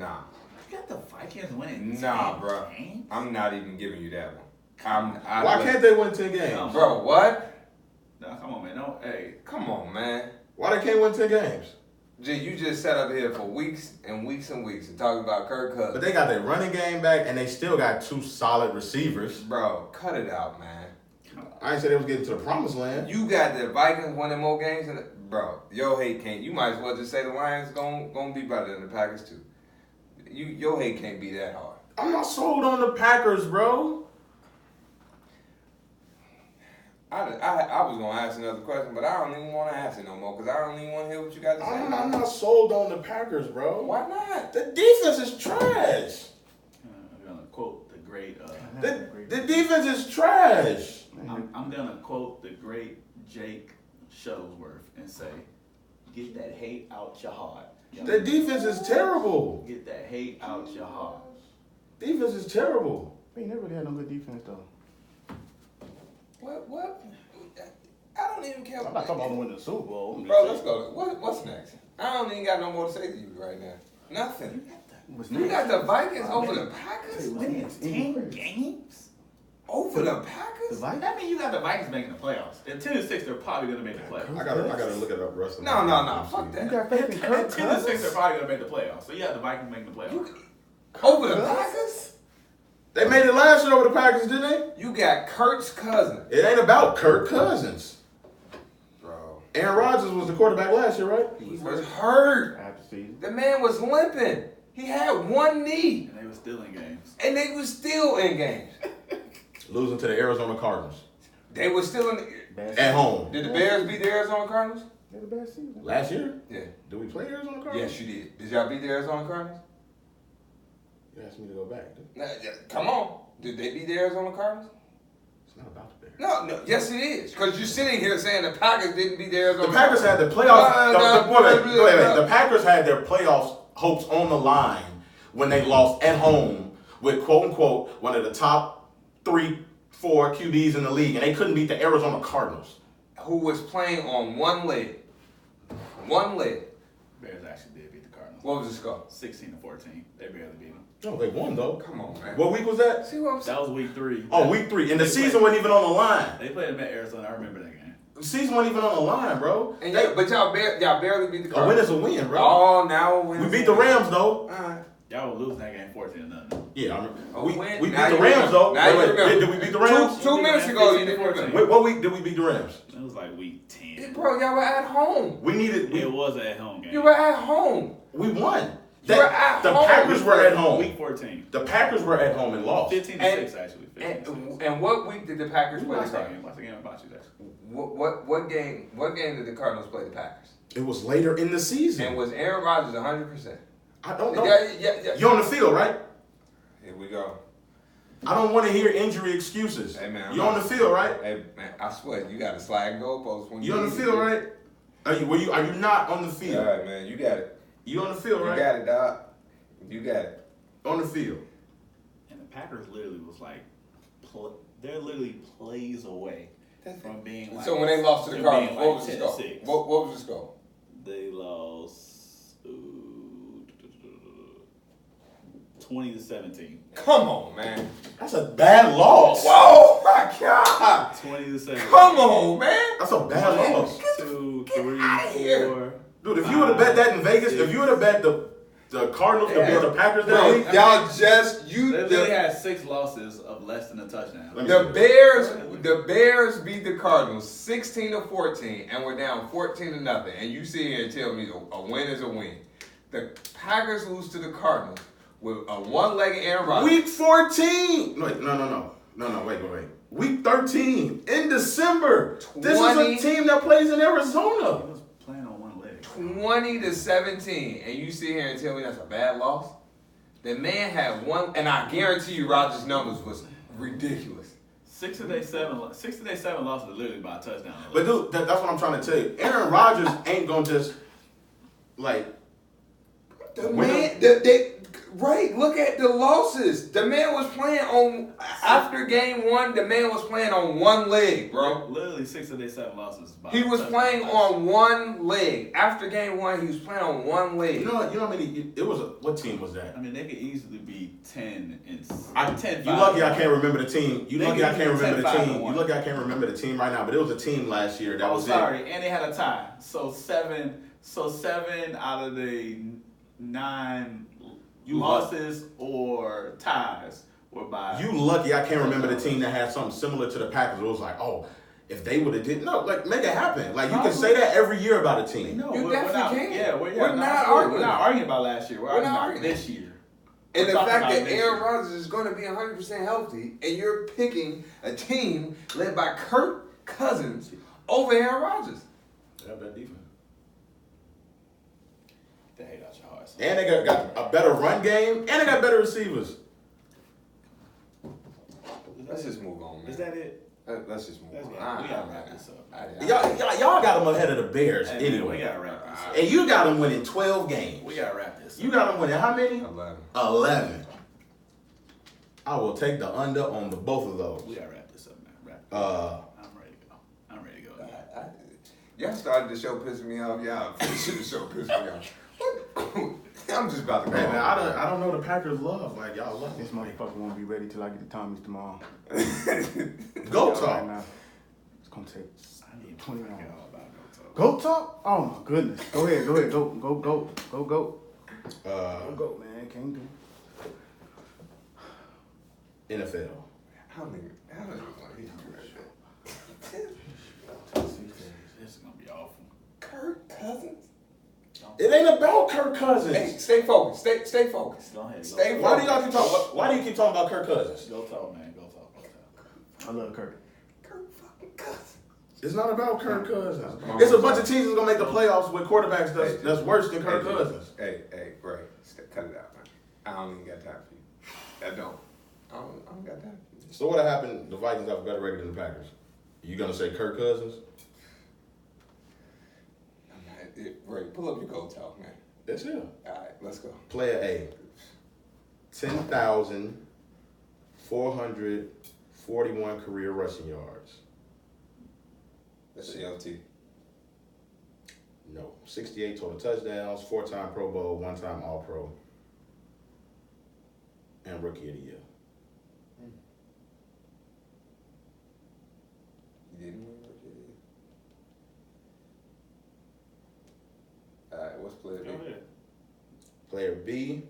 got the Vikings winning 10 bro. games? I'm not even giving you that one. Why can't they win 10 games? Bro, what? No, come on, man. Hey. Come on, man. Why they can't win 10 games? You just sat up here for weeks and weeks and weeks and talking about Kirk Cousins. But they got their running game back, and they still got 2 solid receivers. Bro, cut it out, man. I ain't said they was getting to the promised land. You got the Vikings winning more games than bro. Your hate can't. You might as well just say the Lions gonna be better than the Packers too. Your hate can't be that hard. I'm not sold on the Packers, bro. I was gonna ask another question, but I don't even want to ask it no more because I don't even want to hear what you got to say. I'm not sold on the Packers, bro. Why not? The defense is trash. I'm gonna quote the great. The defense is trash. I'm gonna quote the great Jake Shuttlesworth and say, "Get that hate out your heart." The defense is terrible. Get that hate out your heart. Defense is terrible. We never really had no good defense though. What? I don't even care. I'm not talking about winning the Super Bowl. Bro, let's go. What's next? I don't even got no more to say to you right now. Nothing. You got the Vikings over the Packers? Winning 10 games? Over the Packers? That means you got the Vikings making the playoffs. At 10-6, they're probably gonna make the playoffs. I gotta look it up, Russ. No. Fuck that. You got faith in Kirk At 10-6, they're probably gonna make the playoffs. So you have the Vikings making the playoffs. Over the Packers? They made it last year over the Packers, didn't they? You got Kirk's cousin. It ain't about Kirk Cousins. Bro. Aaron Rodgers was the quarterback last year, right? He was hurt. After season. The man was limping. He had one knee. And they were still in games. And they were still in games. Losing to the Arizona Cardinals. They were still in At home. Did the Bears beat the Arizona Cardinals? They had a bad season. Last year? Yeah. Did we play Arizona Cardinals? Yes, you did. Did y'all beat the Arizona Cardinals? You asked me to go back, dude. Now, come on. Did they beat the Arizona Cardinals? It's not about the Bears. No. Yes, it is. Because you're sitting here saying the Packers didn't beat the Arizona The Packers had their playoffs. No. The Packers had their playoffs hopes on the line when they lost at home with quote unquote one of the top 3-4 QBs in the league, and they couldn't beat the Arizona Cardinals. Who was playing on one leg. One leg. Bears actually did beat the Cardinals. What was the score? 16-14. They barely beat them. No, they won though. Come on, man. What week was that? See what I'm saying? That was week 3. Oh, week 3. And the season wasn't even on the line. They played them at Arizona. I remember that game. The season wasn't even on the line, bro. And but y'all barely beat the A win Cardinals. is a win, bro. Oh, now a win. We beat the Rams though. Y'all were losing that game 14-0. Yeah, I remember. A We win. beat Now the you Rams remember. though. Now you remember. Did we beat the Rams? Two minutes ago, you didn't 15-14. remember. What week did we beat the Rams? It was like week 10. Bro, y'all were at home. We needed. It was an at-home game. You were at home. We won. You were at the home. Packers were at home. Week 14. The Packers were at home and lost. 15-6 actually. 15-6. And what week did the Packers play the Watch that Cardinals? game. Watch the game about you actually. What game did the Cardinals play the Packers? It was later in the season. And was Aaron Rodgers 100%? I don't know. Yeah. You're on the field, right? Here we go. I don't want to hear injury excuses. Hey, man, You on the field, right? Hey man, I swear you got to slide goalposts when You on the field, right? Are you not on the field? All right, man, you got it. You on the field, right? You got it, dog. You got it. On the field. And the Packers literally was like, they're literally plays away from being like. So when they lost to the Cardinals, what was the score? What was the score? They lost 20-17. Come on, man. That's a bad loss. Whoa, my God. 20-17. Come on, man. That's a bad loss. 2, 3, here. 4. Dude, if you would have bet that in Vegas, if you would have bet the Cardinals to beat the Packers that Bro, week, y'all just They literally had 6 losses of less than a touchdown. the Bears beat the Cardinals 16-14 and we're down 14-0. And you sit here and tell me a win is a win. The Packers lose to the Cardinals with a one-legged Aaron Rodgers. Week 14. Wait, no, wait. Week 13 in December. This is a team that plays in Arizona. He was playing on one leg. 20-17, and you sit here and tell me that's a bad loss? The man had one, and I guarantee you Rodgers' numbers was ridiculous. 6 of their 7 losses are literally by a touchdown. But dude, that's what I'm trying to tell you. Aaron Rodgers ain't gonna just like The win man, right, look at the losses. The man was playing on, after game 1, the man was playing on one leg, bro. Literally 6 of their 7 losses. By He was touchdown. playing on one leg. After game 1, he was playing on one leg. You know how many? It was what team was that? I mean, they could easily be 10 and 10. You lucky I can't remember the team. You They lucky I could can't be remember the 10-5 team. and You 1. lucky I can't remember the team right now. But it was a team last year that was sorry, and they had a tie. So 7 out of the 9 losses or ties were by. You lucky I can't remember the team that had something similar to the Packers. It was like, oh, if they would have did like make it happen. Like you can say that every year about a team. No, You we're definitely not, can. Yeah, We're not arguing. We're not arguing about last year. We're arguing not about arguing. this year. And We're the talking fact about that this Aaron year. Rodgers is going to be 100% healthy, and you're picking a team led by Kirk Cousins over Aaron Rodgers. They have that defense. They hate out your heart. son. And they got a better run game, and they got better receivers. Let's just move on, man. Is that it? Let's just move on. We gotta wrap this up. Y'all got them ahead of the Bears Hey, man, anyway. we gotta wrap this up. And you got them winning 12 games. We gotta wrap this up. You got them winning how many? 11. 11. I will take the under on the both of those. We gotta wrap this up, man. Wrap this Uh, up. I'm ready to go. I'm ready to go. Y'all started the show pissing me off. Y'all finished the show pissing me off. I'm just about to go. Hey man, I don't know the Packers love like y'all love This motherfucker won't be ready till I get the Tommies tomorrow. Go Right talk. now. It's gonna take I need to 20 forget minutes. all about Go Go talk? Oh my goodness. Go ahead, go. Go, man. Can't do. NFL. How many want to hear you right there? This is gonna be awful. Kirk Cousins? It ain't about Kirk Cousins. Hey, stay focused. Stay focused. Go ahead. Stay Go Why do y'all keep talking? Why do you keep talking about Kirk Cousins? Go talk, man. Go talk. I love Kirk. Kirk fucking Cousins. It's not about Kirk Cousins. It's a bunch of teams that's gonna make the playoffs with quarterbacks that's worse than Kirk Cousins. Hey, Bray, cut it out, man. I don't even got time for you. I don't got time for you. So what happened? The Vikings have a better record than the Packers. You gonna say Kirk Cousins? Ray, pull up your go talk, man. That's it. All right, let's go. Player A. 10,441 career rushing yards. That's CLT. No. 68 total touchdowns, 4-time Pro Bowl, 1-time All-Pro, and Rookie of the Year. You didn't win Rookie of the Year. All right, what's player B? Go ahead. Player B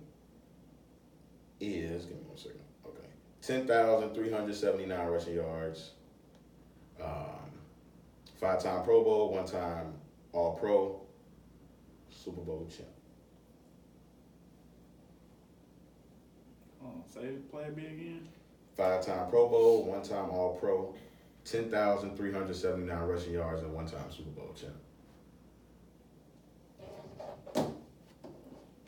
is, give me 1 second. Okay. 10,379 rushing yards, 5-time Pro Bowl, 1-time All-Pro, Super Bowl champ. Oh, say player B again. 5-time Pro Bowl, 1-time All-Pro, 10,379 rushing yards, and 1-time Super Bowl champ.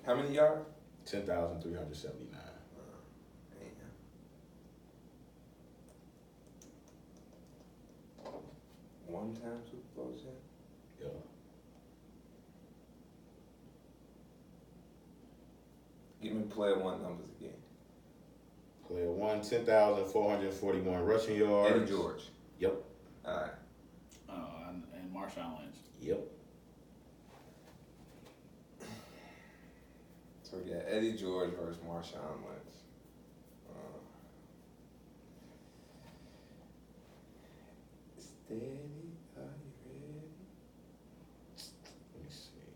How many yards? 10,379. One-time Super Bowl champ. Yeah. Give me player one numbers again. Player 1, 10,441 rushing yards. Eddie George. Yep. All right. And Marshawn Lynch. Yep. So we got Eddie George versus Marshawn Lynch. Steady, are you ready? Let me see.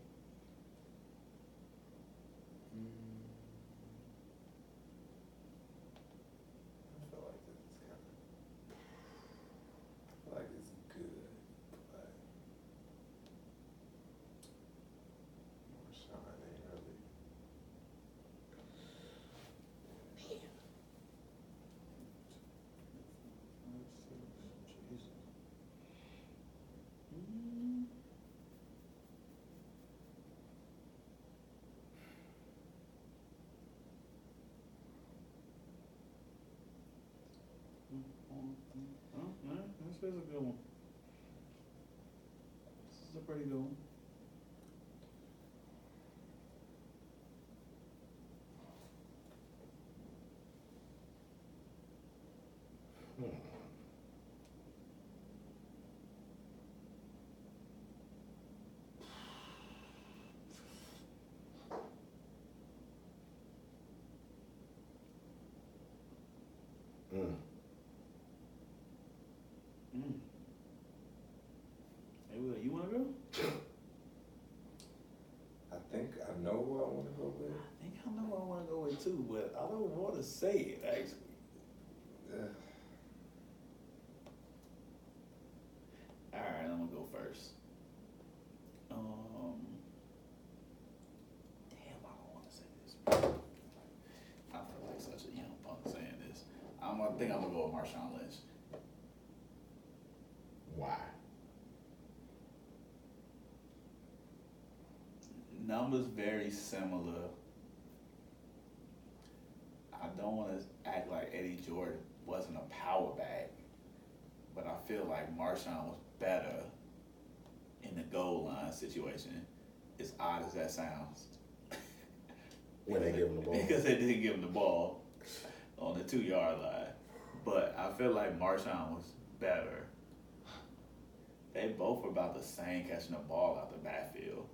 I feel like this is kind of. I feel like it's good, but Marshawn ain't really. Oh, no, this is a good one. This is a pretty good one. Hey, Will, you want to go? I think I know who I want to go with. I think I know I want to go with too, but I don't want to say it actually. Ugh. All right, I'm gonna go first. Damn, I don't want to say this. I feel like such a young punk saying this. I think I'm gonna go with Marshawn Lynch. Why? Numbers very similar. I don't want to act like Eddie George wasn't a power back, but I feel like Marshawn was better in the goal line situation. As odd as that sounds. When they give him the ball. Because they didn't give him the ball on the 2-yard line. But I feel like Marshawn was better. They both were about the same catching the ball out the backfield.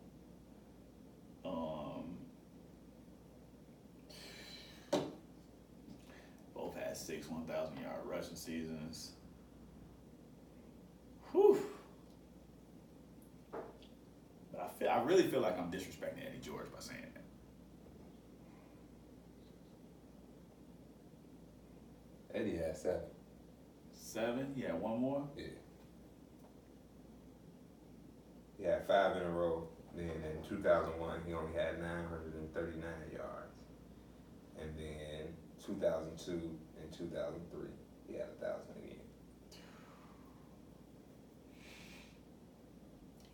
Both had 6 1,000-yard rushing seasons. Whew. But I really feel like I'm disrespecting Eddie George by saying that. Eddie had 7. 7? Yeah, one more? Yeah. He had 5 in a row. Then in 2001, he only had 939 yards. And then 2002 and 2003, he had 1,000 again.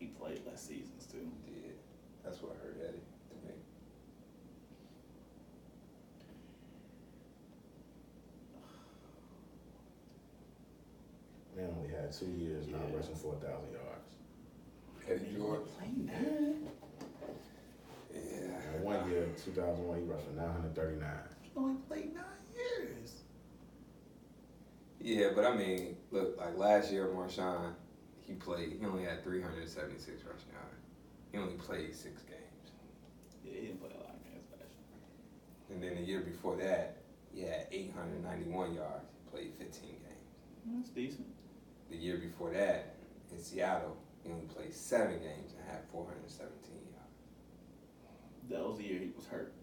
He played less seasons too. He did. That's what hurt Eddie to me. Man only had 2 years not rushing 4,000 yards. Eddie George. Playing that. Yeah. And 1 year, 2001, he rushed for 939. He only played 9 years. Yeah, but I mean, look, like last year, Marshawn, he only had 376 rushing yards. He only played 6 games. Yeah, he didn't play a lot of games last year. And then the year before that, he had 891 yards. He played 15 games. That's decent. The year before that, in Seattle, he only played 7 games and had 417 yards. That was the year he was hurt.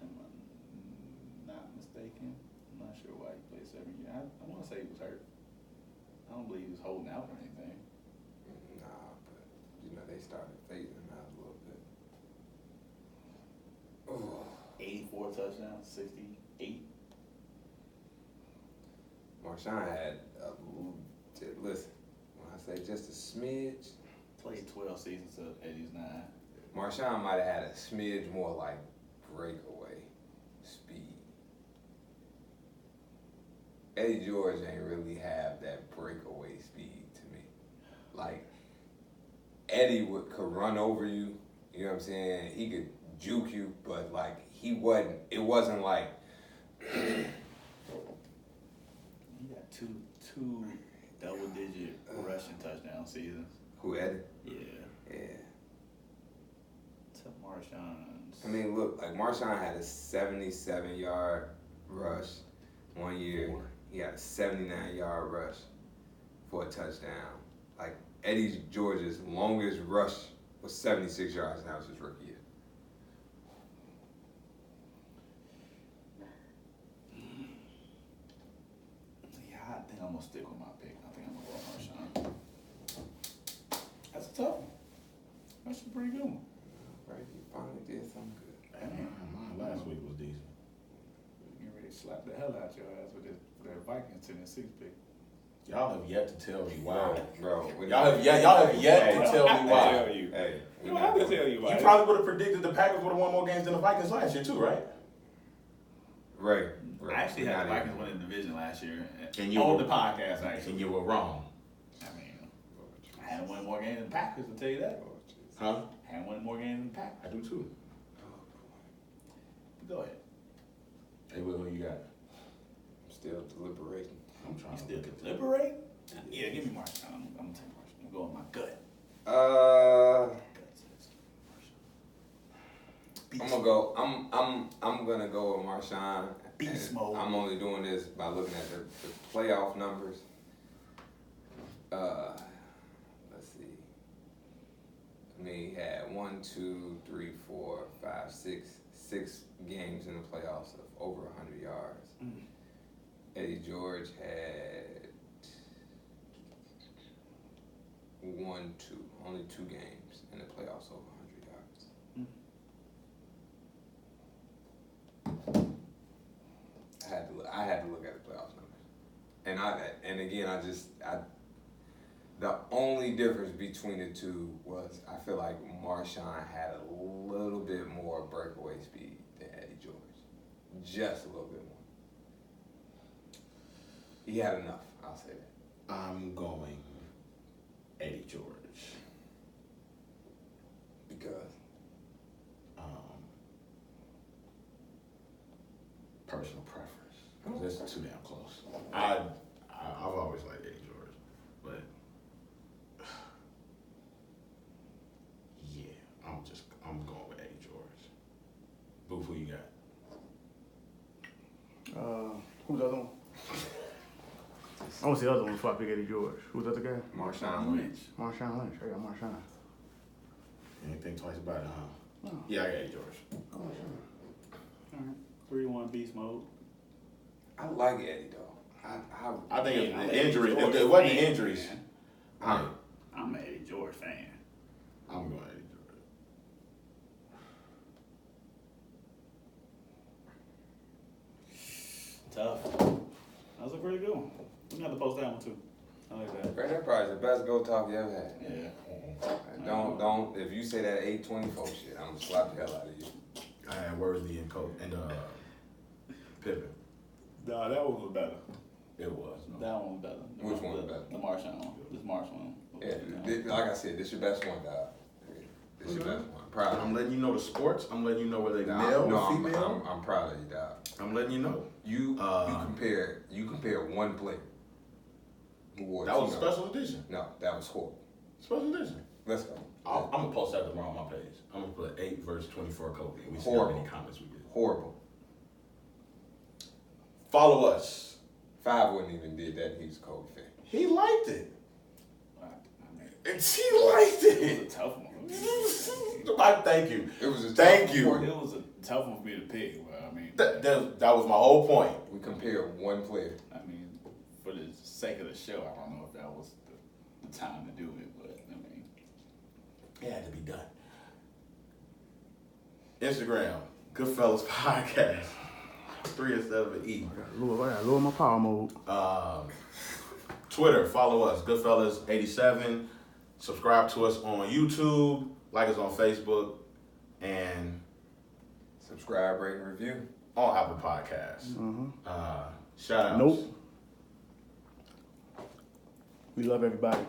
Am I not mistaken? I'm not sure why he played 7 years. I want to say he was hurt. I don't believe he was holding out or anything. Nah, but, they started phasing him out a little bit. Oh. 84 touchdowns, 68. Marshawn had listen, when I say just a smidge, Played 12 seasons of Eddie's 9. Marshawn might have had a smidge more like breakaway speed. Eddie George ain't really have that breakaway speed to me. like Eddie could run over you. You know what I'm saying? He could juke you, but like it wasn't like. He got two double-digit rushing touchdown seasons. Who, Eddie? Yeah. Yeah. To Marshawn's. I mean, look, like Marshawn had a 77-yard rush one year. He had a 79-yard rush for a touchdown. Like Eddie George's longest rush was 76 yards, and that was his rookie year. Yeah, I think I'm gonna stick with my pick. I think I'm gonna go Marshawn. That's a tough one. That's a pretty good one. Right? He finally did something good. Mine last week was decent. You ready to slap the hell out your ass with that Vikings 10-6 pick. Y'all have yet to tell me why. Bro. Y'all have yet to tell me why. Tell you. Hey. You don't have to tell you why. You probably would have predicted the Packers would have won more games than the Vikings last year too, right? Right. I actually had the Vikings winning the division last year. And you on were- the podcast, actually. And you were wrong. I mean, I hadn't won more games than the Packers, I'll tell you that. Huh? I hadn't won more games than the Packers. I do too. But go ahead. Hey, Will, who you got? I'm still deliberating. I'm trying You to still look at deliberate? Yeah, give me Marshawn. I'm gonna take Marshawn. I'm going with my gut. Gut says Marshawn. I'm gonna go. I'm gonna go with Marshawn. Beast And mode. I'm only doing this by looking at the playoff numbers. Let's see. I mean, he had 1, 2, 3, 4, 5, 6 games in the playoffs of over 100 yards. Mm. Eddie George had 1, 2, only 2 games in the playoffs over 100 yards. I had to look at the playoffs numbers, and again, the only difference between the two was I feel like Marshawn had a little bit more breakaway speed than Eddie George, just a little bit more. He had enough, I'll say that. I'm going Eddie George. Because Personal preference. This is too damn close. I've always liked Eddie George, but yeah, I'm going with Eddie George. Boof, who you got? Who's the other one? I want to see the other one before I pick Eddie George. Who's the other guy? Marshawn Lynch. Marshawn Lynch. I got Marshawn. You ain't think twice about it, huh? No. Yeah, I got Eddie George. All right. 3-1 beast mode. I like Eddie though. I think Yeah, I'm if an the injuries, Eddie if it George wasn't the fan, injuries, man. I'm an Eddie George fan. I'm going Eddie George. Tough. That was a pretty good one. We got to post that one too. I like that. Bro, that probably the best go talk you ever had. Yeah. Don't. If you say that 824 shit, I'm gonna slap the hell out of you. I had Worsley and Coach and Pippen. Nah, that one was better. It was. No. That one was better. Which one was better? The Marshawn one. This Marshawn one. Yeah, like I said, this your best one, dog. This your best one. Proud of I'm you. letting you know the sports. I'm letting you know whether they Nah, male no, or female. I'm proud of you, dog. I'm letting you know. You compare one play. Who wore That was a two numbers. special edition. No, that was horrible. Special edition. Let's go. I'm gonna post that tomorrow on my page. I'm gonna put 8 verse 24 Kobe. We see how Horrible. many comments we get. Horrible. Follow us. 5 wouldn't even did that. He was a Kobe fan. He liked it. I mean, He liked it it. was a tough one. Thank you. It was a Thank tough you. one. It was a tough one for me to pick, but I mean, That was my whole point. We compared one player. I mean, for the sake of the show, I don't know if that was the time to do it, but I mean, It had to be done. Instagram, Goodfellas Podcast. 3 instead of an E. I got lower my power mode. Twitter, follow us, Goodfellas87. Subscribe to us on YouTube, like us on Facebook, and Subscribe, rate, and review. on Apple Podcasts. Shout outs. Nope. We love everybody.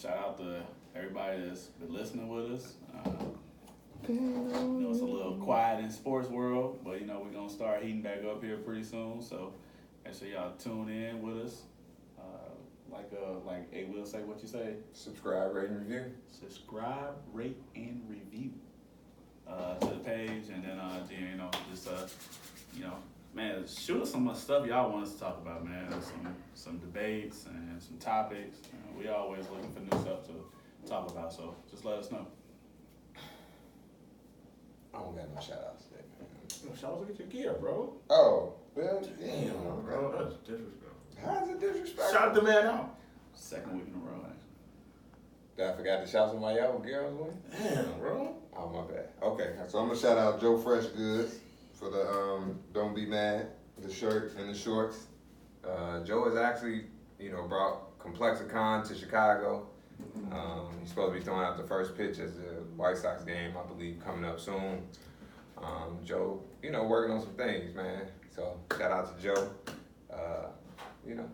shout out to everybody that's been listening with us. You know, it's a little quiet in sports world, but you know we're gonna start heating back up here pretty soon. So make sure y'all tune in with us. Like A will say what you say. Subscribe, rate, and review. Subscribe, rate, and review to the page, and then you know just you know, man, shoot us some stuff y'all want us to talk about, man. Some debates and some topics. You know, we always looking for new stuff to talk about, so just let us know. I don't got no shout outs today, man. Shout out to your gear, bro. Oh, well, Damn, bro. That's disrespectful. How's it disrespectful? Shout the man out. Second week in a row, actually. Did I forgot to shout somebody out when Garrett's win? Damn, bro. Oh, my bad. Okay, so I'm gonna shout out Joe Fresh Goods for the Don't Be Mad, the shirt and the shorts. Joe has actually, you know, brought Complexicon to Chicago. He's supposed to be throwing out the first pitch as the White Sox game, I believe, coming up soon. Joe, you know, working on some things, man. So shout out to Joe. You know.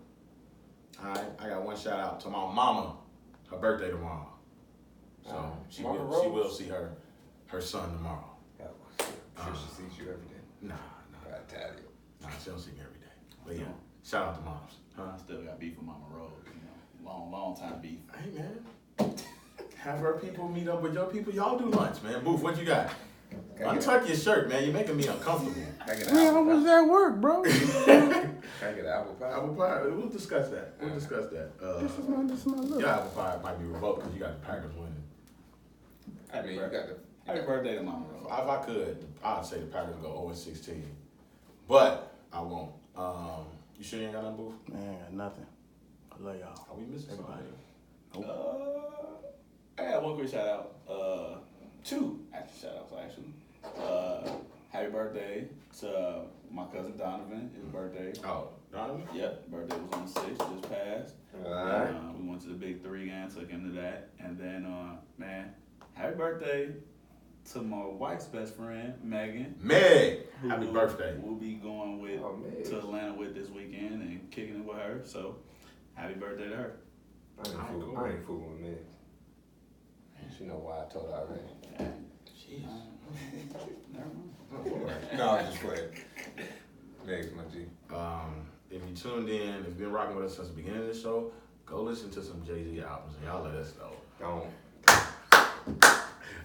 All right, I got one shout out to my mama. Her birthday tomorrow, so she will see her son tomorrow. Yeah, sure she sees you every day. Nah. Got Tally. Nah, she don't see me every day. But yeah, shout out to moms. I still got beef with Mama Rose, you know, long time beef. Hey man, have her people meet up with your people. Y'all do lunch, man. Booth, what you got? Untuck your shirt, man. You're making me uncomfortable. Man, I was at work, bro. Can I get an apple pie? Apple pie. We'll discuss that. This is my look. Your apple pie might be revoked because you got the Packers winning. I mean, you got the. Happy birthday to Mama Rose. If I could, I'd say the Packers go 0-16, but I won't. You sure you ain't got nothing, Booth? Man, I got nothing. I love y'all. Are we missing Everybody. somebody? I got one quick shout out. Two actual shout outs actually. Happy birthday to my cousin Donovan. His birthday. Oh, Donovan? Yep, birthday was on the 6th, just passed. Alright. We went to the Big 3 game, took him to that. And then, man, happy birthday to my wife's best friend, Megan. Meg! Happy birthday. We'll be going to Atlanta with this weekend and kicking it with her. So, happy birthday to her. I ain't fooling with Meg. She know why I told her already. Jeez. Never mind. No, I'm just playing. Meg's my G. If you tuned in, if you've been rocking with us since the beginning of the show, go listen to some Jay-Z albums and y'all let us know.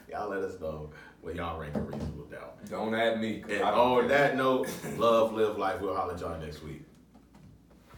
Y'all let us know what y'all rank a reasonable doubt. Don't add me. And on that note, love, live life. We'll holler at y'all next week.